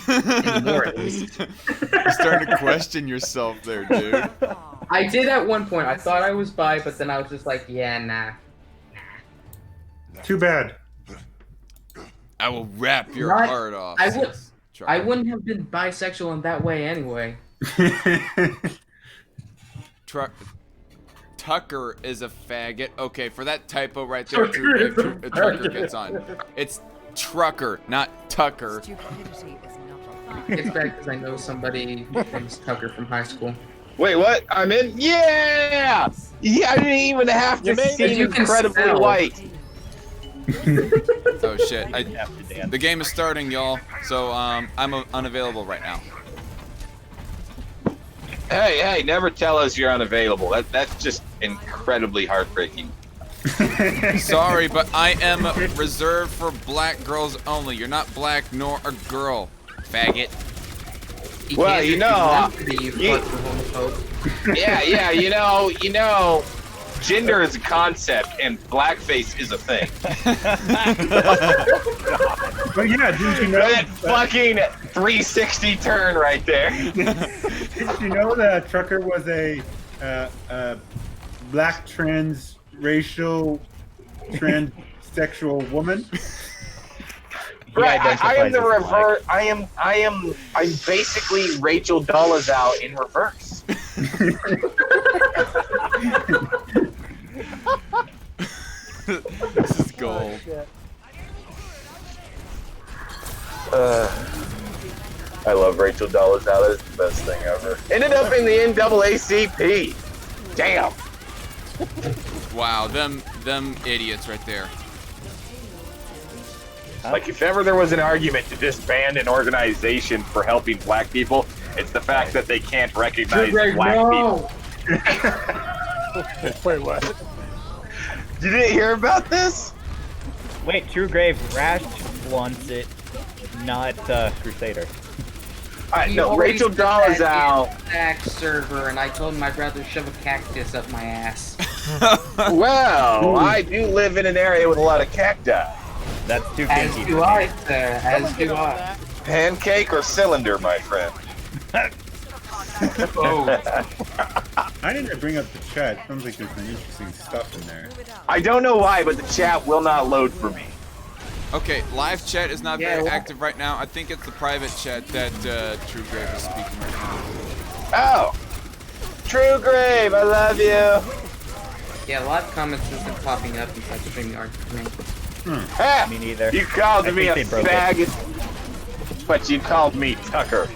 anymore at least. You're starting to question yourself there, dude. I did at one point. I thought I was bi, but then I was just like, yeah, nah. Too bad. I will rap your Not- heart off. I says Trucker. I wouldn't have been bisexual in that way anyway. Tucker is a faggot. Okay, for that typo right there, Trucker gets on. It's Trucker, not Tucker. It's bad because I know somebody named Tucker from high school. Wait, what? I'm in? Yeah! Yeah, I didn't even have to You made it. seem You can incredibly spell. white. Oh shit! Have to dance. The game is starting, y'all. So I'm unavailable right now. Hey, never tell us you're unavailable. That's just incredibly heartbreaking. Sorry, but I am reserved for black girls only. You're not black nor a girl, faggot. He Well, can't you if know, he's not to be you- fucking homophobe. Yeah, you know, gender is a concept and blackface is a thing. But yeah, didn't you know That fucking 360 turn right there. did you know that Trucker was a black transsexual woman? Right, I am identifies the as reverse. I'm basically Rachel Dolezal in reverse. This is gold. I love Rachel Dolezal. That's the best thing ever. Ended up in the NAACP. Damn. Wow, them idiots right there. Like, if ever there was an argument to disband an organization for helping black people, it's the fact that they can't recognize black people. Wait, what? You didn't hear about this? Wait, True Grave Rash wants it, not Crusader. He No, always Rachel did that Dolezal. in Zach server, and I told him I'd rather shove a cactus up my ass. Well, I do live in an area with a lot of cacti. That's too As kinky. do I, sir. As do I. Pancake or cylinder, my friend? Oh, I didn't bring up the chat. Sounds like there's some interesting stuff in there. I don't know why, but the chat will not load for me. Okay, live chat is not Yeah, very well- active right now. I think it's the private chat that True Grave is speaking right now. Oh! True Grave, I love you! yeah, a lot of comments isn't popping up inside StreamYard for me. Ah, Me neither. you called I me a think they broke it. faggot, but you called me Tucker.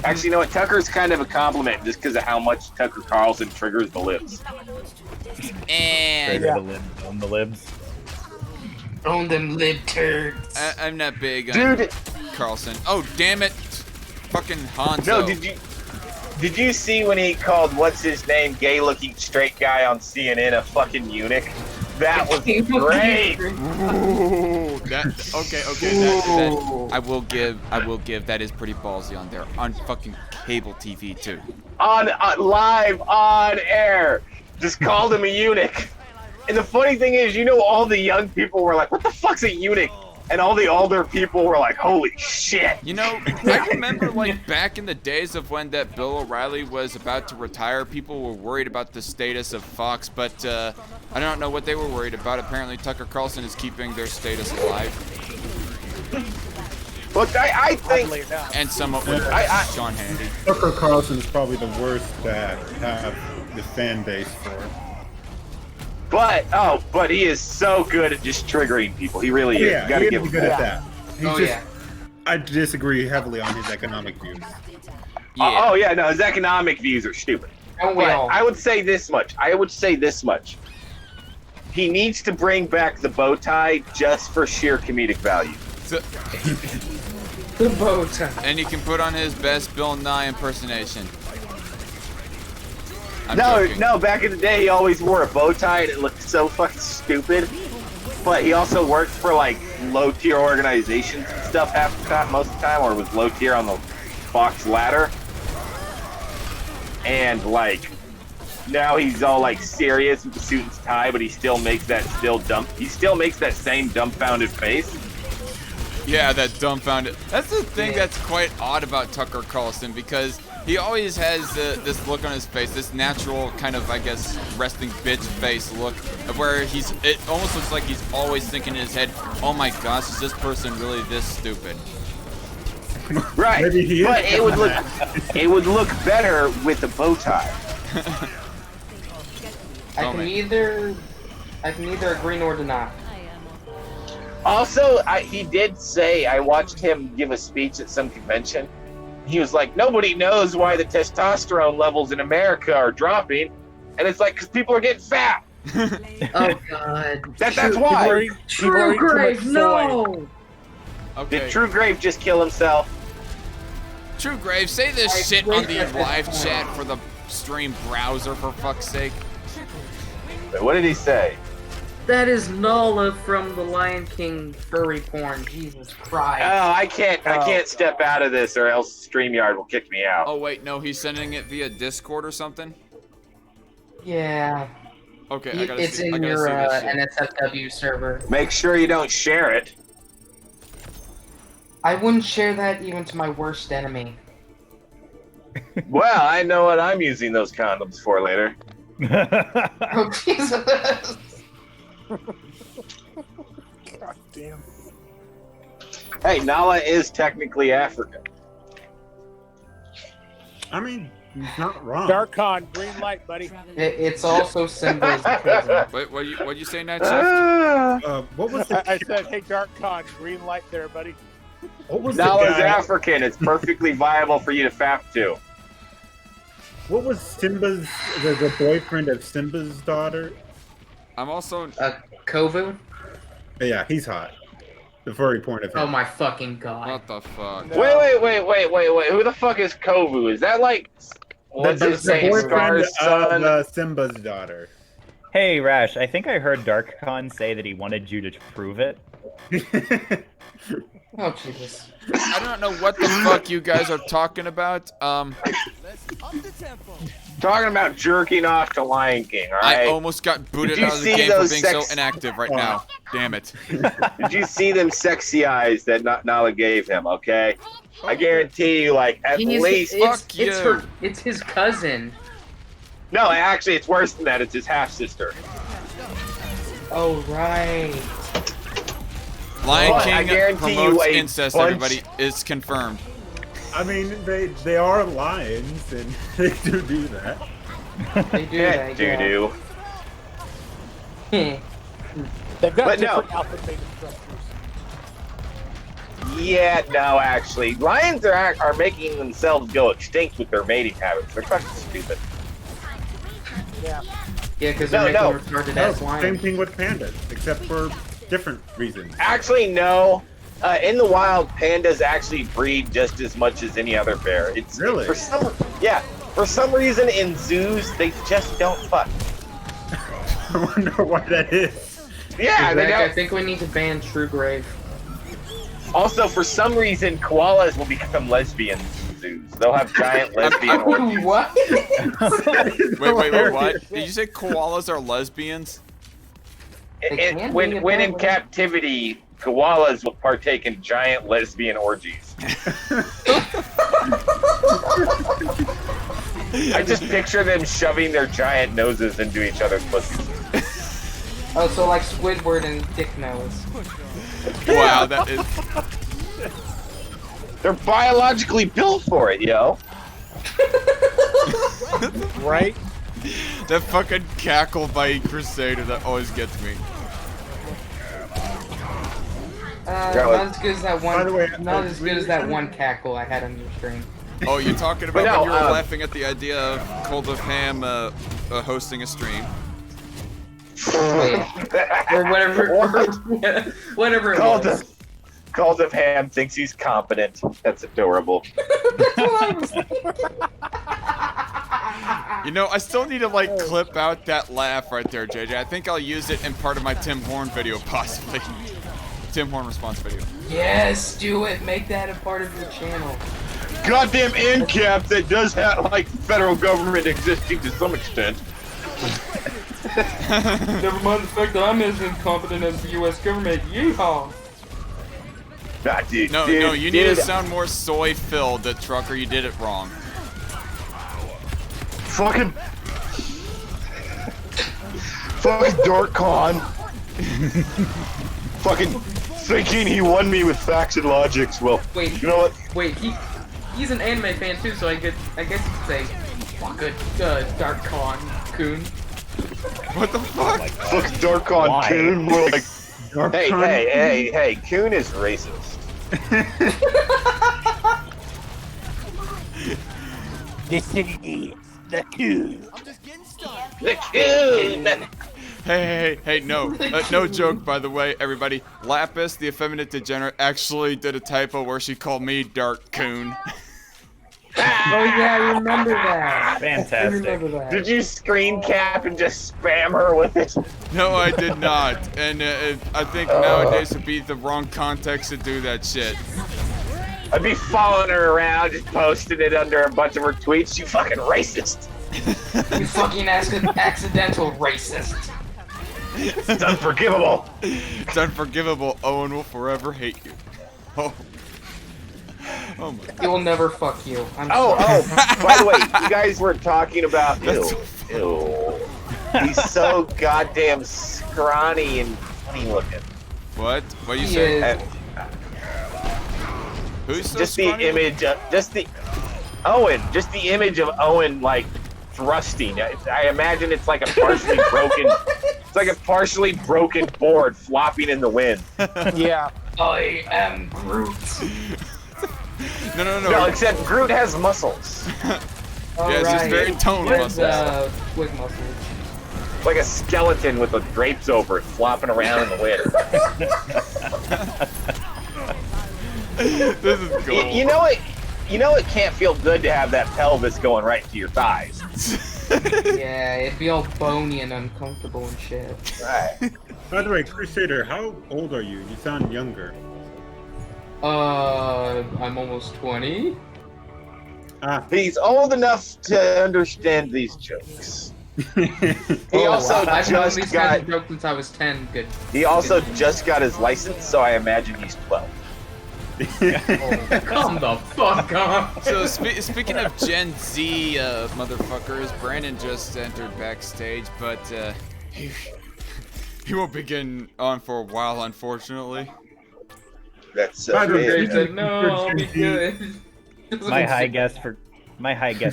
Actually, you know what? Tucker's kind of a compliment just because of how much Tucker Carlson triggers the libs. And Trigger the libs, own the libs. Own them lib turds. I'm not big on Dude, Carlson. Oh, damn it. Fucking Hanzo. no, did you see when he called what's his name, gay-looking straight guy on CNN a fucking eunuch? That was great. Ooh, that I will give that is pretty ballsy on there on fucking cable TV too. On live on air, just called him a eunuch. And the funny thing is, you know, all the young people were like, "What the fuck's a eunuch?" And all the older people were like, "Holy shit!" You know, I remember like back in the days of when that Bill O'Reilly was about to retire, people were worried about the status of Fox, but I don't know what they were worried about. Apparently, Tucker Carlson is keeping their status alive. Look, I think, and somewhat with Sean Hannity. Tucker Carlson is probably the worst that have the fan base for it. But he is so good at just triggering people. He really is. Yeah, You gotta he give is him good that. at that. He's just, I disagree heavily on his economic views. Yeah. Oh yeah, no, his economic views are stupid. Oh, But well. I would say this much. He needs to bring back the bow tie just for sheer comedic value. The bow tie. And he can put on his best Bill Nye impersonation. I'm No, joking. no, back in the day he always wore a bow tie and it looked so fucking stupid. But he also worked for like low tier organizations and stuff half the time, most of the time, or was low tier on the Fox ladder. And like now he's all like serious with the suit and tie, but he still makes that same dumbfounded face. Yeah, that dumbfounded. That's the thing that's quite odd about Tucker Carlson, because he always has this look on his face, this natural kind of, I guess, resting bitch face look, where it almost looks like he's always thinking in his head, oh my gosh, is this person really this stupid? Right, Maybe he is but it would look better with a bow tie. I can neither agree nor deny. Also, he did say, I watched him give a speech at some convention. He was like, nobody knows why the testosterone levels in America are dropping. And it's like, because people are getting fat. Oh, God. That's why. True Grave, no! Okay. Did True Grave just kill himself? True Grave, say this shit on the live chat for the stream browser, for fuck's sake. Wait, what did he say? That is Nala from the Lion King furry porn. Jesus Christ. Oh, I can't step out of this or else StreamYard will kick me out. Oh wait, no, he's sending it via Discord or something? Yeah. Okay, It's in your NSFW server. Make sure you don't share it. I wouldn't share that even to my worst enemy. Well, I know what I'm using those condoms for later. Oh, Jesus. God damn. Hey, Nala is technically African. I mean, he's not wrong. Darkon, green light, buddy. It's also Simba's cousin. Wait, what'd you say, Night Shift? What was the? I said, hey, Darkon, green light there, buddy. What was Nala's the guy? African. It's perfectly viable for you to fap to. What was Simba's the boyfriend of Simba's daughter? I'm also Kovu? Yeah, he's hot. The furry point of him. Oh my fucking god. What the fuck? No. Wait. Who the fuck is Kovu? Is that like that's the insane boyfriend Scar's son? of Simba's daughter. Hey, Rash, I think I heard Darkon say that he wanted you to prove it. Oh, Jesus. I don't know what the fuck you guys are talking about. Talking about jerking off to Lion King, alright? I almost got booted Did you out of the see game for those being so inactive right now. Damn it. Did you see them sexy eyes that Nala gave him, okay? I guarantee you, like, at least... It's his cousin. No, actually, it's worse than that. It's his half-sister. Oh, right. Lion I King guarantee promotes you a incest, bunch- everybody. It's confirmed. I mean, they are lions, and they do that. They do Yeah, that, doo-doo. They've got But no. different alpha beta structures. Yeah, no, actually, lions are making themselves go extinct with their mating habits. They're fucking stupid. Yeah. Yeah, because they're making retarded ass Same lions. thing with pandas, except for different reasons. Actually, no. In the wild, pandas actually breed just as much as any other bear. It's Really? for some reason in zoos they just don't fuck. I wonder why that is. Yeah, they Zach, I don't. think we need to ban True Grave. Also, for some reason, koalas will become lesbians in zoos. They'll have giant lesbian orgies. What? Wait, what? Did you say koalas are lesbians? When in captivity, koalas will partake in giant lesbian orgies. I just picture them shoving their giant noses into each other's pussies. Oh, so like Squidward and Dick Nose. Wow, that is. They're biologically built for it, yo. Right? That fucking cackle by Crusader, that always gets me. Not as good as that one. By the way, not as good as that one cackle I had on your stream. Oh, you're talking about No, when you were laughing at the idea of Cold of Ham hosting a stream. Or whatever. Whatever it was. Cult of Ham thinks he's competent. That's adorable. You know, I still need to like clip out that laugh right there, JJ. I think I'll use it in part of my Tim Horn video, possibly. Tim Horn response video. Yes, do it. Make that a part of your channel. Goddamn ANCAP that does have like federal government existing to some extent. Never mind the fact that I'm as incompetent as the U.S. government. Yeehaw! Nah, dude, No, dude, you need to sound more soy-filled, the trucker. You did it wrong. Fucking Dark Con. Fucking thinking he won me with facts and logics. Well, Wait, you know what? wait, he's an anime fan too, so I guess you could say, fuck it, Dark Con, Coon. What the fuck? Fucking Dark Con Why? Coon. More like, hey, Con- hey, Coon is racist. The Coon. The Coon. Hey, no. No joke, by the way, everybody. Lapis, the effeminate degenerate, actually did a typo where she called me Dark Coon. Oh yeah, I remember that. I Fantastic. remember that. Did you screen cap and just spam her with it? No, I did not. And I think nowadays would be the wrong context to do that shit. I'd be following her around, just posting it under a bunch of her tweets. You fucking racist. You fucking accidental racist. It's unforgivable. It's unforgivable. Owen will forever hate you. Oh. Oh my god. He will never fuck you. I'm Oh, sorry. by the way, you guys were talking about That's ew. He's so goddamn scrawny and funny looking. What? What do you He say? is. Who's so Just the scrawny? image, just the image of Owen like thrusting. I imagine it's like a partially broken, it's like a partially broken board flopping in the wind. Yeah. I am Groot. No. No, except Groot has muscles, Oh, Yeah, it's just right. very tone With, muscles. With muscles. like a skeleton with the drapes over it, flopping around in the wind. This is gold. You know it. You know it can't feel good to have that pelvis going right to your thighs. Yeah, it'd be all bony and uncomfortable and shit. Right. By the way, Crusader, how old are you? You sound younger. I'm almost 20. Ah, He's old enough to understand these jokes. He also I've known just these got. kinds of jokes since I was 10. Good. He also just got his license, so I imagine he's 12. Come the fuck on. So speaking of Gen Z motherfuckers, Brandon just entered backstage, but he won't be getting on for a while, unfortunately. That's By the way, He said, no, I'll be good. My high guess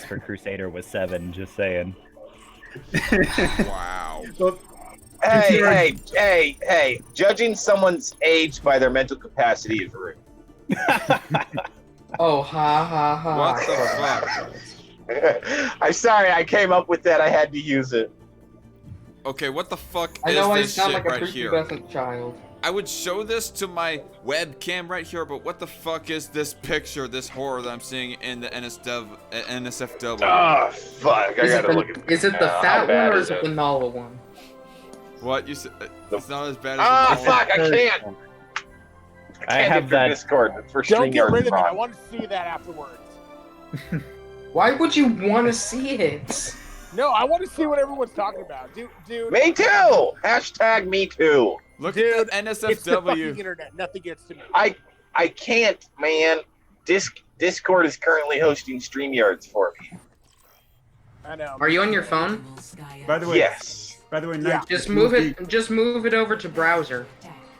for Crusader was 7. Just saying. Wow. well, hey. Judging someone's age by their mental capacity is rude. Oh, ha ha ha. What the fuck? I'm sorry, I came up with that. I had to use it. Okay, what the fuck I know I is this sound shit like a right here? prepubescent child. I would show this to my webcam right here, but what the fuck is this picture, this horror that I'm seeing in the NSFW? Oh, fuck. I gotta look at Is it the How fat bad one or is is it it? the Nala one? What? You said it's not as bad as Ah, the normal- fuck, I can't. I Can't have get through that. Discord for Don't get StreamYard rid of it. I wrong. want to see that afterwards. Why would you want to see it? No, I want to see what everyone's talking about, dude. Me too. Hashtag me too. Look Dude, at that it's the fucking NSFW. internet. Nothing gets to me. I can't, man. Discord is currently hosting StreamYards for me. I know. Are you on your phone? By the way, Yes. By the way, Yeah. Knight, Just you move will it. Just move it over to browser.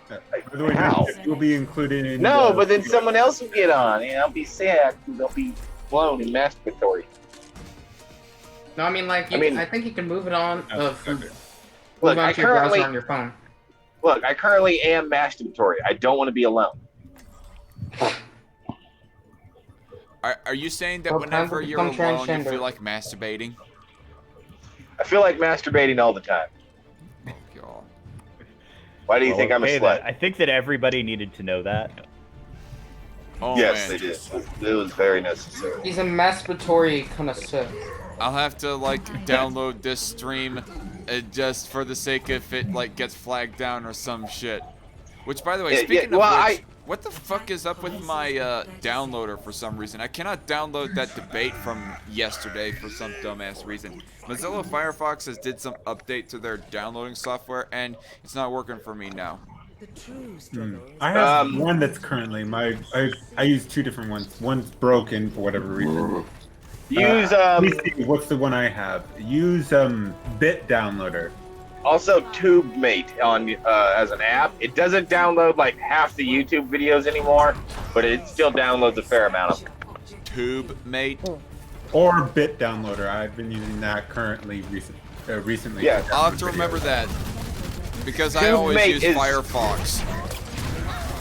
By the way, How? Knight, you will be included in. No, but then someone else will get on, and I'll be sad because they'll be blown in masturbatory. No, I mean like I think you can move it on. Move Look, onto your browser on your phone. Look, I currently am masturbatory. I don't want to be alone. Are you saying that Well, whenever time to you're become alone, you transgender. feel like masturbating? I feel like masturbating all the time. God. Why do you think I'm a okay, slut? I think that everybody needed to know that. Oh Yes, man. they did. It was very necessary. He's a masturbatory connoisseur. I'll have to like download this stream just for the sake if it like gets flagged down or some shit. Which, by the way, Yeah, speaking yeah, well, of which, what the fuck is up with my downloader for some reason? I cannot download that debate from yesterday for some dumbass reason. Mozilla Firefox has did some update to their downloading software, and it's not working for me now. I have one that's currently I use two different ones. One's broken for whatever reason. Use let me see, what's the one I have? Use Bit Downloader. Also TubeMate on as an app. It doesn't download like half the YouTube videos anymore, but it still downloads a fair amount of them. TubeMate. Or Bit Downloader. I've been using that currently recently. Yeah. I'll have to remember that because I always TubeMate use is- Firefox.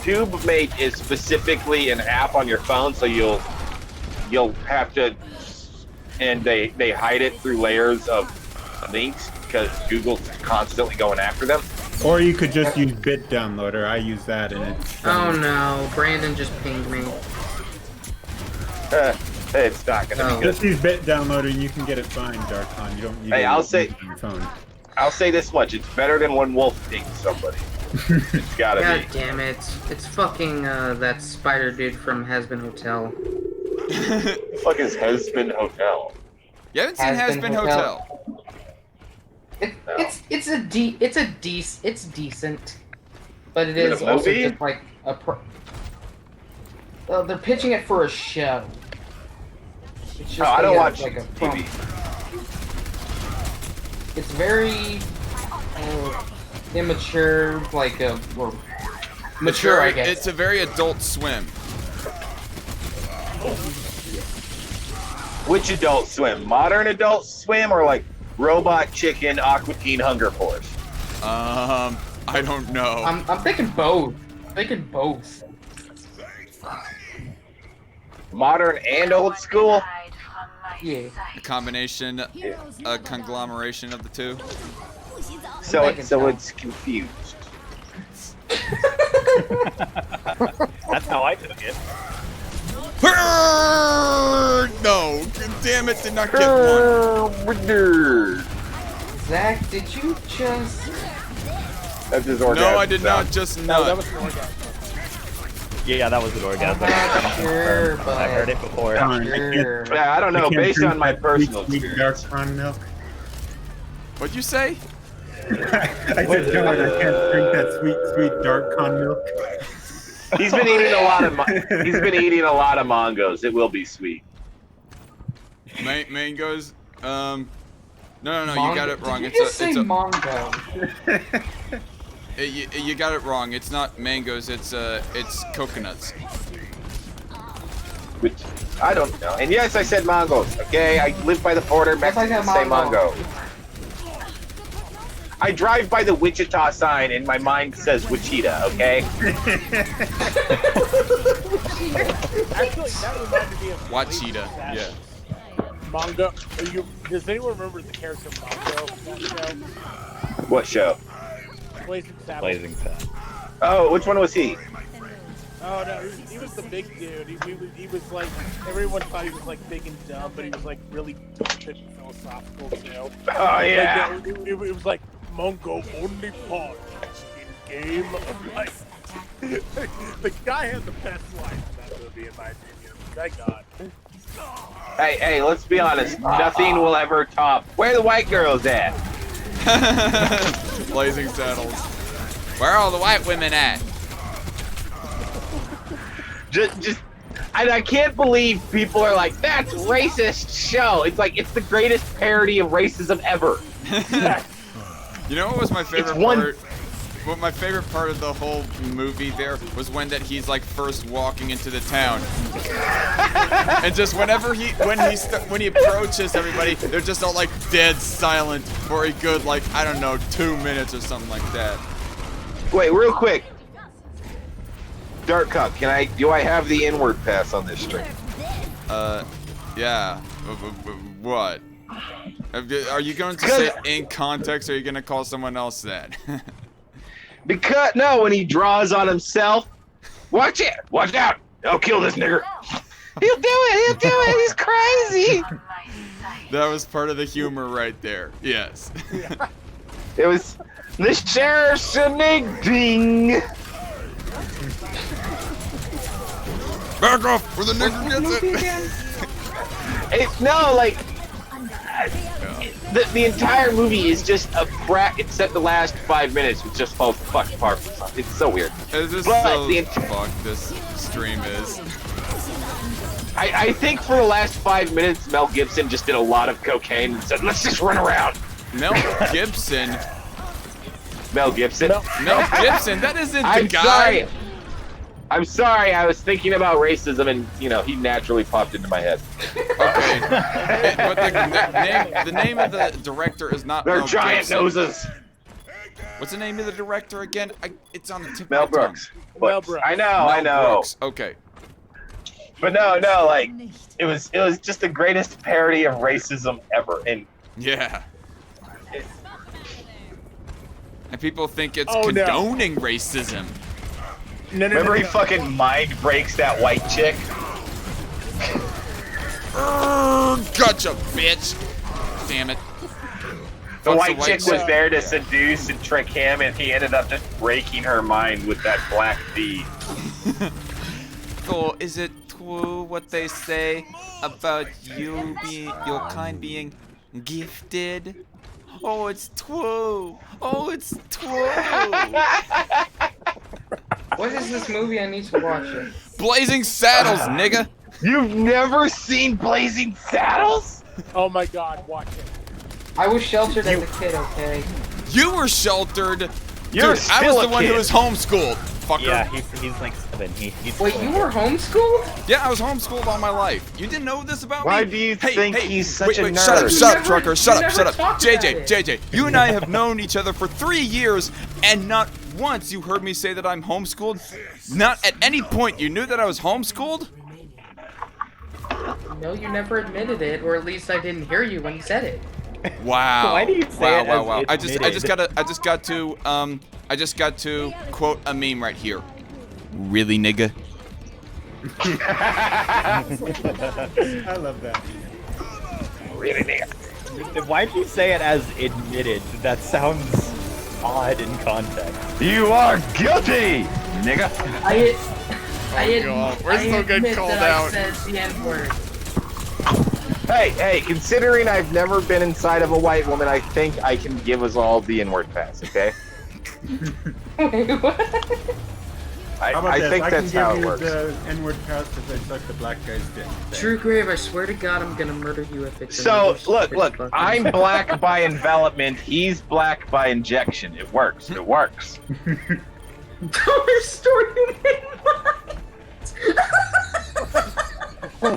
TubeMate is specifically an app on your phone, so you'll have to, and they hide it through layers of links because Google's constantly going after them. Or you could just use Bit Downloader. I use that, and it's. Oh no, Brandon just pinged me. It's not gonna be good. Just use Bit Downloader, and you can get it fine, Darkon. You don't need. Hey, to I'll use say- it on your phone. I'll say this much: it's better than when Wolf pings somebody. It's gotta God be. damn it! It's fucking that spider dude from Hasbin Hotel. Fuck is Husband Hotel? You haven't seen Has-Been Has-Been Hotel? It's decent, but it Is it is a also movie? just like a. They're pitching it for a show. It's just I don't they watch have, like, a TV. It's very immature, like or mature, I guess. It's a very Adult Swim. Which Adult Swim? Modern Adult Swim or like Robot Chicken, Aqua Teen, Hunger Force? I don't know. I'm thinking both. Modern and old school? Yeah. A combination, a conglomeration of the two. So it's confused. That's how I took it. No, damn it, did not get one. Zach, did you just? That's his orgasm. No, I did not just nut. That was an orgasm. Yeah, that was an orgasm. Sure, but I've heard it before. sure. Yeah, I don't know. I can't Based drink on my that personal sweet experience. Darkon milk. What'd you say? I said, John, I can't drink that sweet Darkon milk. He's been eating a lot of. He's been eating a lot of mangos. It will be sweet. Mangoes. No, you got it wrong. Did you just say mango? You got it wrong. It's not mangoes. It's coconuts. Which I don't know. And yes, I said mangoes. Okay, I live by the border. Yes, I Mexicans said say mango. mango. I drive by the Wichita sign and my mind says Wichita. Okay. Actually, that reminded me of Wachita, Blazing yeah. Saddles. Mongo. Does anyone remember the character Mongo from that show? What show? Blazing Saddles. Blazing Saddles. Oh, which one was he? Oh no, he was the big dude. He was like, everyone thought he was like big and dumb, but he was like really deep and philosophical too. Oh yeah. Like, it was like Mongo only pawn in game of life. The guy had the best line in that movie, in my opinion. Thank God. Hey, let's be honest. Nothing will ever top. Where the white girls at? Blazing Saddles. Where are all the white women at? Just, I can't believe people are like, that's racist show. It's like, it's the greatest parody of racism ever. You know what was my favorite one- part? What my favorite part of the whole movie there was when that he's like first walking into the town, and just when he approaches everybody, they're just all like dead silent for a good like I don't know 2 minutes or something like that. Wait, real quick. Dark Cup, do I have the N-word pass on this stream? Yeah. What? Are you going to say in context, or are you going to call someone else that? Because, no, when he draws on himself, watch it, watch out, I'll kill this nigger. He'll do it, he's crazy. That was part of the humor right there, yes. It was, the sheriff's a ding. Back off, where the nigger gets it. No, like, the entire movie is just a brat, except the last 5 minutes, which just falls apart. It's so weird. Is this But so fuck this stream is? I think for the last 5 minutes, Mel Gibson just did a lot of cocaine and said, let's just run around. Mel Gibson? Mel Gibson? Mel Gibson? That isn't the I'm guy. sorry. I'm sorry, I was thinking about racism and, you know, he naturally popped into my head. Okay. But the name of the director is not They're Mel giant Gibson. noses. What's the name of the director again? It's on the tip Mel of my tongue. Brooks. Mel Brooks. I know, Mel I know. Brooks. Okay. But no, like, it was just the greatest parody of racism ever. And Yeah. And people think it's Oh, no. condoning racism. No, remember he fucking mind breaks that white chick? Gotcha, bitch. Damn it. The Fuck's white chick was there to seduce and trick him, and he ended up just breaking her mind with that black deed. So, is it true what they say about you being, your kind being gifted? Oh, it's true. Oh, it's true. What is this movie? I need to watch it. Blazing Saddles, nigga. You've never seen Blazing Saddles? Oh my God, watch it. I was sheltered as a kid, okay? You were sheltered. You're Dude, I was still the a one who kid. was homeschooled, fucker. Yeah, he's like 7. He's Wait, you were homeschooled? Yeah, I was homeschooled all my life. You didn't know this about Why me? do you Hey, think hey, he's such wait, a Shut up, nerd? shut up, You trucker. never- Shut you up, shut never up. talked about JJ, it. you and I have known each other for 3 years, and not once you heard me say that I'm homeschooled. Not at any point you knew that I was homeschooled. No, you never admitted it, or at least I didn't hear you when you said it. Wow. Why do you say it as wow. I admitted? just got to quote a meme right here. Really, nigga? I love that. Really, nigga. Why do you say it as admitted? That sounds odd in context. You are guilty, nigga. God, we're still getting admit called that out. I said the N-word. Hey, considering I've never been inside of a white woman, I think I can give us all the N-word pass, okay? Wait, what? How about I this? think I that's can how give it you works. the N-word pass because I sucked the black guy's dick. True Grave, I swear to God, I'm gonna murder you if it's So, another look, stupid fucking- I'm black by envelopment, he's black by injection. It works, it works. Don't restore human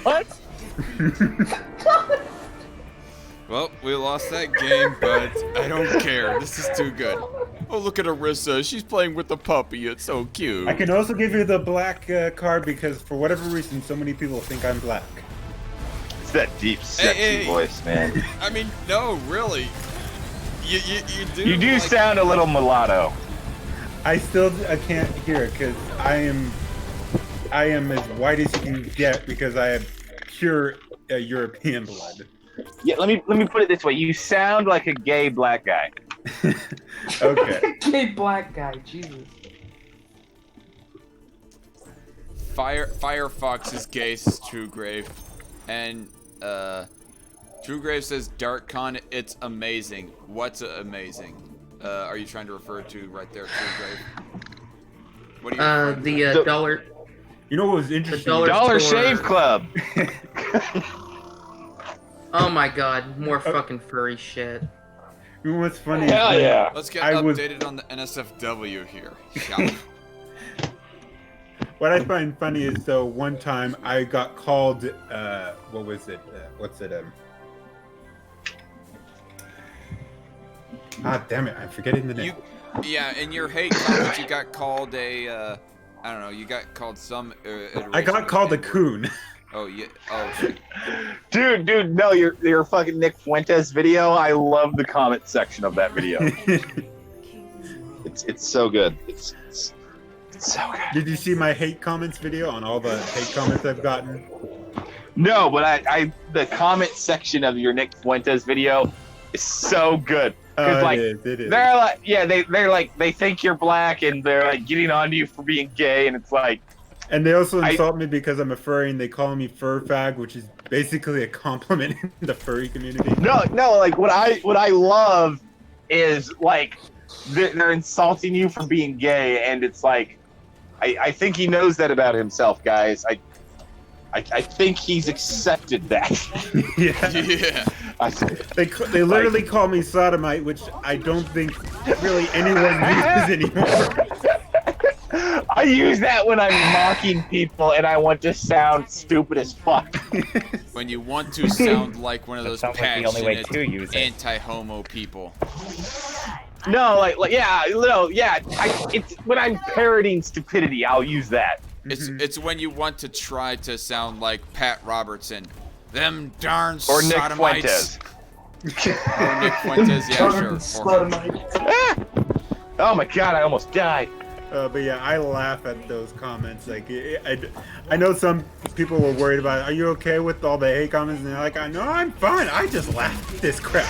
What? Well, we lost that game, but I don't care. This is too good. Oh, look at Arissa. She's playing with the puppy. It's so cute. I can also give you the black card because for whatever reason, so many people think I'm black. It's that deep, sexy voice, man. I mean, no, really. You do. You do sound a little mulatto. I can't hear it because I am as white as you can get because I have pure European blood. Yeah, let me put it this way. You sound like a gay black guy. Okay. Gay black guy, Jesus. Firefox is gay, says Truegrave. And, Truegrave says, DarkCon, it's amazing. What's amazing? Are you trying to refer to right there, Truegrave? What are you the dollar... You know what was interesting? The Dollar Shave Club! Oh my god, more fucking furry shit. You know what's funny? Hell yeah. Let's get updated on the NSFW here, shall we? What I find funny is though one time I got called what was it? Damn it, I'm forgetting the name. Yeah, in your hate comments you got called a I don't know, you got called some I got called a coon. Oh yeah. Oh shit. Dude, no, your fucking Nick Fuentes video. I love the comment section of that video. It's so good. It's so good. Did you see my hate comments video on all the hate comments I've gotten? No, but I the comment section of your Nick Fuentes video is so good. Because like it is. they're like they're like they think you're black and they're like getting on you for being gay and it's like. And they also insult me because I'm a furry and they call me fur fag, which is basically a compliment in the furry community. No, like what I love is like they're insulting you for being gay and it's like I think he knows that about himself, guys. I think he's accepted that. Yeah. They literally call me sodomite, which I don't think really anyone uses anymore. I use that when I'm mocking people and I want to sound stupid as fuck. When you want to sound like one of those sounds like the only way to use it. anti-homo people. No, it's when I'm parroting stupidity, I'll use that. It's when you want to try to sound like Pat Robertson. Them darn or Nick sodomites. Fuentes. Or Nick Fuentes, yeah, sure. Oh my god, I almost died. But yeah, I laugh at those comments. Like, I know some people were worried about, are you okay with all the hate comments? And they're like, no, I'm fine. I just laugh at this crap.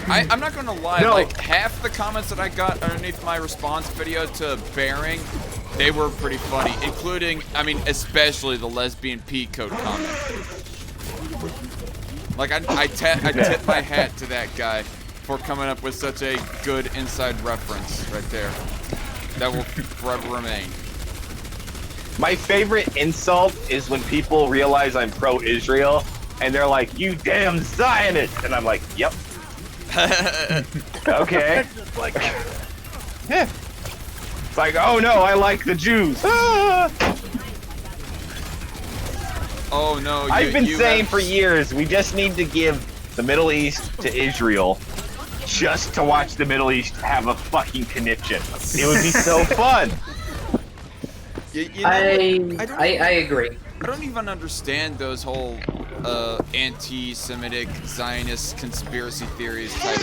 I'm not gonna lie, like half the comments that I got underneath my response video to Bearing, they were pretty funny, including, I mean, especially the lesbian pea coat comment. Like, I tip my hat to that guy for coming up with such a good inside reference right there. That will forever remain. My favorite insult is when people realize I'm pro-Israel and they're like, "You damn Zionist," and I'm like, "Yep." Okay. Yeah. It's like, oh no, I like the Jews. Ah! Oh no. I've been saying for years, we just need to give the Middle East to Israel. Just to watch the Middle East have a fucking conniption. It would be so fun. I agree. I don't even understand those whole anti-Semitic Zionist conspiracy theories type.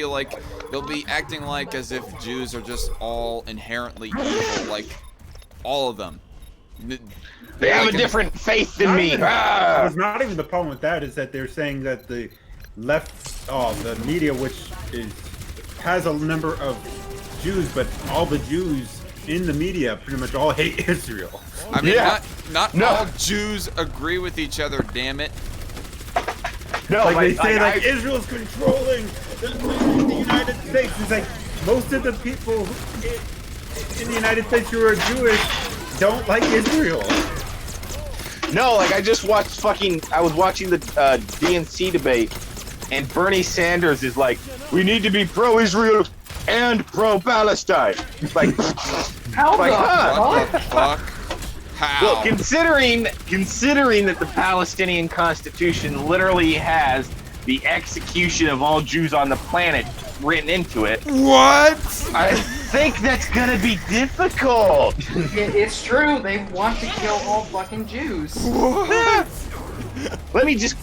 Like they'll be acting like as if Jews are just all inherently evil, like all of them. They have a different faith than me. It's not even the problem with that. Is that they're saying that the left, the media, which has a number of Jews, but all the Jews in the media pretty much all hate Israel. I mean, not all Jews agree with each other. Damn it! No, like they say, Israel's controlling the United States. It's like most of the people in the United States who are Jewish don't like Israel. No, like I just watched I was watching the DNC debate, and Bernie Sanders is like, we need to be pro-Israel and pro-Palestine. It's like, how what the fuck? How? Well, considering that the Palestinian Constitution literally has the execution of all Jews on the planet written into it. What? I think that's gonna be difficult. It's true. They want to kill all fucking Jews. What? Let me just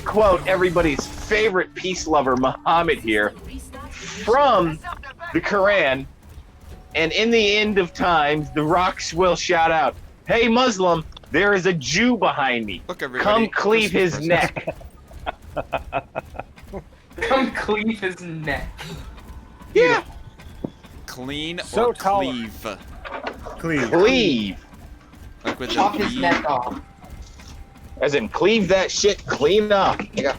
quote everybody's favorite peace lover, Muhammad, here, from the Quran. And in the end of times, the rocks will shout out, "Hey Muslim, there is a Jew behind me. Look, everybody. Come cleave Christmas his presents. neck." Come cleave his neck. Yeah. Clean So or tolerant. cleave? Cleave. Like with Chop the his V. neck off. As in, cleave that shit clean up. Yeah.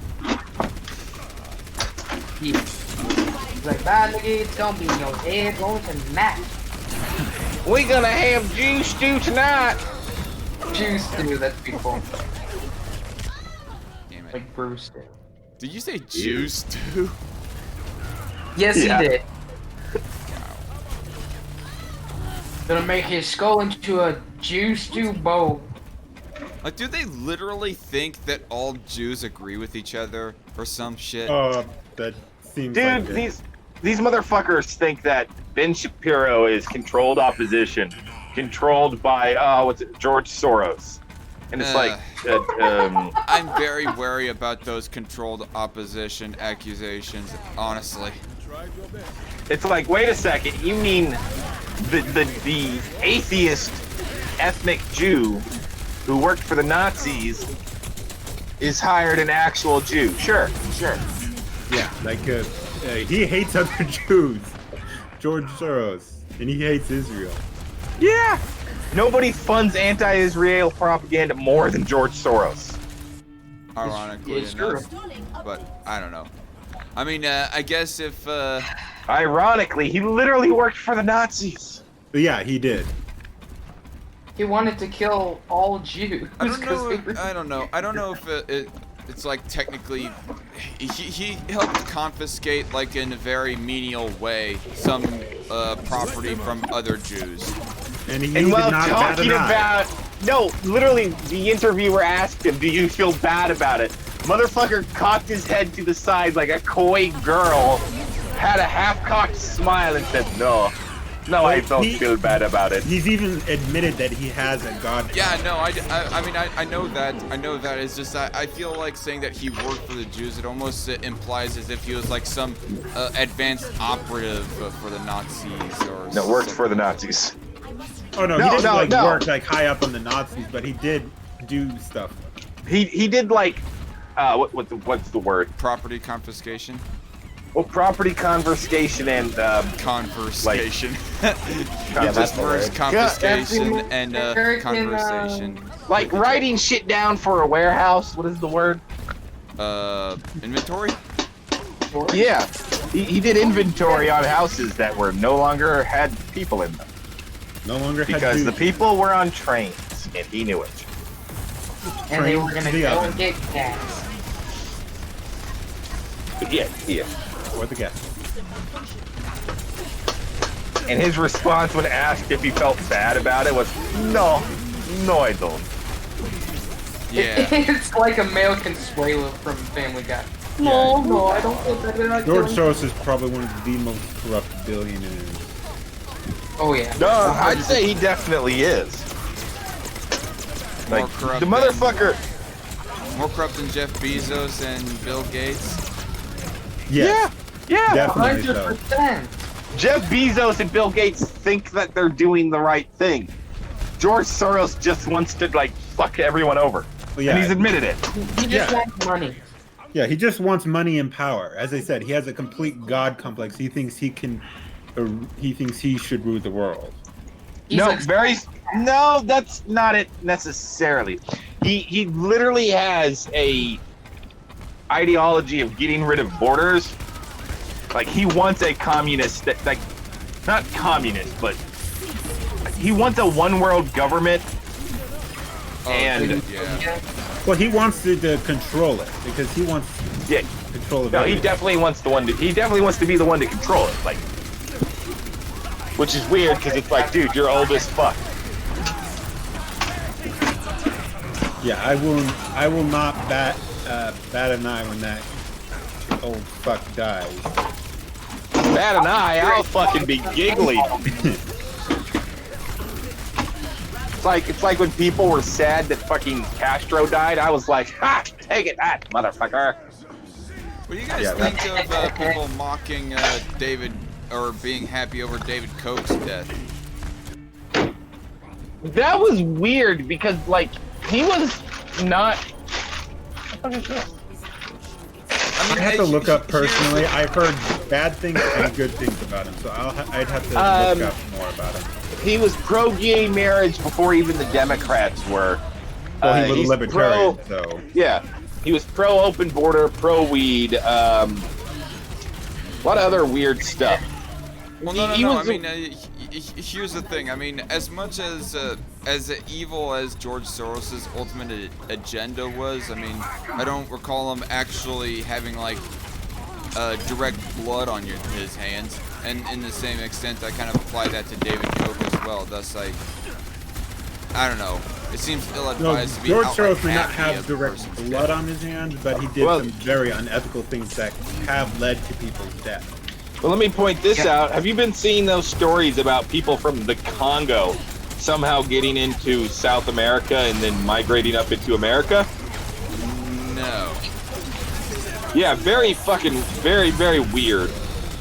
Yeah. He's like, bad nigga, it's gonna be no head going to match. We gonna have Jew stew tonight. Jew stew, that's beautiful. Damn it. Like Bruce did. Did you say juice too? Yes, Yeah. he did. Gonna make his skull into a Jew stew bowl. Like, do they literally think that all Jews agree with each other or some shit? That seems like Dude, it. these motherfuckers think that Ben Shapiro is controlled opposition, controlled by George Soros, and it's like, I'm very wary about those controlled opposition accusations, honestly. it's like, wait a second, you mean the atheist ethnic Jew who worked for the Nazis is hired an actual Jew? Sure. Yeah, like he hates other Jews, George Soros, and he hates Israel. Yeah. Nobody funds anti-Israel propaganda more than George Soros. Ironically It's true. enough, but I don't know. I mean, I guess if Ironically, he literally worked for the Nazis. But yeah, he did. He wanted to kill all Jews. I don't 'cause know. they were- I don't know. I don't know if it's like technically he helped confiscate, like, in a very menial way, some property from other Jews. And he And did while not bat talking an eye. about, no, literally, the interviewer asked him, "Do you feel bad about it?" Motherfucker cocked his head to the side like a coy girl, had a half-cocked smile, and said, "No, I don't feel bad about it." He's even admitted that he has a god. Yeah, no, I mean, I know that. I know that. It's just I feel like saying that he worked for the Jews. It almost implies as if he was like some advanced operative for the Nazis or. No, worked for the Nazis. Oh no, No, he didn't no, like no. work like high up on the Nazis, but he did do stuff. He did like, what's the word? Property confiscation. Well, property confiscation and Conversation. Yeah, that's Just the merged word. confiscation Yeah, and American, conversation. Like writing shit down for a warehouse. What is the word? Inventory. Yeah, he did inventory on houses that were no longer had people in them No longer had because the Jews. people were on trains and he knew it. And they were Train gonna to the go oven. and get gas. Yeah. Or the guest. And his response when asked if he felt bad about it was, no, I don't. Yeah. It's like a male Consuelo from Family Guy. No, I don't feel bad about George killing. Soros is probably one of the most corrupt billionaires. Oh yeah. No, I'd say he definitely is. More Like, corrupt the motherfucker. More corrupt than Jeff Bezos and Bill Gates. Yes. Yeah, Definitely so. 100%. Jeff Bezos and Bill Gates think that they're doing the right thing. George Soros just wants to, like, fuck everyone over. Yeah. And he's admitted it. He just wants money. Yeah, he just wants money and power. As I said, he has a complete god complex. He thinks he can, he thinks he should rule the world. He's No, like, no, that's not it necessarily. He literally has a ideology of getting rid of borders. Like, he wants a communist that, like, not communist, but he wants a one world government. Oh, And yeah. Well, he wants to control it because he wants yeah, control of no, he everything. definitely wants he definitely wants to be the one to control it. Like, which is weird because it's like, dude, you're old as fuck. Yeah, I will not bat an eye when that old fuck dies. Bat and I'll fucking be giggling. It's like when people were sad that fucking Castro died. I was like, ha, take it, that motherfucker. What do you guys think of people mocking David or being happy over David Koch's death? That was weird because, like, he was not. I mean, I have to look up personally. I've heard bad things and good things about him, so I'd have to look up more about him. He was pro-gay marriage before even the Democrats were. Well, he was he's a libertarian, so. Yeah, he was pro-open border, pro-weed, a lot of other weird stuff. Well, no. I mean, here's the thing. I mean, as much as evil as George Soros's ultimate agenda was, I mean, I don't recall him actually having like direct blood on his hands. And in the same extent, I kind of apply that to David Koch as well. Thus, I don't know. It seems ill-advised to be George outright Soros may not happy have of the direct person's blood death. on his hands, but he did some very unethical things that have led to people's death. Well, let me point this out. Have you been seeing those stories about people from the Congo somehow getting into South America and then migrating up into America? No. Yeah, very weird.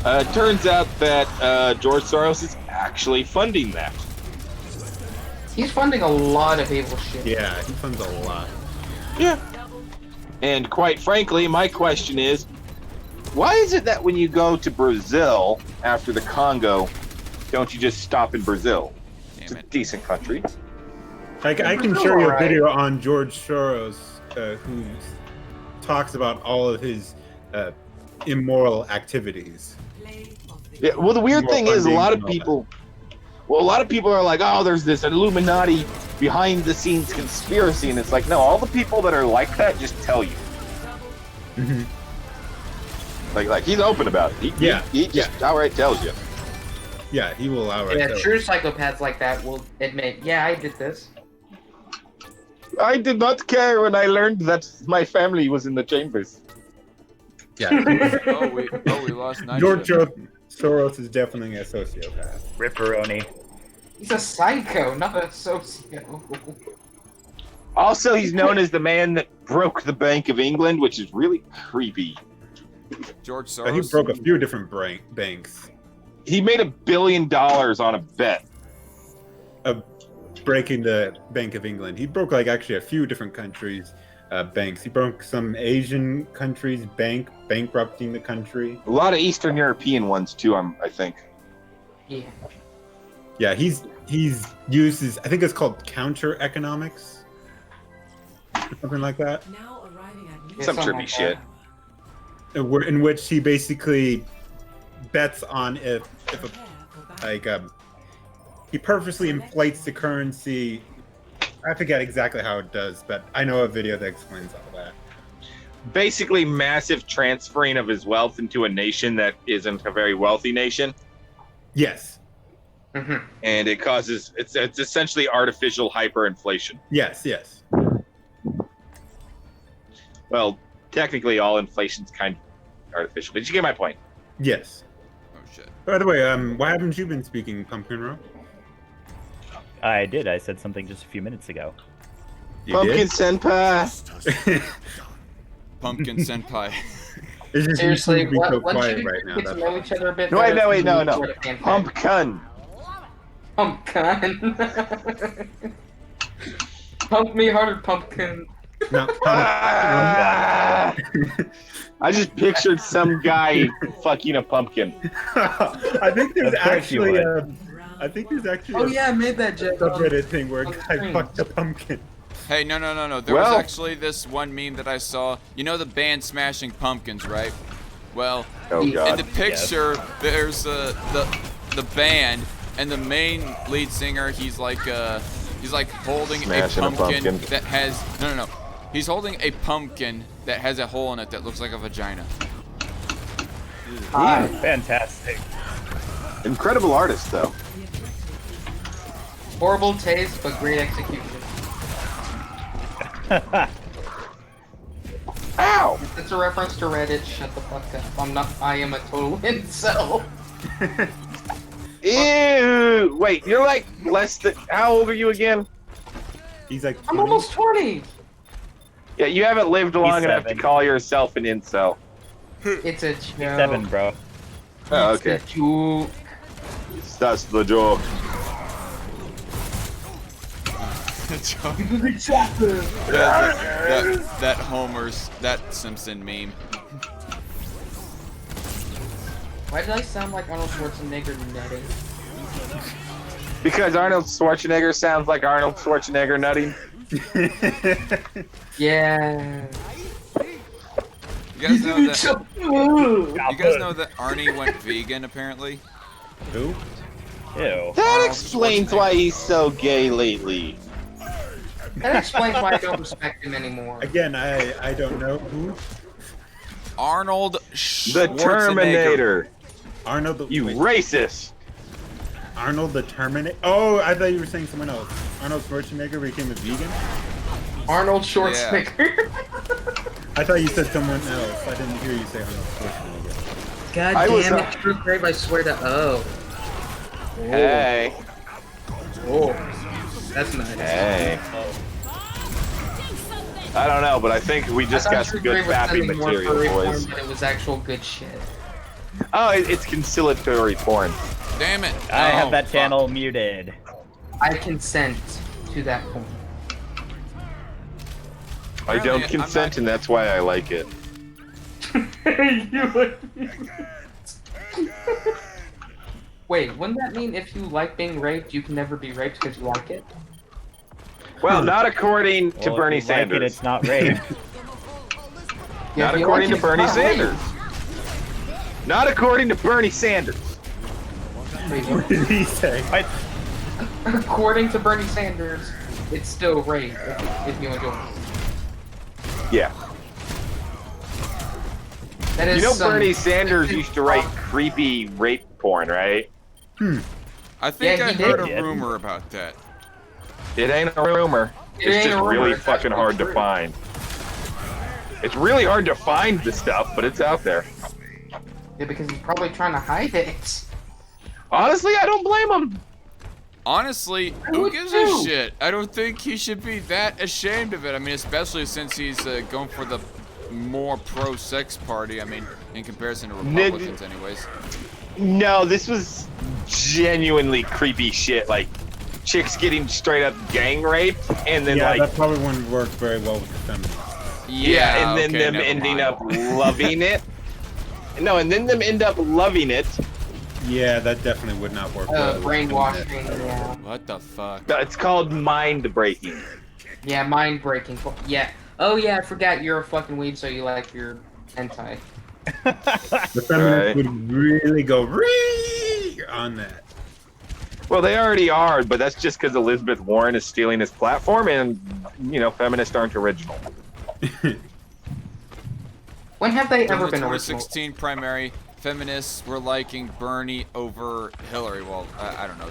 It turns out that George Soros is actually funding that. He's funding a lot of evil shit. Yeah, he funds a lot. Yeah. And quite frankly, my question is, why is it that when you go to Brazil after the Congo, don't you just stop in Brazil? It's a decent country. I can show you a video on George Soros who talks about all of his immoral activities. Yeah, well, the weird thing is, a lot of people are like, oh, there's this Illuminati behind-the-scenes conspiracy, and it's like, no, all the people that are like that just tell you. Mm-hmm. Like he's open about it. He just outright tells you. Yeah, he will outright. Yeah, true psychopaths like that will admit, yeah, I did this. I did not care when I learned that my family was in the chambers. Yeah. we lost George Soros is definitely a sociopath. Ripperoni. He's a psycho, not a socio. Also, he's known as the man that broke the Bank of England, which is really creepy. George Soros. He broke a few different banks. He made $1 billion on a bet. Breaking the Bank of England. He broke like actually a few different countries' banks. He broke some Asian countries' bankrupting the country. A lot of Eastern European ones too, I think. Yeah. Yeah, he's uses, I think it's called counter economics. Something like that. Some trippy shit. In which he basically bets on if he purposely inflates the currency. I forget exactly how it does, but I know a video that explains all that. Basically, massive transferring of his wealth into a nation that isn't a very wealthy nation. Yes. Mm-hmm. And it causes it's essentially artificial hyperinflation. Yes. Well, technically, all inflation's kind of artificial, but you get my point. Yes. Oh shit. By the way, why haven't you been speaking, Pumpkin Row? I did. I said something just a few minutes ago. Pumpkin Senpai. Pumpkin Senpai. Seriously, be so once quiet you right now. get to know each other a bit No, better, wait, no. Pumpkin. Pumpkin. Pump me harder, pumpkin. No, I just pictured some guy fucking a pumpkin. I think there's actually Oh yeah, I made that joke. subreddit thing where a guy fucked a pumpkin. Hey, no. There was actually this one meme that I saw. You know the band Smashing Pumpkins, right? Well, Oh, God. in the picture, there's the band, and the main lead singer, he's like holding Smashing a a pumpkin pumpkin. that has no. He's holding a pumpkin that has a hole in it that looks like a vagina. Hi. Fantastic. Incredible artist, though. Horrible taste, but great execution. Ow! it's a reference to Reddit, shut the fuck up. I am a total incel. Ew! Wait, you're like less than. How old are you again? He's like. 20? I'm almost 20. Yeah, you haven't lived long enough to 7. call yourself an incel. It's a joke. 7, bro. Oh, okay. It's a joke. That's the joke. that Homer's Simpson meme. Why did I sound like Arnold Schwarzenegger nutting? Because Arnold Schwarzenegger sounds like Arnold Schwarzenegger nutting. Yeah. You guys know that Arnie went vegan apparently? Who? Ew. That explains why he's so gay lately. That explains why I don't respect him anymore. Again, I don't know who. Arnold The Schwarzenegger. Terminator. Arnold the You wait, racist. Arnold the Terminator. Oh, I thought you were saying someone else. Arnold Schwarzenegger became a vegan. Arnold Schwarzenegger. I thought you said someone else. I didn't hear you say Arnold Schwarzenegger. God I was damn not- it, True Grave, I swear to Hey. Oh. That's nice. Hey. I don't know, but I think we just got some good fappy material, boys. But it was actual good shit. Oh, it's conciliatory porn. Damn it! I No, have that fuck. channel muted. I consent to that point. I don't Apparently, I'm consent, not- and that's why I like it. Wait, wouldn't that mean if you like being raped, you can never be raped because you like it? Well, not according to Well, Bernie if you like Sanders. it, it's not rape. Yeah, Not if you according like to it, Bernie it's not rape. Sanders. Not according to Bernie Sanders. Wait, What did he say? according to Bernie Sanders, it's still rape if you enjoy it. Yeah. That is You know some- Bernie Sanders used to write creepy rape porn, right? I think Yeah, I he heard did. a rumor about that. It ain't a rumor. It It's ain't just a rumor, really it's fucking actually hard to true. find. It's really hard to find the stuff, but it's out there. Yeah, because he's probably trying to hide it. Honestly, I don't blame him. Honestly, I who would gives too. a shit? I don't think he should be that ashamed of it. I mean, especially since he's going for the more pro-sex party. I mean, in comparison to Republicans, anyways. No, this was genuinely creepy shit. Like, chicks getting straight up gang raped, and then Yeah, like, that probably wouldn't work very well with the feminists. yeah, and then okay, them never ending mind. up loving it. No, and then them end up loving it. Yeah, that definitely would not work well. with Brainwashing, feminists. yeah. What the fuck? No, it's called mind breaking. Yeah, mind breaking. Yeah. Oh yeah, I forgot you're a fucking weeb, so you like your hentai. The feminists would really go ree on that. Well, they already are, but that's just because Elizabeth Warren is stealing his platform, and you know, feminists aren't original. When have they In ever the been original? 2016 primary, feminists were liking Bernie over Hillary. Well, I don't know.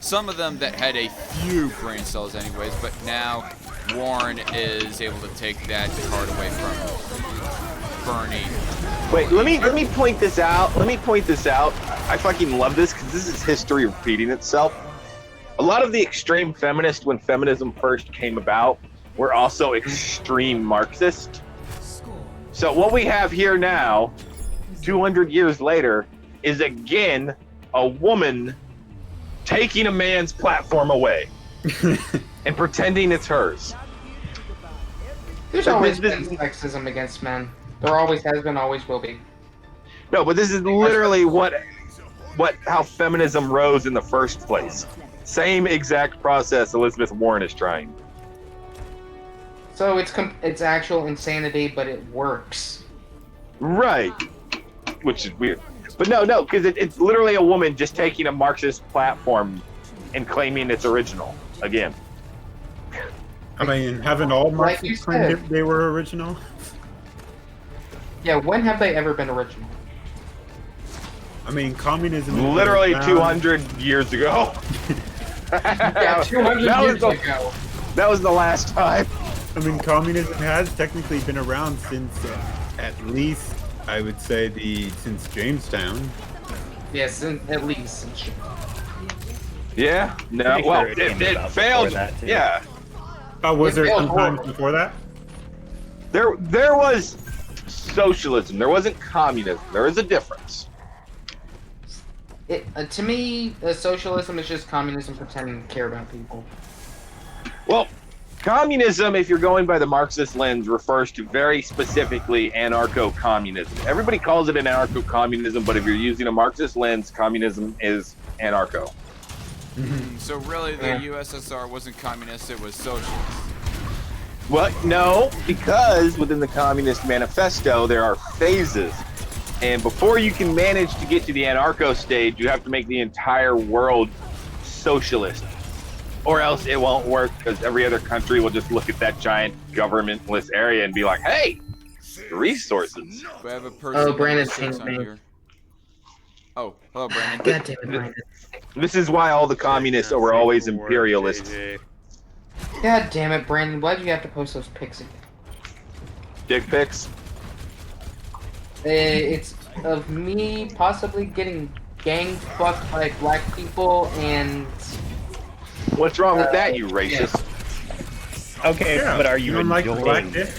Some of them that had a few brain cells anyways, but now Warren is able to take that card away from Bernie. Wait, let me point this out. Let me point this out. I fucking love this because this is history repeating itself. A lot of the extreme feminists, when feminism first came about, were also extreme Marxist. So what we have here now, 200 years later, is again a woman taking a man's platform away and pretending it's hers. There's So always this- been sexism against men. There always has been, always will be. No, but this is literally how feminism rose in the first place. Same exact process Elizabeth Warren is trying. So it's actual insanity, but it works. Right. Which is weird. But no, because it's literally a woman just taking a Marxist platform and claiming it's original again. I mean, haven't all Like you Marxists claimed said. they were original? Yeah, when have they ever been original? I mean, communism. is Literally around. 200 years ago. Yeah, 200 That was years the- ago. That was the last time. I mean, communism has technically been around since at least, I would say, since Jamestown. Yes, at least. Yeah. No. Pretty Well, sure it came it about failed. before that, too. Yeah. Oh, was It there failed some time horribly. before that? There was socialism. There wasn't communism. There is a difference. To me, socialism is just communism pretending to care about people. Well, communism, if you're going by the Marxist lens, refers to very specifically anarcho-communism. Everybody calls it anarcho-communism, but if you're using a Marxist lens, communism is anarcho. So really, the USSR wasn't communist; it was socialist. Well, no, because within the Communist Manifesto, there are phases. And before you can manage to get to the anarcho stage, you have to make the entire world socialist. Or else it won't work, because every other country will just look at that giant governmentless area and be like, hey, resources. We have a person. Brandon number 6 changed on me. here. Oh, hello, Brandon. God damn it, Brandon. This is why all the communists were always imperialists. God damn it, Brandon. Why'd you have to post those pics again? Dick pics? It's of me possibly getting gang fucked by black people and... What's wrong with that, you racist? Okay, Yeah, but are you don't like the black enjoying? dick?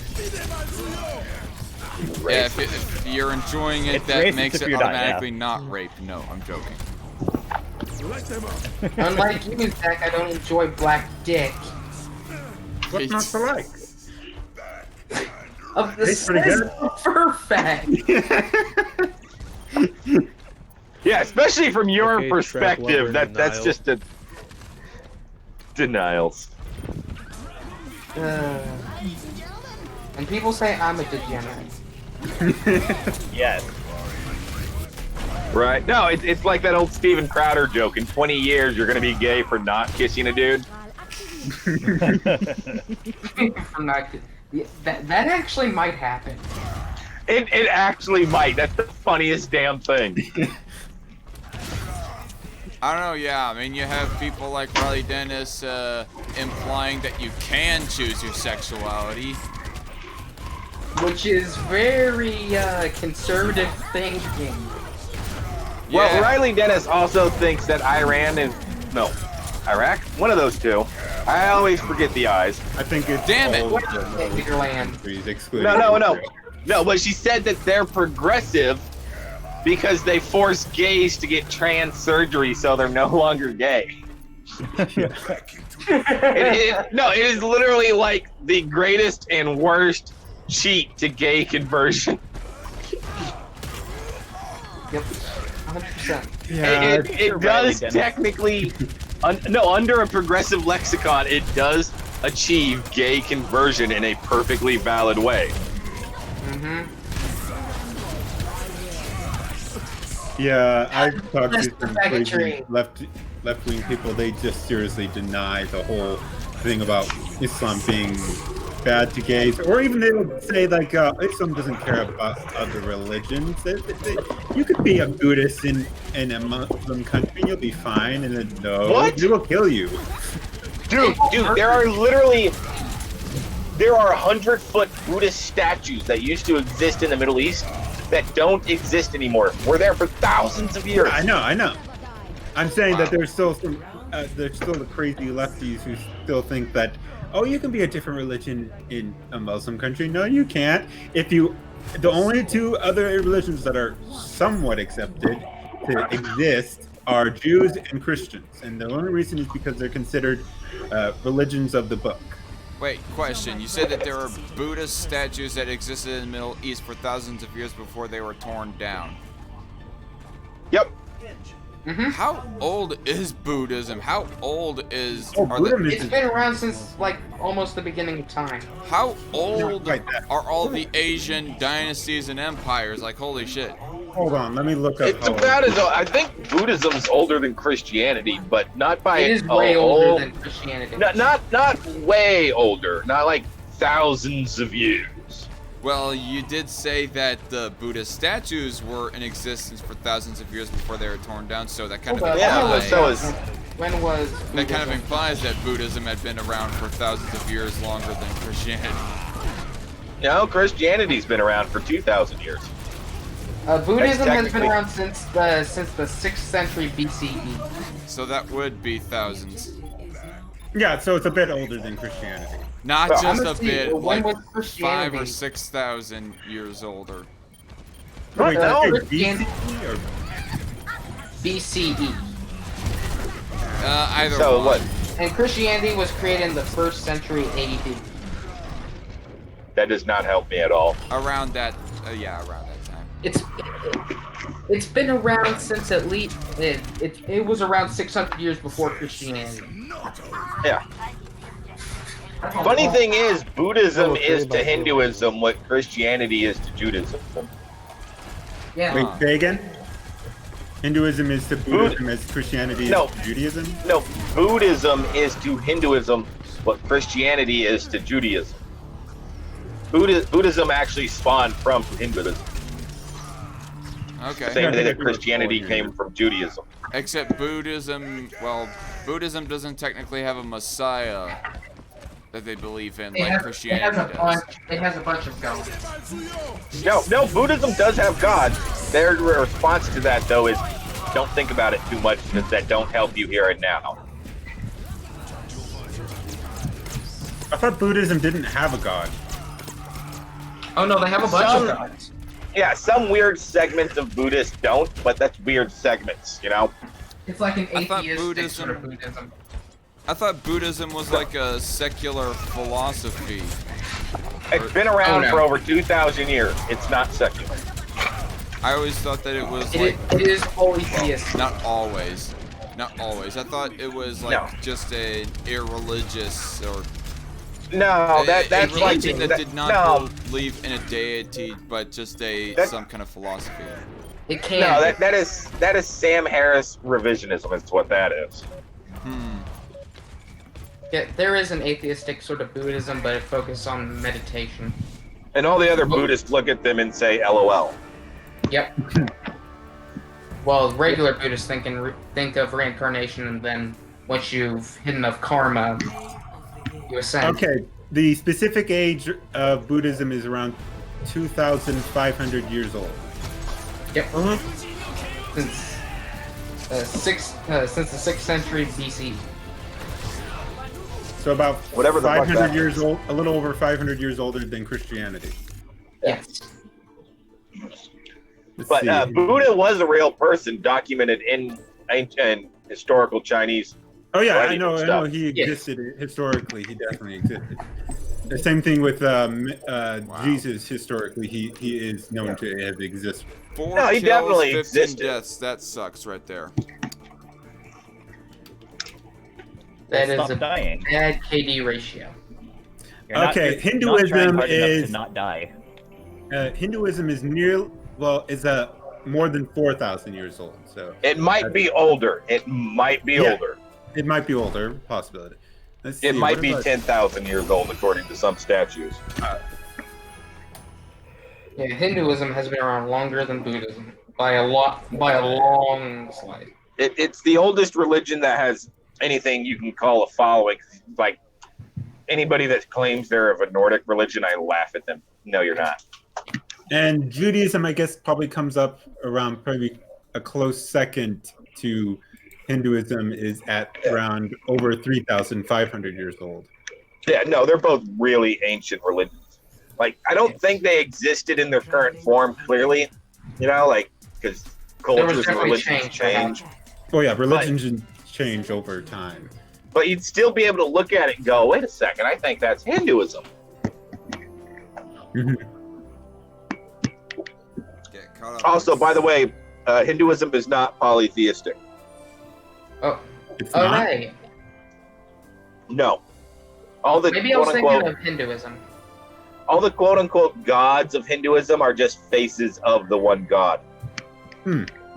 Yeah, if you're enjoying it, It's that racist makes if it you're not, automatically not rape. No, I'm joking. Unlike you, Zach, I don't enjoy black dick. What's not to like? Of the Tastes pretty good. fur fact. Yeah, especially from your Okay, track perspective, lover that's denial. just a... Denials. And people say I'm a degenerate. Yes. Right? No, it's like that old Steven Crowder joke. In 20 years, you're gonna be gay for not kissing a dude. I'm not. Yeah, that actually might happen. It actually might. That's the funniest damn thing. I don't know, yeah, I mean, you have people like Riley Dennis implying that you can choose your sexuality. Which is very conservative thinking. Well, Yeah. Riley Dennis also thinks that Iraq? One of those two. I always forget the eyes. I think it's Damn it. all What the is Niggerland? countries excluding No, Israel. No, but she said that they're progressive because they force gays to get trans surgery so they're no longer gay. It is literally like the greatest and worst cheat to gay conversion. Yep, 100%. Yeah, It does technically, under a progressive lexicon, it does achieve gay conversion in a perfectly valid way. Mm-hmm. Yeah, I've talked to Just the some crazy bigotry. left-wing people. They just seriously deny the whole thing about Islam being bad to gays, or even they would say like Islam doesn't care about other religions. You could be a Buddhist in a Muslim country, you'll be fine. And then no, What? they will kill you. Dude, there are 100-foot Buddhist statues that used to exist in the Middle East that don't exist anymore. We're there for thousands of years. I know. I'm saying that there's still some, there's still the crazy lefties who still think that, oh, you can be a different religion in a Muslim country. No, you can't. The only two other religions that are somewhat accepted to exist are Jews and Christians, and the only reason is because they're considered religions of the book. Wait, question. You said that there were Buddhist statues that existed in the Middle East for thousands of years before they were torn down. Yep. Mm-hmm. How old is Buddhism? How old is... It's been around since, like, almost the beginning of time. How old are all the Asian dynasties and empires? Like, holy shit. Hold on, let me look up. It's about as old. I think Buddhism's older than Christianity, but not by It is way older than Christianity. Not way older. Not like thousands of years. Well, you did say that the Buddhist statues were in existence for thousands of years before they were torn down, so that kind of... Yeah, but so is When was That kind of implies that Buddhism had been around for thousands of years longer than Christianity. No, Christianity's been around for 2,000 years. Buddhism has been technically- around since the 6th century BCE. So that would be thousands. Yeah, so it's a bit older than Christianity. Not Well, just I'm a gonna see, bit, when like was 5 or Christianity? 6,000 years older. Wait, no. did you say Christian- BCE or BCE. Either So one. what? And Christianity was created in the 1st century AD. That does not help me at all. Around that, yeah, around that time. It's been around since at least it was around 600 years before Christianity. Yeah. Funny thing is, Buddhism is to Hinduism what Christianity is to Judaism. Yeah. wait, say again? Hinduism is to Buddhism as Christianity is No. to Judaism? No, Buddhism is to Hinduism what Christianity is to Judaism. Buddhism actually spawned from Hinduism. Okay. Same way that Christianity came from Judaism. Except Buddhism, well, Buddhism doesn't technically have a messiah that they believe in like Christianity does. It has a bunch of gods. No, Buddhism does have God. Their response to that, though, is don't think about it too much because that don't help you here and now. I thought Buddhism didn't have a god. Oh no, they have a bunch Some- of gods. Yeah, some weird segments of Buddhists don't, but that's weird segments, you know? It's like an I thought atheistic sort of Buddhism. I thought Buddhism was like a secular philosophy. It's been around Oh, no. for over 2,000 years. It's not secular. I always thought that it was like It is polytheistic. not always. Not always. I thought it was like No. just a irreligious or No, a that's like religion that that- did not no, believe in a deity, but just That- some kind of philosophy. It can. no. That is Sam Harris revisionism. Is what that is. Yeah, there is an atheistic sort of Buddhism, but it focuses on meditation. And all the other Buddhists look at them and say, "LOL." Yep. Well, regular Buddhists think of reincarnation, and then once you've hit enough karma, you ascend. Okay, the specific age of Buddhism is around 2,500 years old. Yep. Since since the 6th century BC. So about Whatever the fuck 500 that years is. old, a little over 500 years older than Christianity. Yes. Let's But see. Buddha was a real person, documented in ancient historical Chinese. Oh yeah, I writing know. and I know. stuff. He Yes. existed historically. He definitely existed. The same thing with Jesus. Historically, he is known to have existed. 4 No, he kills, definitely 15 existed. deaths. That sucks right there. That is Stop a dying. bad KD ratio. You're not- Okay, you're Hinduism not trying hard enough is- to not die. Hinduism is more than 4,000 years old. So It might be older. It might be Yeah. older. it might be older. Possibility. Let's It see, might what be about- 10,000 years old, according to some statues. Yeah, Hinduism has been around longer than Buddhism by a long slide. It's the oldest religion that has anything you can call a following. Like anybody that claims they're of a Nordic religion, I laugh at them. No, you're not. And Judaism, I guess, probably comes up around probably a close second to Hinduism, is at around over 3,500 years old. Yeah, no, they're both really ancient religions. Like, I don't think they existed in their current form clearly, you know, like, because cultures and definitely religions change. Oh yeah, religions change over time. But you'd still be able to look at it and go, wait a second, I think that's Hinduism. Get caught up. Also, by the way, Hinduism is not polytheistic. Oh, It's all not. right. No. All the Maybe I was quote thinking unquote of Hinduism. all the quote unquote gods of Hinduism are just faces of the one god.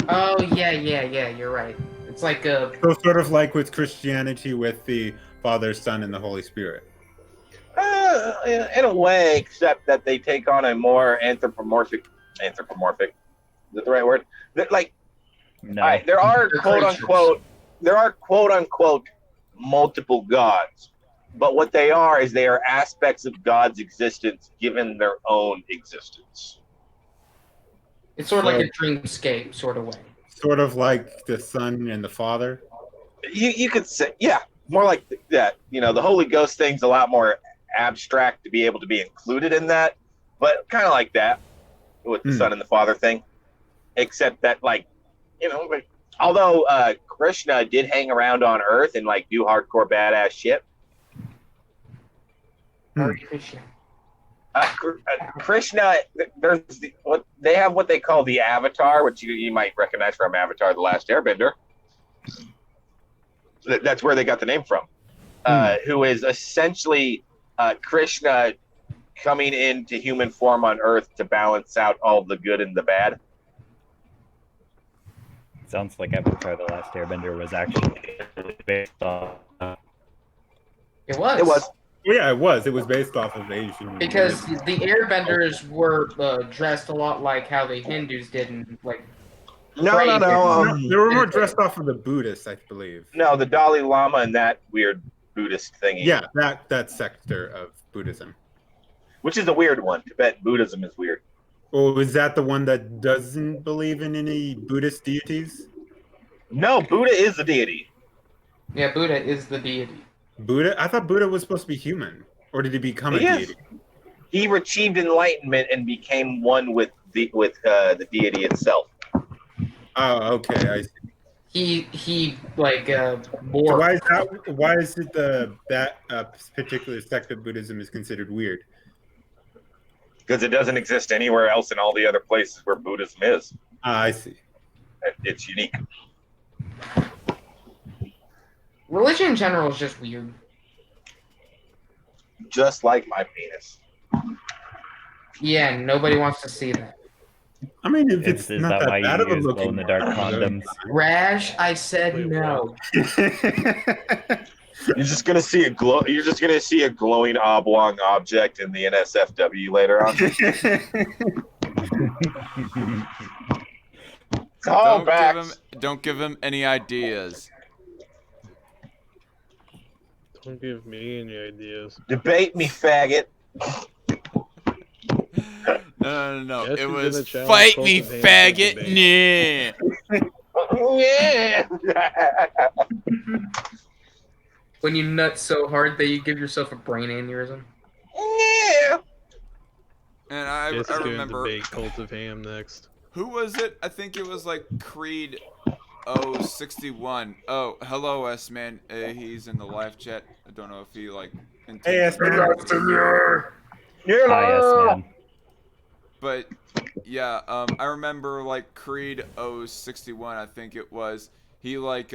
Oh yeah, you're right. It's like a So sort of like with Christianity, with the Father, Son, and the Holy Spirit. In a way, except that they take on a more anthropomorphic. Is that the right word? Like, No. all right, there are They're quote creatures. unquote quote unquote multiple gods, but what they are is they are aspects of God's existence given their own existence. It's sort of like a dreamscape sort of way. Sort of like the Son and the Father. You could say, yeah, more like that. You know, the Holy Ghost thing's a lot more abstract to be able to be included in that, but kind of like that with the Son and the Father thing, except that, like, you know, like, although Krishna did hang around on Earth and like do hardcore badass shit. Krishna, they have what they call the Avatar, which you might recognize from Avatar: The Last Airbender. That's where they got the name from. Who is essentially Krishna coming into human form on Earth to balance out all the good and the bad. Sounds like Avatar: The Last Airbender was actually based on. It was. It was. Yeah, it was. It was based off of Asian. Because the Airbenders were dressed a lot like how the Hindus did in, like. No. They were more dressed off of the Buddhists, I believe. No, the Dalai Lama and that weird Buddhist thingy. Yeah, that sector of Buddhism. Which is a weird one. Tibetan Buddhism is weird. Oh, is that the one that doesn't believe in any Buddhist deities? No, Buddha is a deity. Yeah, Buddha is the deity. Buddha? I thought Buddha was supposed to be human. Or did he become a deity? He achieved enlightenment and became one with the deity itself. Oh, okay. I see. He like more. So why is it that particular sect of Buddhism is considered weird? Because it doesn't exist anywhere else in all the other places where Buddhism is. I see. It's unique. Religion in general is just weird. Just like my penis. Yeah, nobody wants to see that. I mean, if Is it's not that that why bad you of a use looking glow-in-the-dark condoms? Rash, I said no. You're just gonna see a glowing oblong object in the NSFW later on. Don't give him any ideas. Don't give me any ideas. Debate me, faggot. No. Yes, It he's was gonna challenge fight both me, of them faggot. to Yeah. When you nut so hard that you give yourself a brain aneurysm. Yeah. And I Yes, he's gonna remember. debate Cult of Ham next. Who was it? I think it was like Creed 61. Oh, hello, S-Man. He's in the live chat. I don't know if he like. Hey, S-Man. Hi, S-Man. But yeah, I remember like Creed 61. I think it was. He like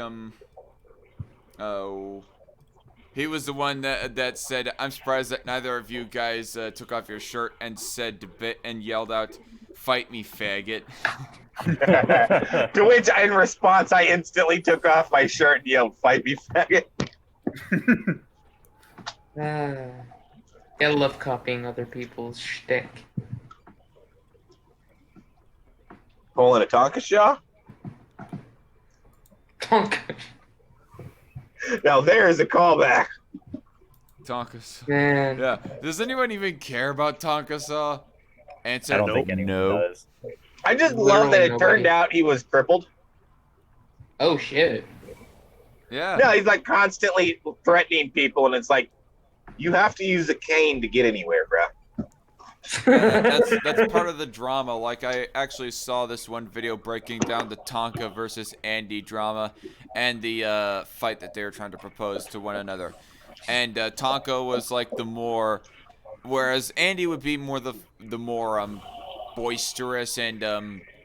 he was the one that said, "I'm surprised that neither of you guys took off your shirt and said debate and yelled out, 'Fight me, faggot.'" To which, in response, I instantly took off my shirt and yelled, "Fight me, faggot." I love copying other people's shtick. Pulling a Tonka Shaw? Tonka. Now there's a callback. Tonka Saw. Man. Yeah. Does anyone even care about Tonka Saw? Answer: I don't think anyone does. I just love that it turned out he was crippled. Oh shit. Yeah. No, he's like constantly threatening people, and it's like, you have to use a cane to get anywhere, bro. That's part of the drama. Like, I actually saw this one video breaking down the Tonka versus Andy drama and the fight that they were trying to propose to one another. And Tonka was like the more, whereas Andy would be more the more boisterous and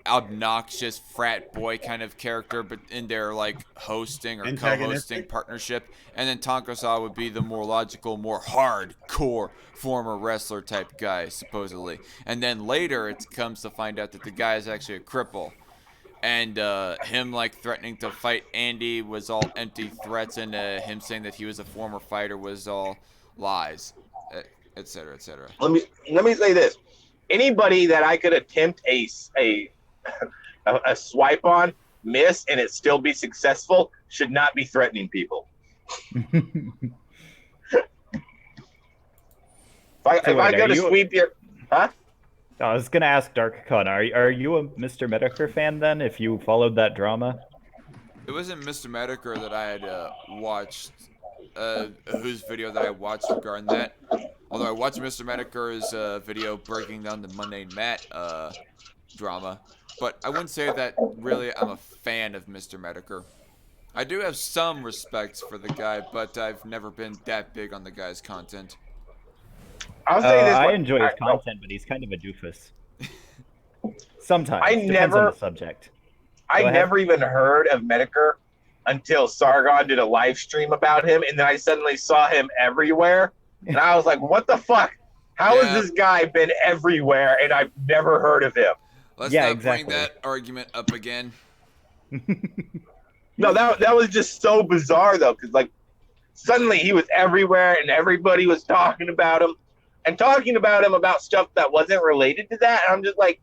obnoxious frat boy kind of character, but in their like hosting or co-hosting partnership. And then Tonka Saw would be the more logical, more hardcore former wrestler type guy, supposedly. And then later it comes to find out that the guy is actually a cripple. And him like threatening to fight Andy was all empty threats, and him saying that he was a former fighter was all lies, etc., etc. Let me say this: anybody that I could attempt a swipe on, miss, and it still be successful should not be threatening people. If I go to sweep your, huh? I was gonna ask DarkCon, are you a Mr. Metokur fan then? If you followed that drama, It wasn't Mr. Metokur that I had watched, whose video that I watched regarding that. Although I watched Mr. Metokur's video breaking down the Monday Matt drama, but I wouldn't say that really I'm a fan of Mr. Metokur. I do have some respect for the guy, but I've never been that big on the guy's content. I enjoy his content, but he's kind of a doofus. Sometimes. Depends on the subject. I never even heard of Metokur until Sargon did a live stream about him, and then I suddenly saw him everywhere, and I was like, what the fuck? How has this guy been everywhere, and I've never heard of him? Let's not bring that argument up again. No, that was just so bizarre, though, because, like, suddenly he was everywhere, and everybody was talking about him, and talking about him about stuff that wasn't related to that, and I'm just like,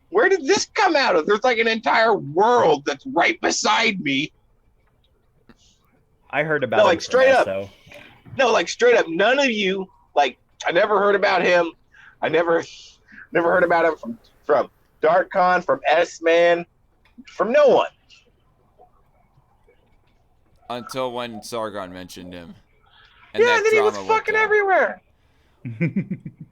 where did this come out of? There's like an entire world that's right beside me. I heard about him like straight up. So. No, like straight up. None of you, like, I never heard about him. I never heard about him from DarkCon, from S-Man, from no one. Until when Sargon mentioned him. And then he was fucking everywhere.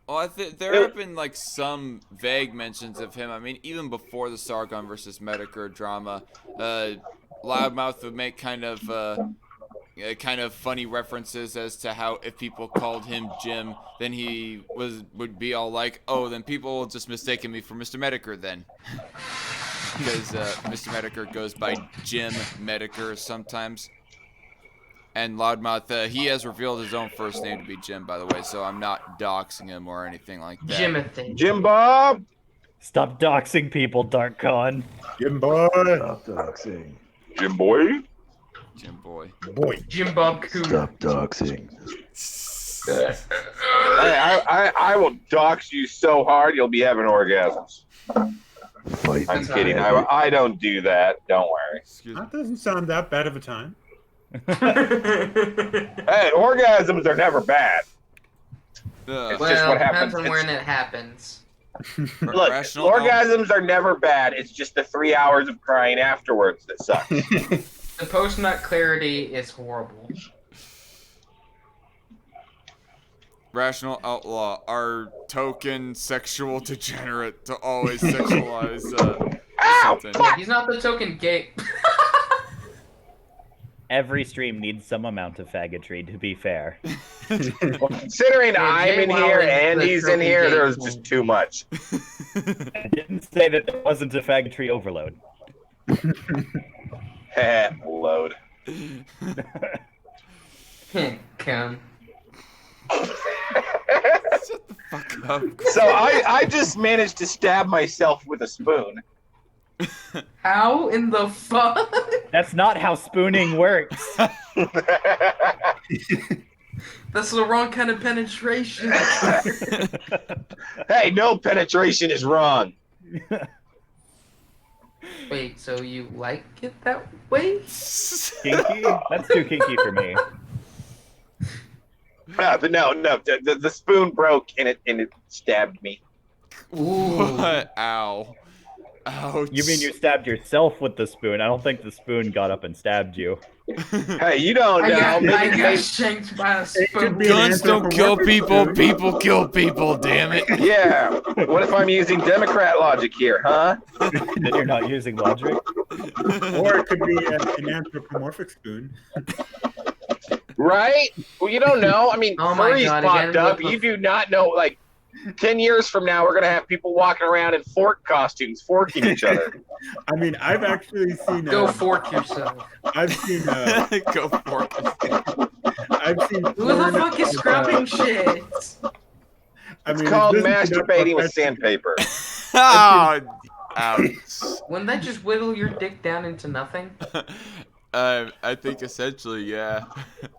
Well, there have been like some vague mentions of him. I mean, even before the Sargon versus Metokur drama, Loudmouth would make kind of funny references as to how if people called him Jim, then he would be all like, "Oh, then people will just mistaken me for Mr. Metokur then," because Mr. Metokur goes by Jim Metokur sometimes. And Loudmouth, he has revealed his own first name to be Jim, by the way, so I'm not doxing him or anything like that. Jimothy. Jim Bob! Stop doxing people, DarkCon. Jim Boy! Stop doxing. Jim Boy? Jim Boy. Boy. Jim Bob Coon. Stop doxing. I will dox you so hard you'll be having orgasms. Fight. I'm kidding. I don't do that. Don't worry. That doesn't sound that bad of a time. Hey, orgasms are never bad. It's just what happens. Depends on when it happens. Look, orgasms are never bad. It's just the 3 hours of crying afterwards that suck. The post-nut clarity is horrible. Rational Outlaw, our token sexual degenerate to always sexualize something. He's not the token gay. Every stream needs some amount of faggotry, to be fair. Well, considering I'm in here and he's in here, there's just too much. I didn't say that there wasn't a faggotry overload. Load. Come. Shut the fuck up. So I just managed to stab myself with a spoon. How in the fuck? That's not how spooning works. That's the wrong kind of penetration. Hey, no penetration is wrong. Wait, so you like it that way? Kinky? That's too kinky for me. But no, the spoon broke and it stabbed me. Ooh. What? Ow. Ouch. You mean you stabbed yourself with the spoon? I don't think the spoon got up and stabbed you. Hey, you don't know. I got shanked by a spoon. Guns don't kill people, people kill people, damn it. Yeah. What if I'm using Democrat logic here, huh? Then you're not using logic. Or it could be an anthropomorphic spoon. Right? Well, you don't know. I mean, Oh my furries God, popped again, up. You do not know. Like, 10 years from now, we're going to have people walking around in fork costumes, forking each other. I mean, I've actually seen... Go fork yourself. I've seen... Go fork yourself. I've seen... Who the fuck is scrubbing shit? I mean, it's called masturbating with sandpaper. Oh, ouch. Wouldn't that just whittle your dick down into nothing? I think essentially, yeah.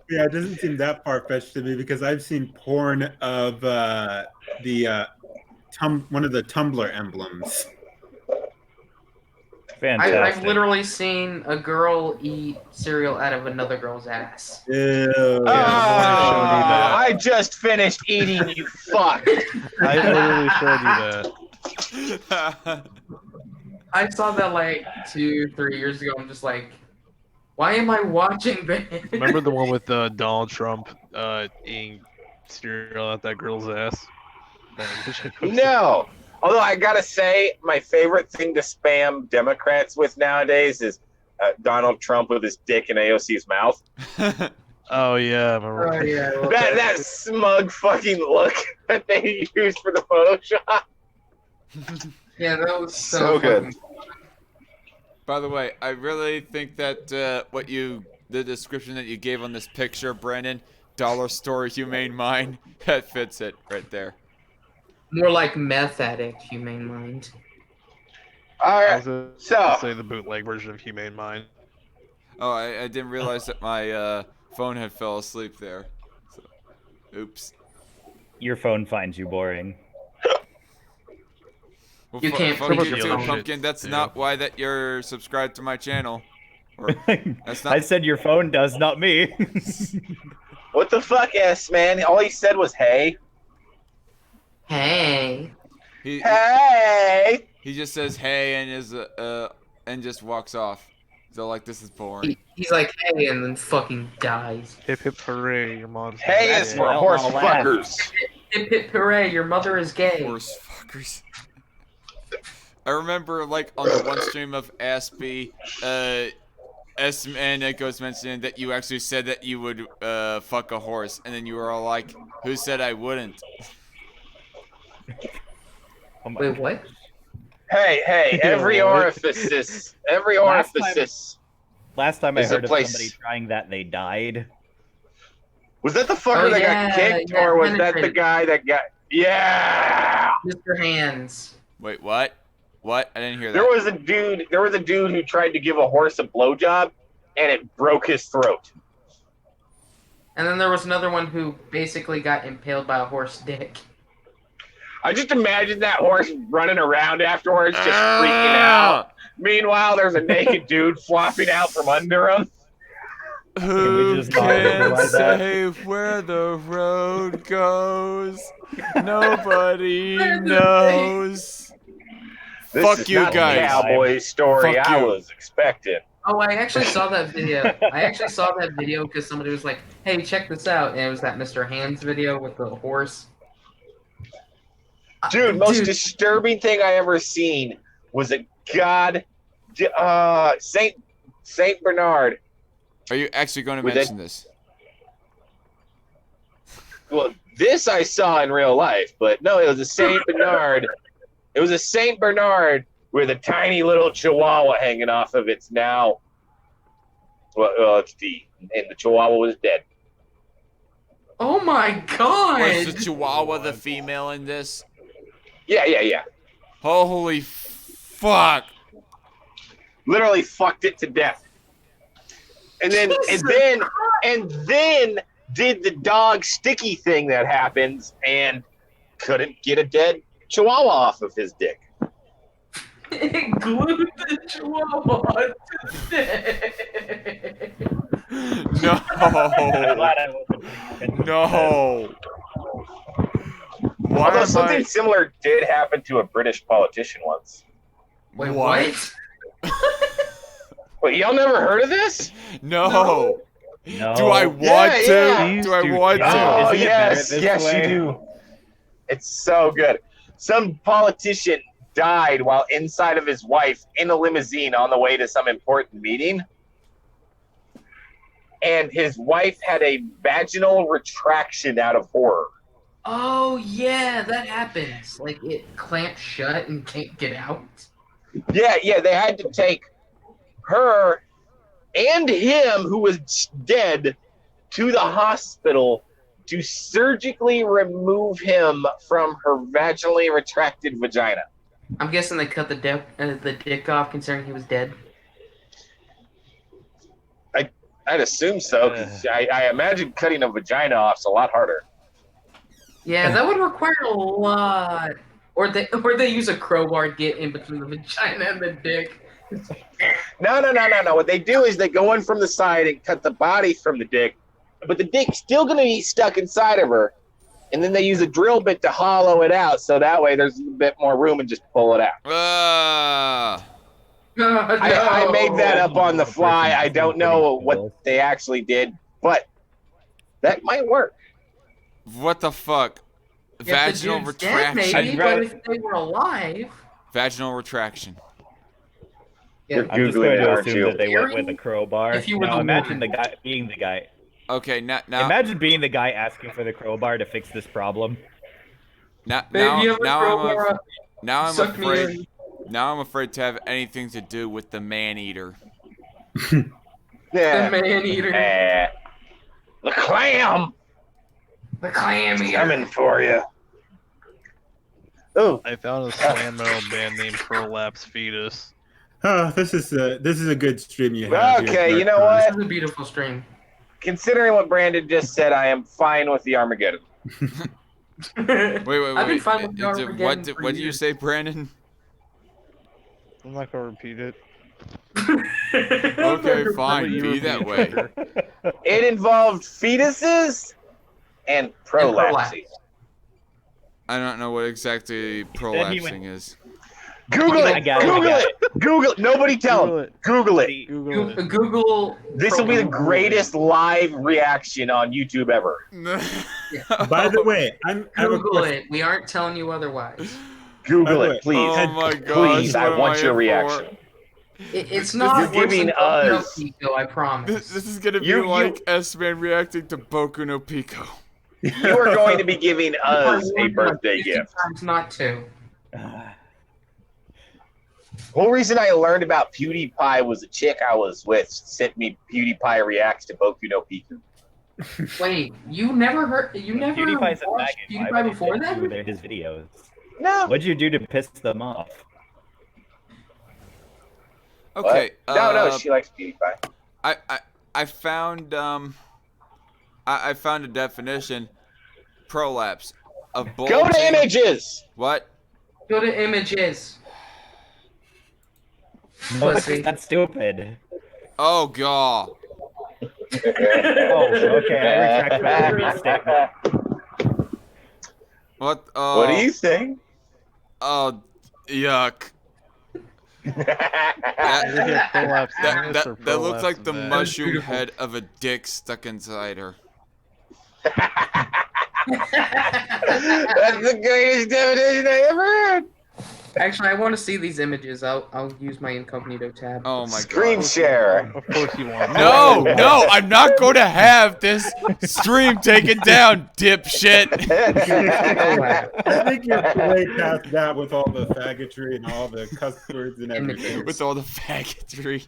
Yeah, it doesn't seem that far-fetched to me because I've seen porn of one of the Tumblr emblems. Fantastic. I've literally seen a girl eat cereal out of another girl's ass. I just finished eating, you fuck. I literally showed you that. I saw that like 2-3 years ago. I'm just like, why am I watching this? Remember the one with Donald Trump eating cereal at that girl's ass? No. Although I gotta say, my favorite thing to spam Democrats with nowadays is Donald Trump with his dick in AOC's mouth. Oh yeah, I remember. Oh, yeah, well, That smug fucking look that they used for the Photoshop. yeah, that was So good. By the way, I really think that the description that you gave on this picture, Brandon, dollar store humane mind, that fits it right there. More like meth addict, humane mind. All I right, was gonna so say the bootleg version of Humane Mind. Oh, I didn't realize that my phone had fell asleep there. So, oops. Your phone finds you boring. Well, You can't fuck please you your too, phone. Pumpkin. That's Yeah. not why that you're subscribed to my channel. Or, that's not. I said your phone does, not me. what the fuck, man? All he said was "hey." Hey. Hey. He just says hey and just walks off. So like this is boring. He's like, hey, and then fucking dies. Hip hip hooray, your mom's Hey gay. is for horse fuckers. Hip hip hooray, your mother is gay. Horse fuckers. I remember like on the one stream of Aspie, and Echo's mentioning that you actually said that you would fuck a horse, and then you were all like, "Who said I wouldn't?" Wait, what? Hey, every orifice. Last time I There's a heard of place- somebody trying that, they died. Was that the fucker that got kicked, or was that the penetrated. guy that got? Yeah. Mr. Hands. Wait, what? What? I didn't hear that. There was a dude who tried to give a horse a blowjob, and it broke his throat. And then there was another one who basically got impaled by a horse dick. I just imagine that horse running around afterwards, just freaking out. Meanwhile, there's a naked dude flopping out from under him. Who just not can improvise that? say where the road goes? Nobody knows. This Fuck is you not guys. The cowboy story Fuck I you. was expecting. Oh, I actually saw that video. Because somebody was like, hey, check this out. And it was that Mr. Hands video with the horse. Dude, most disturbing thing I ever seen was a Saint Bernard. Are you actually going to With mention this? Well, this I saw in real life, but no, it was a Saint Bernard. It was a Saint Bernard with a tiny little Chihuahua hanging off of its now. Well, it's D, and the Chihuahua was dead. Oh my god! Was the Chihuahua the female in this? Yeah. Holy fuck! Literally fucked it to death. And then did the dog sticky thing that happens and couldn't get a dead Chihuahua off of his dick. It glued the Chihuahua to dick. No. No. Why Although am something I... similar did happen to a British politician once. Wait, what? Wait, y'all never heard of this? No. No. Do I want to? Yeah. Do I want to? Oh, Isn't it yes, better this yes, way? you do. It's so good. Some politician died while inside of his wife in a limousine on the way to some important meeting. And his wife had a vaginal retraction out of horror. Oh, yeah, that happens. Like, it clamps shut and can't get out. Yeah, they had to take her and him, who was dead, to the hospital to surgically remove him from her vaginally retracted vagina. I'm guessing they cut the dick off considering he was dead. I'd assume so, because I imagine cutting a vagina off is a lot harder. Yeah, that would require a lot. Or they use a crowbar to get in between the vagina and the dick No. What they do is they go in from the side and cut the body from the dick, but the dick's still going to be stuck inside of her. And then they use a drill bit to hollow it out, so that way there's a bit more room and just pull it out. I made that up on the fly. I don't know what they actually did, but that might work. What the fuck? Vaginal retraction. Maybe, but if they were alive. Vaginal retraction. You're I'm just Googling going to it, assume that they went with a crowbar. If you were now the imagine woman. the guy being the guy. Okay, now Imagine being the guy asking for the crowbar to fix this problem. now Baby, I'm suck me afraid. in. Now I'm afraid to have anything to do with the man-eater. Yeah. The man-eater. The clam. The clam eater. Coming for you. Oh, I found a slam metal band named Prolapse Fetus. Oh, this is a good stream you have. okay. here, You know This what? is a beautiful stream. Considering what Brandon just said, I am fine with the Armageddon. Wait. I've been fine with What did you years. say, Brandon? I'm not gonna repeat it. Okay, fine. Be that way. It involved fetuses and prolapse. I don't know what exactly prolapsing is. Google it. Google it. Nobody tell him. Google it. Google. This will be the greatest live reaction on YouTube ever. By the way, I have a Google question. it. We aren't telling you otherwise. Google it, please. Oh my gosh, Please, I what am want I your in reaction. It's not. You're giving us. Pico, I promise. This is gonna be like S-Man reacting to Boku no Pico. You are going to be giving us a birthday gift. Times not to. Whole reason I learned about PewDiePie was a chick I was with sent me PewDiePie reacts to Boku no Pico. Wait, you never heard? You never PewDiePie's a watched maggot. Why PewDiePie would before you that? do his videos. No. What'd you do to piss them off? Okay. No, she likes PewDiePie. I found I found a definition. Prolapse. A bulging... Go to images. What? Go to images. No, Pussy. that's stupid. Oh god. Oh, okay, I retract my previous statement. What? What do you think? Oh, yuck. That looks like the mushroom head of a dick stuck inside her. That's the greatest definition I ever heard. Actually, I want to see these images. I'll use my incognito tab. Oh my god. Screen share. Of course you want. No, I'm not going to have this stream taken down, dipshit. I think you're way past that with all the faggotry and all the cuss words and everything. With all the faggotry.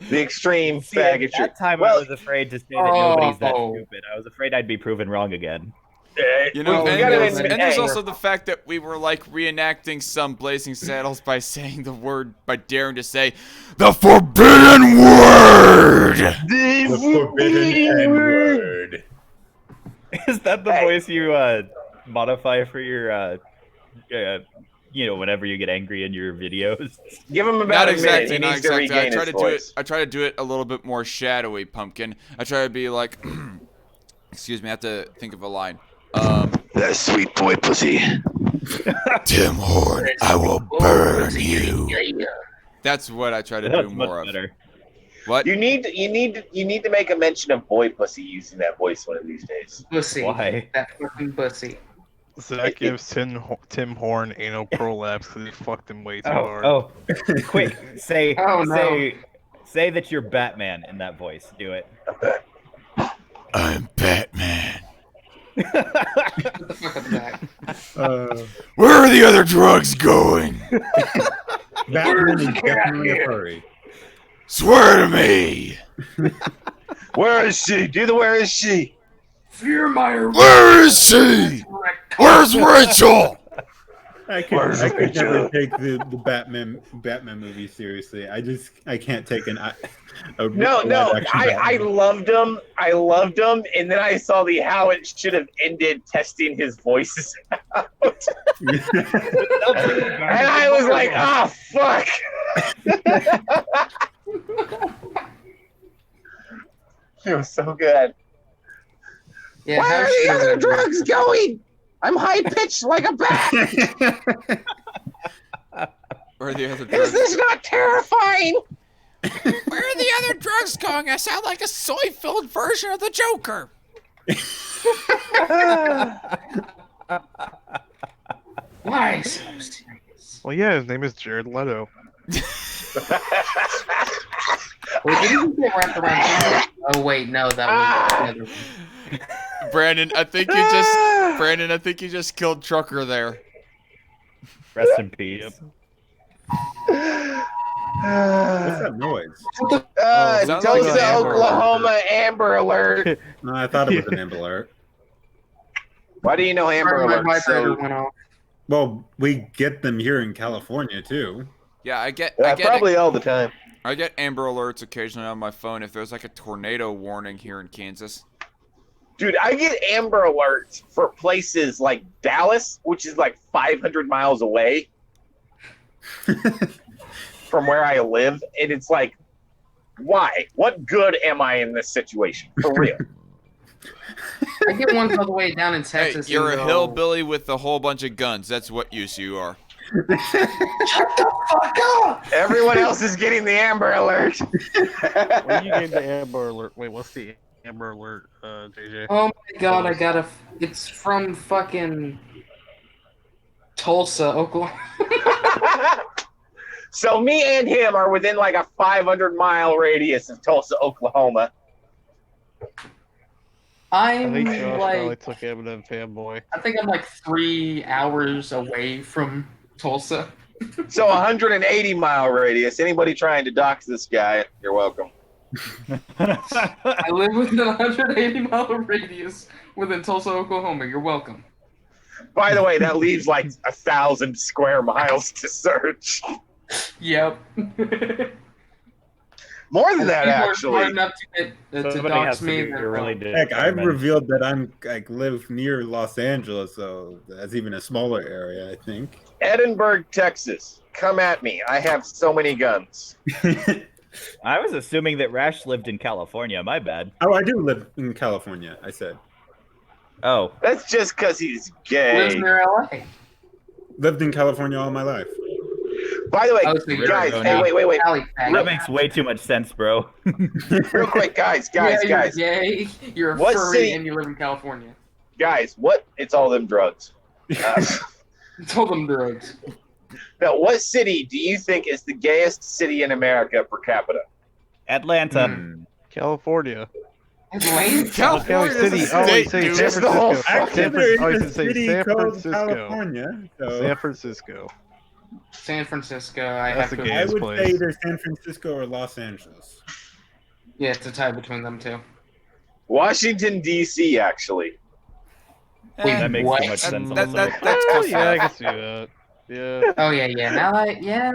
The extreme See, at faggotry. that time, I was afraid to say that nobody's that stupid. I was afraid I'd be proven wrong again. You know, We and, gotta there's, admit- and there's hey. also the fact that we were like reenacting some Blazing Saddles by saying the word, by daring to say the forbidden word. The forbidden N-word. Is that the voice you modify for your, whenever you get angry in your videos? Give him about Not a minute. exactly, He not needs to exactly. I regain try his to do it. voice. I try to do it a little bit more shadowy, Pumpkin. I try to be like, excuse me, I have to think of a line. That sweet boy pussy. Tim Horn, I will burn you. That's what I try to do That's more much of. better. What? You need to make a mention of boy pussy using that voice one of these days. Pussy. Why? That fucking pussy. Zach gives Tim Horn anal prolapse because he fucked him way too hard. Oh, quick! Say, Oh, no. say that you're Batman in that voice. Do it. I'm Batman. Get the fuck up back. Where are the other drugs going? Batman is definitely a furry. Swear to me. Where is she? Do the where is she? Fearmeyer. Where is she? Where's Rachel? I could never take the Batman movie seriously. I can't take No, I loved him. I loved him, and then I saw how it should have ended testing his voices out. And I was like, fuck. It was so good. Yeah, Where how are should the have other been- drugs going? I'm high pitched like a bat. Where are the other Is drugs? this not terrifying? Where are the other drugs going? I sound like a soy-filled version of the Joker. Why so serious? Well, yeah, his name is Jared Leto. Wait, didn't he get wrapped around? Oh wait, no, that was the other one. Brandon, I think you just killed Trucker there. Rest in peace. What's that noise? sounds like Tulsa, an Amber Oklahoma, Amber Alert. No, I thought it was an Amber Alert. Why do you know Amber Sorry, my Alert? vibrator went off. Well, we get them here in California too. Yeah, I get probably all the time. I get Amber Alerts occasionally on my phone if there's like a tornado warning here in Kansas. Dude, I get Amber Alerts for places like Dallas, which is like 500 miles away from where I live. And it's like, why? What good am I in this situation? For real. I get ones all the way down in Hey, Texas. you're a even though- hillbilly with a whole bunch of guns. That's what use you are. Everyone else is getting the Amber Alert. When you get the Amber Alert, wait, what's the Amber Alert, JJ? Oh my god, I gotta. It's from fucking Tulsa, Oklahoma. So me and him are within like a 500-mile radius of Tulsa, Oklahoma. I I'm think Josh probably like, took Eminem fanboy. I think I'm like 3 hours away from Tulsa. So 180-mile radius. Anybody trying to dox this guy, you're welcome. I live within a 180-mile radius within Tulsa, Oklahoma. You're welcome. By the way, that leaves like 1,000 square miles to search. Yep. More than that, People are actually. smart enough to Somebody dox has to me. be then really Heck, I've determined. revealed that I'm live near Los Angeles, so that's even a smaller area, I think. Edinburgh, Texas. Come at me. I have so many guns. I was assuming that Rash lived in California. My bad. Oh, I do live in California, I said. Oh, That's just because he's lives gay. near LA. Lived in California all my life. By the way, Oh, so you're guys, Arizona. hey, wait. Cali fag. that makes way too much sense, bro. Real quick, guys. Yeah, you're gay. You're a What furry city- and you live in California. Guys, what? It's all them drugs. Told them drugs. Now, what city do you think is the gayest city in America per capita? Atlanta. California. Atlanta. California City. is a Oh, wait, state, say dude. Just San the whole Francisco. fucking- San There Francisco. I was is gonna a say city San called Francisco. California. So San Francisco. San Francisco. I That's have the to. I gayest would place. say either San Francisco or Los Angeles. Yeah, it's a tie between them two. Washington, D.C., actually. That makes what? too much sense. That- also. that's close Yeah, I enough. can see that. Yeah. Oh yeah. Now yeah.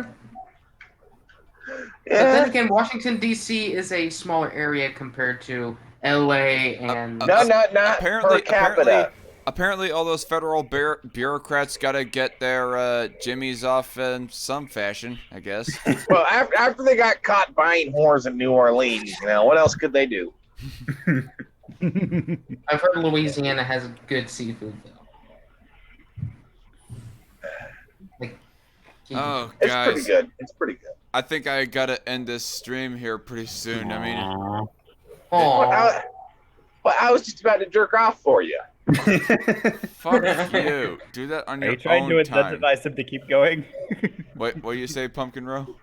But then again, Washington D.C. is a smaller area compared to L.A. and No, not per capita. Apparently, all those federal bureaucrats gotta get their jimmies off in some fashion, I guess. Well, after they got caught buying whores in New Orleans, what else could they do? I've heard Louisiana has good seafood though. Like, Oh, It's guys. pretty good. It's pretty good. I think I gotta end this stream here pretty soon. I mean, Aw. Well, I was just about to jerk off for you. fuck you. Do that on Are your you trying own to time. incentivize him to keep going? What do you say, Pumpkin Row?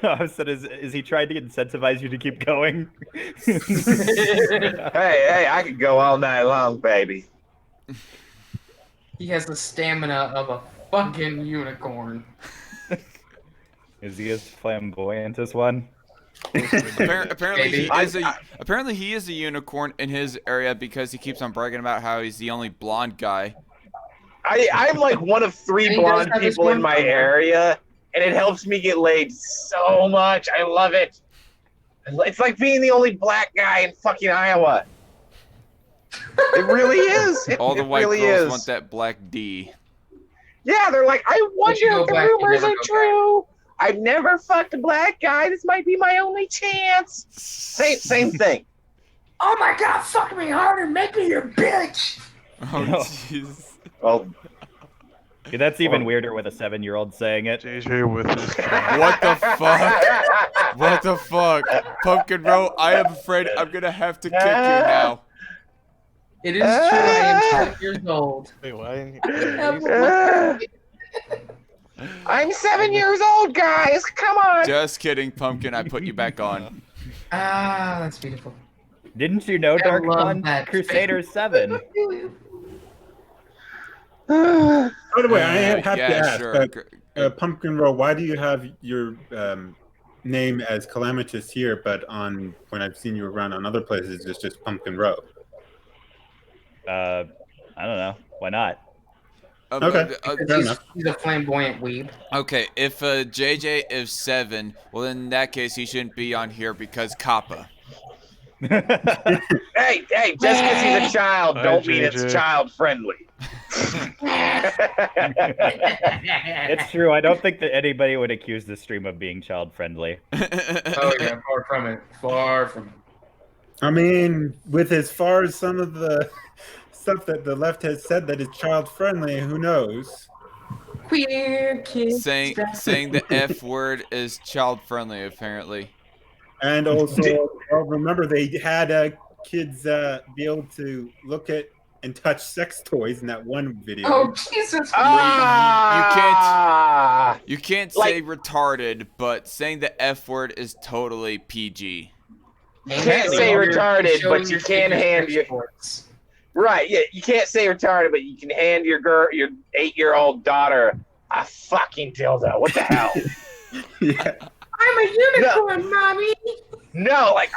I said, is he trying to incentivize you to keep going? Hey, I could go all night long, baby. He has the stamina of a fucking unicorn. Is he as flamboyant as one? Apparently, Maybe. apparently he is a unicorn in his area because he keeps on bragging about how he's the only blonde guy. I'm like one of 3 He does blonde have his people in one my thumb. area, and it helps me get laid so much. I love it. It's like being the only black guy in fucking Iowa. It really is. All the it white really girls is. want that black D. Yeah, they're like, I Once you wonder go if the black, you rumors never are go true. I've never fucked a black guy. This might be my only chance. Same thing. Oh my god, fuck me harder, make me your bitch. Oh jeez. Well, Yeah, that's even weirder with a 7-year-old saying it. JJ with his What the fuck? What the fuck? Pumpkin Row, I am afraid I'm gonna have to kick you now. It is true, I am 7 years old. Wait, why? I'm 7 years old, guys. Come on. Just kidding, Pumpkin. I put you back on. Ah, that's beautiful. Didn't you know, I Dark love One? that. Crusader 7. By the way, I have to yeah, ask, sure. Pumpkin Row, why do you have your name as Calamitous here, but when I've seen you around on other places, it's just Pumpkin Row? I don't know. Why not? Okay. Fair enough. He's a flamboyant weeb. Okay, if JJ is 7, well, in that case, he shouldn't be on here because Kappa. Hey, just because he's a child, don't mean it's child friendly. It's true. I don't think that anybody would accuse the stream of being child friendly. Oh yeah, far from it. Far from it. I mean, with as far as some of the stuff that the left has said that is child friendly, who knows? Queer kids. Saying the F word is child friendly, apparently. And also, remember they had kids be able to look at and touch sex toys in that one video. Oh Jesus! You can't say retarded, but saying the F word is totally PG. You can't say retarded, but you can hand your right. Yeah, you can't say retarded, but you can hand your 8-year-old daughter a fucking dildo. What the hell? Yeah. I'm a unicorn, mommy. No, like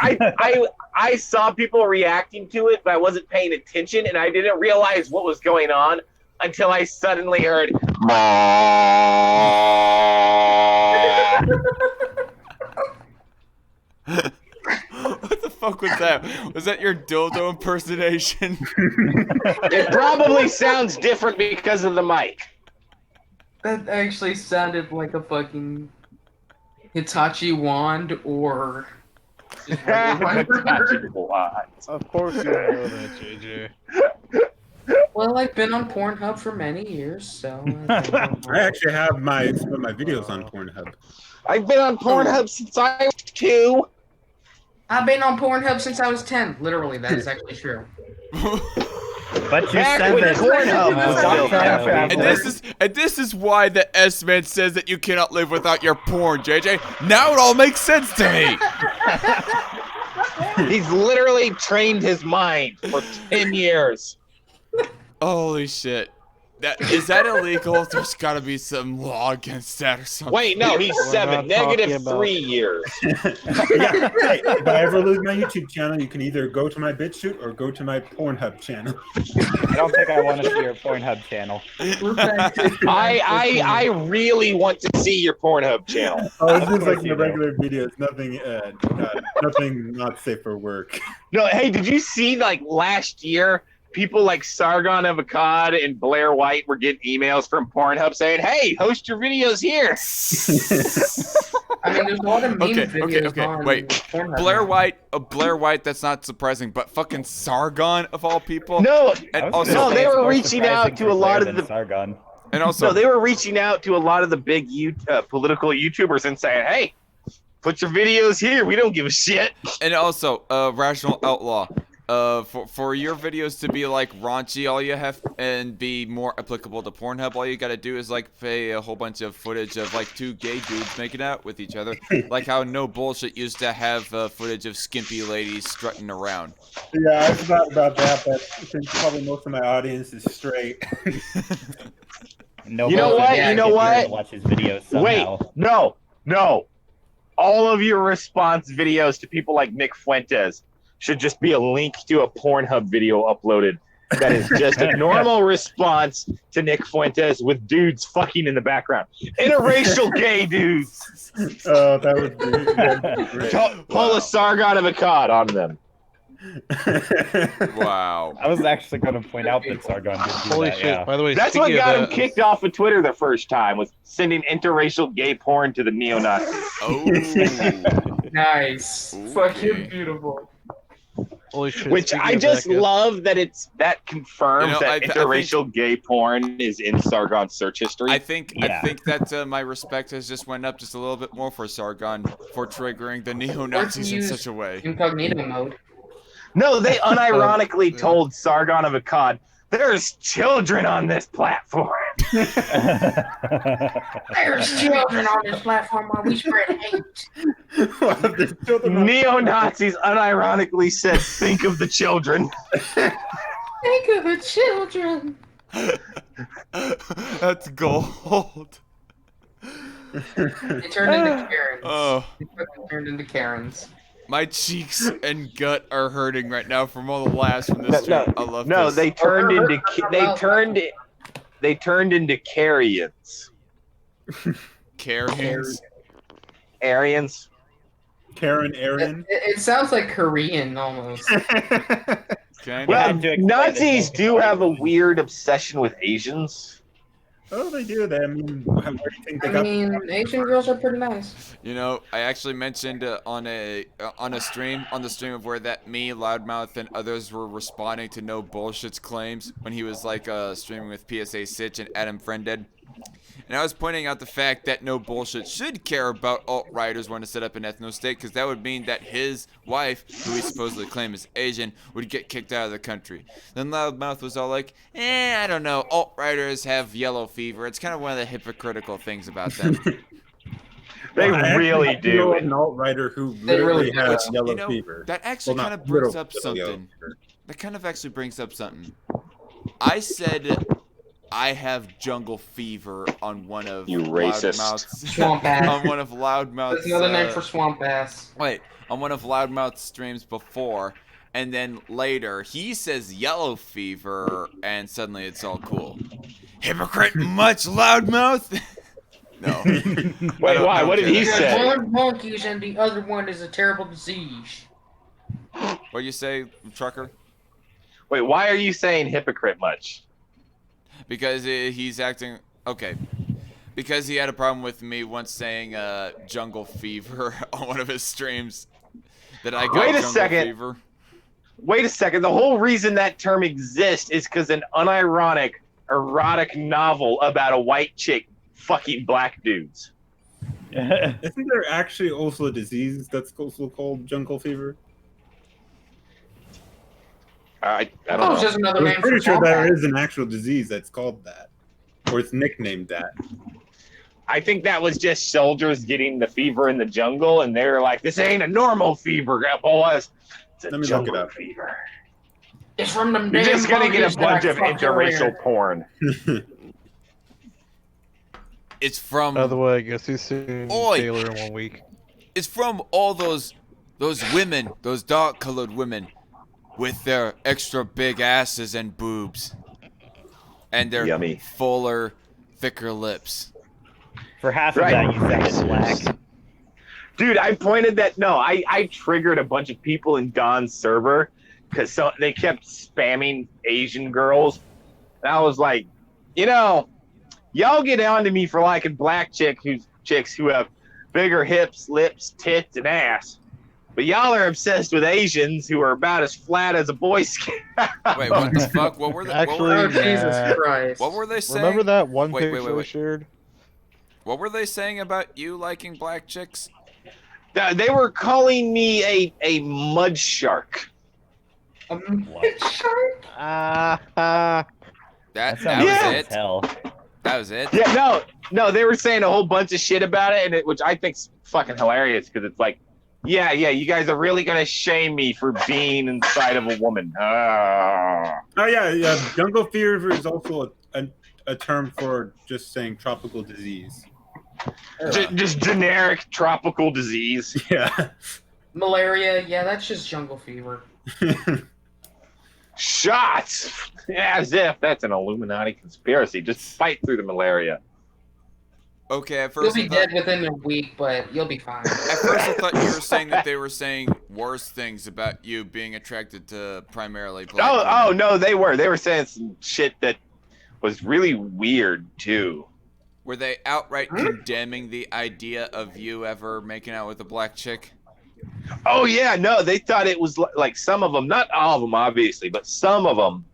I saw people reacting to it, but I wasn't paying attention, and I didn't realize what was going on until I suddenly heard. What the fuck was that? Was that your dildo impersonation? It probably sounds different because of the mic. That actually sounded like a fucking Hitachi wand or. Of course you know that, JJ. Well, I've been on Pornhub for many years, so. I actually have some of my videos on Pornhub. I've been on Pornhub since I was 2. I've been on Pornhub since I was 10. Literally, that is actually true. But you Back said when that Pornhub was still And this is why the S-Man says that you cannot live without your porn, JJ. Now it all makes sense to me. He's literally trained his mind for 10 years. Holy shit. Is that illegal? There's gotta be some law against that or something. Wait, no, he's 7. Negative 3 years. Yeah, hey, if I ever lose my YouTube channel, you can either go to my BitChute or go to my Pornhub channel. I don't think I want to see your Pornhub channel. I really want to see your Pornhub channel. Oh, it's just like the regular videos, nothing not safe for work. No, hey, did you see like last year? People like Sargon Avocad and Blair White were getting emails from Pornhub saying, "Hey, host your videos here." I mean, there's a lot of meme videos on wait. Pornhub Blair White, that's not surprising, but fucking Sargon of all people? No, and no, they were reaching out to a lot of the Sargon. And also, no, they were reaching out to a lot of the big political YouTubers and saying, "Hey, put your videos here. We don't give a shit." And also, Rational Outlaw. For your videos to be like raunchy, all you have and be more applicable to Pornhub, all you gotta do is like play a whole bunch of footage of like 2 gay dudes making out with each other, like how No Bullshit used to have footage of skimpy ladies strutting around. Yeah, I forgot about that, but since probably most of my audience is straight. No, you know what? You know what? Watch his videos somehow. Wait, no. All of your response videos to people like Nick Fuentes should just be a link to a Pornhub video uploaded that is just a normal response to Nick Fuentes with dudes fucking in the background. Interracial gay dudes. Oh, that would be great. Pull a Sargon Avocad on them. Wow. I was actually going to point out that Sargon did do Holy that. shit! Yeah. By the way, That's what speaking got of him that, kicked off of Twitter the first time, was sending interracial gay porn to the neo-Nazis. Oh. Nice. Okay. Fucking beautiful. holy shit! Which speaking I of just that, guess- love that confirms You know, that I think- interracial gay porn is in Sargon's search history. I think Yeah. that my respect has just went up just a little bit more for Sargon for triggering the neo-Nazis in use such a way. Incognito mode. No, they unironically told Sargon of Akkad, "There's children on this platform." There's children on this platform while we spread hate. Neo-Nazis unironically said, "Think of the children." Think of the children. That's gold. They turned into Karens. Oh. They fucking turned into Karens. My cheeks and gut are hurting right now from all the laughs from this stream. I love No, this. they turned into Carians. Carians. Aryans. Karen Aryan. It sounds like Korean almost. Well, Nazis do have a weird obsession with Asians. Oh, they do. Where do you think they I got? mean, Asian girls are pretty nice. You know, I actually mentioned on the stream of where that me, Loudmouth, and others were responding to No Bullshit's claims when he was like streaming with PSA Sitch and Adam Friended. And I was pointing out the fact that No Bullshit should care about alt-righters wanting to set up an ethno-state, because that would mean that his wife, who he supposedly claims is Asian, would get kicked out of the country. Then Loudmouth was all like, I don't know, alt-righters have yellow fever. It's kind of one of the hypocritical things about them. They really know do. an alt-righter who They really literally do. has Which, yellow you know, fever. that actually Well, kind not of brings little- up little yellow something. fever. That kind of actually brings up something. I said I have jungle fever on one of You racist. Loudmouth's Swamp ass. on one of Loudmouth's That's another name for swamp ass. wait, on one of Loudmouth's streams before, and then later he says yellow fever, and suddenly it's all cool. Hypocrite much, Loudmouth? No. Wait, why? What did he say? One monkeys and the other one is a terrible disease. What you say, Trucker? Wait, why are you saying hypocrite much? Because he's acting okay. Because he had a problem with me once saying jungle fever on one of his streams. That I got Wait a jungle second. fever. Wait a second. The whole reason that term exists is because an unironic, erotic novel about a white chick fucking black dudes. Isn't there actually also a disease that's also called jungle fever? I Oh, don't it's know. just another I'm name pretty for sure swamp there ass. is an actual disease that's called that, or it's nicknamed that. I think that was just soldiers getting the fever in the jungle, and they were like, "This ain't a normal fever, boys. It's a Let me look jungle it up. fever." It's from them You're damn just gonna get monkeys a that I bunch of fucked earlier. interracial porn. It's from By the way, I guess he's suing Oi. Taylor in 1 week. it's from all those women, those dark colored women with their extra big asses and boobs. And their Yummy. fuller, thicker lips. For half Right. of that, you said it's black. Dude, I pointed that. No, I triggered a bunch of people in Don's server because they kept spamming Asian girls, and I was like, y'all get on to me for liking black chicks who have bigger hips, lips, tits, and ass, but y'all are obsessed with Asians who are about as flat as a Boy Scout. Wait, what the fuck? What were they? Actually, Oh, Jesus nah. Christ. What were they saying? Remember that one Wait, picture I shared? What were they saying about you liking black chicks? They were calling me a mud shark. Shark? That That sounds was Yeah. it. hell. That was it. Yeah, no, they were saying a whole bunch of shit about it, which I think's fucking hilarious because it's like, yeah, you guys are really gonna shame me for being inside of a woman. Ah. Oh yeah. Jungle fever is also a term for just saying tropical disease. Just generic tropical disease. Yeah. Malaria, yeah, that's just jungle fever. Shots! As if that's an Illuminati conspiracy. Just fight through the malaria. Okay, at You'll first be I thought, dead within a week, but you'll be fine. at first I thought you were saying that they were saying worse things about you being attracted to primarily black Oh women. no, they were saying some shit that was really weird too. Were they outright condemning the idea of you ever making out with a black chick? Oh yeah, no, they thought it was like some of them, not all of them obviously, but some of them,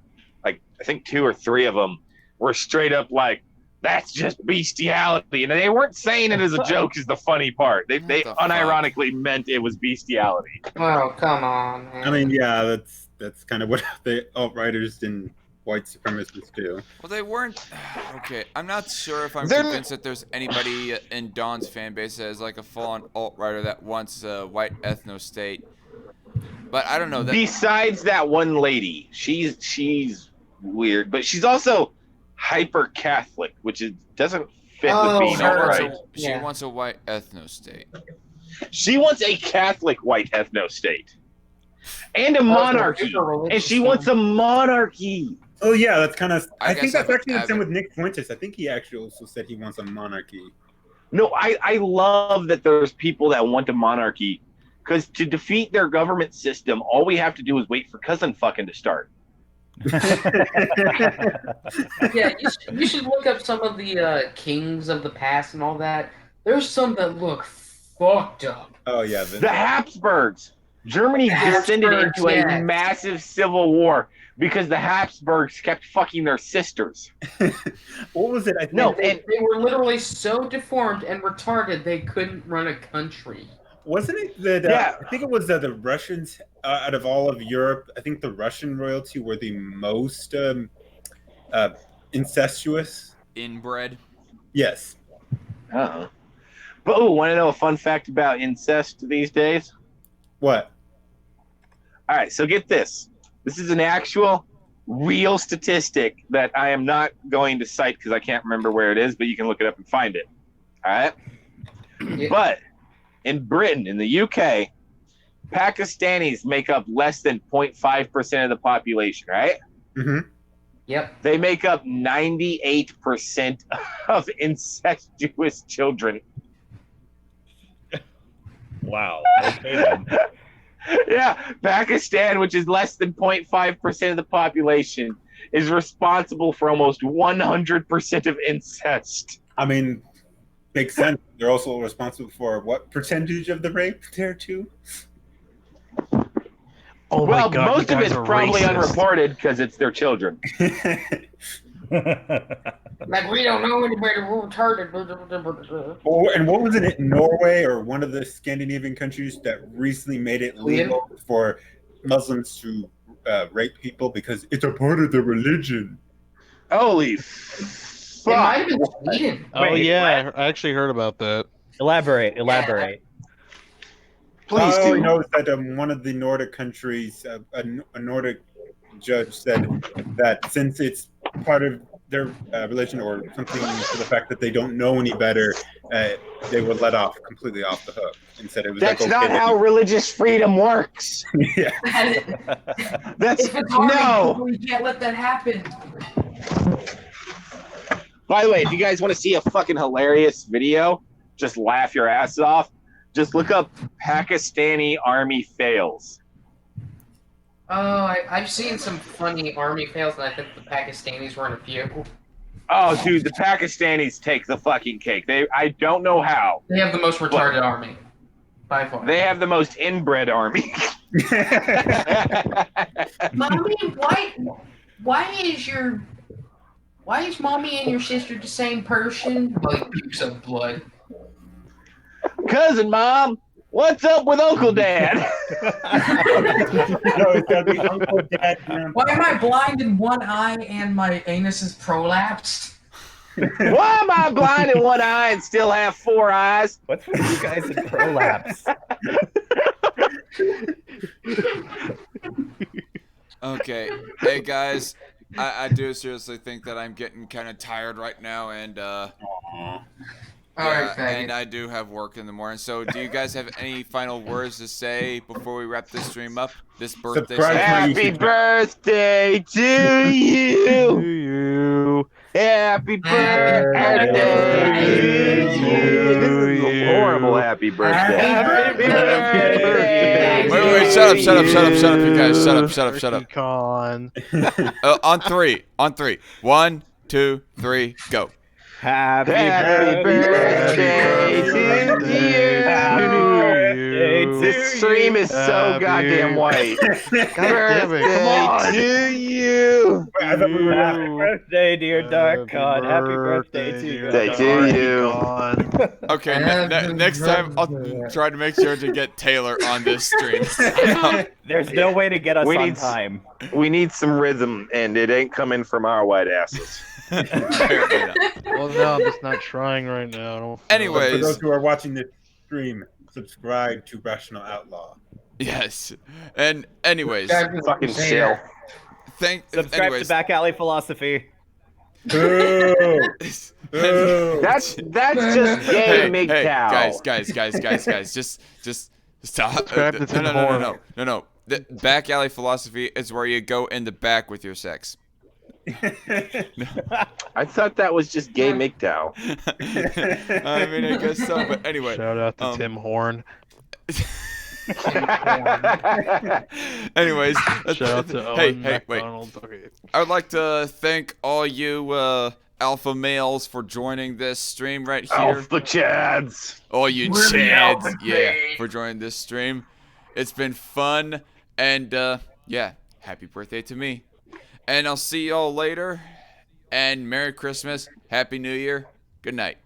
like I think 2 or 3 of them were straight up like, that's just bestiality, and they weren't saying it as a joke. Is the funny part. They the fuck? unironically meant it was bestiality. Oh, come on, man. I mean, yeah, that's kind of what the alt-righters and white supremacists do. Well, they weren't. Okay, I'm not sure if I'm They're- convinced that there's anybody in Dawn's fan base that is like a full-on alt-righter that wants a white ethno-state. But I don't know. That Besides that one lady, she's weird, but she's also hyper Catholic, which doesn't fit Oh, with being her. alt-right. she Yeah. wants a white ethno-state. She wants a Catholic white ethno state and a monarchy, super religious and she wants a monarchy. Oh yeah, that's kind of. I I think guess that's I actually the same haven't- with Nick Fuentes. I think he actually also said he wants a monarchy. No, I love that there's people that want a monarchy, because to defeat their government system, all we have to do is wait for cousin fucking to start. Yeah, you should look up some of the kings of the past and all that. There's some that look fucked up. Oh yeah, The Habsburgs. Germany The descended Habsburgs, into a yes. massive civil war because the Habsburgs kept fucking their sisters. what was it? I think No, They were literally so deformed and retarded they couldn't run a country. wasn't it that? Yeah. I think it was the Russians out of all of Europe. I think the Russian royalty were the most incestuous. Inbred. Yes. Uh-oh. But want to know a fun fact about incest these days? What? All right, so get this. This is an actual, real statistic that I am not going to cite because I can't remember where it is, but you can look it up and find it. All right? Yeah. But in Britain, in the UK, Pakistanis make up less than 0.5% of the population, right? Mm-hmm. Yep. They make up 98% of incestuous children. Wow. Okay then. Yeah, Pakistan, which is less than 0.5% of the population, is responsible for almost 100% of incest. I mean, makes sense. They're also responsible for what percentage of the rape there too? Oh Well, my god, most you of guys it's are probably racist. unreported because it's their children. Like, we don't know anybody who retarded. And what was it in Norway or one of the Scandinavian countries that recently made it legal for Muslims to rape people because it's a part of their religion? Holy It fuck. might have been Sweden. Oh Wait, yeah, I actually heard about that. Elaborate. Please Oh, do. no, it's that one of the Nordic countries, a Nordic judge said that since it's part of their religion or something to the fact that they don't know any better, they were let off completely off the hook and said it was That's like, not okay, how religious freedom works. yeah. That's If it's harming no. people, you can't let that happen. By the way, if you guys want to see a fucking hilarious video, just laugh your ass off. Just look up Pakistani army fails. Oh, I've seen some funny army fails, and I think the Pakistanis were in a few. Oh, dude, the Pakistanis take the fucking cake. I don't know how. They have the most retarded army, by far. They have the most inbred army. Mommy, why is mommy and your sister the same person? Like pukes of blood. Cousin Mom, what's up with Uncle Dad? No, it's gotta be Uncle Dad. Why am I blind in one eye and my anus is prolapsed? Why am I blind in one eye and still have 4 eyes? What's with you guys in prolapse? Okay, hey guys, I do seriously think that I'm getting kind of tired right now, and Alright, and I do have work in the morning. So, do you guys have any final words to say before we wrap this stream up? This birthday. Subscribe to my Happy YouTube birthday to you. Happy birthday birthday to to you. This is a horrible happy birthday. Happy birthday. Wait, shut up, you guys. Shut up. Con. On three. 1, 2, 3, go. Happy birthday to you. This stream is so goddamn white. Damn it, come on. To you. Happy birthday, dear Dark God. Happy birthday to you. Say to you. Okay, next time I'll try to make sure to get Taylor on this stream. There's no way to get us We on need- time. We need some rhythm, and it ain't coming from our white asses. Well, no, I'm just not trying right now. I don't feel Anyways. For those who are watching this stream, subscribe to Rational Outlaw. Yes. And anyways. Fucking chill. Subscribe to Back Alley Philosophy. Boo! Boo! That's just gay MGTOW. Guys, just stop. Subscribe to Tim Horn. No. The Back Alley Philosophy is where you go in the back with your sex. I thought that was just gay MGTOW. I mean, I guess so, but anyway. Shout out to Tim Horn. Anyways, Shout out to Owen McDonald. wait. Okay. I would like to thank all you alpha males for joining this stream right here. Alpha Chads. All you We're the alpha Chads, yeah, for joining this stream. It's been fun, and yeah, happy birthday to me. And I'll see y'all later, and Merry Christmas, Happy New Year, good night.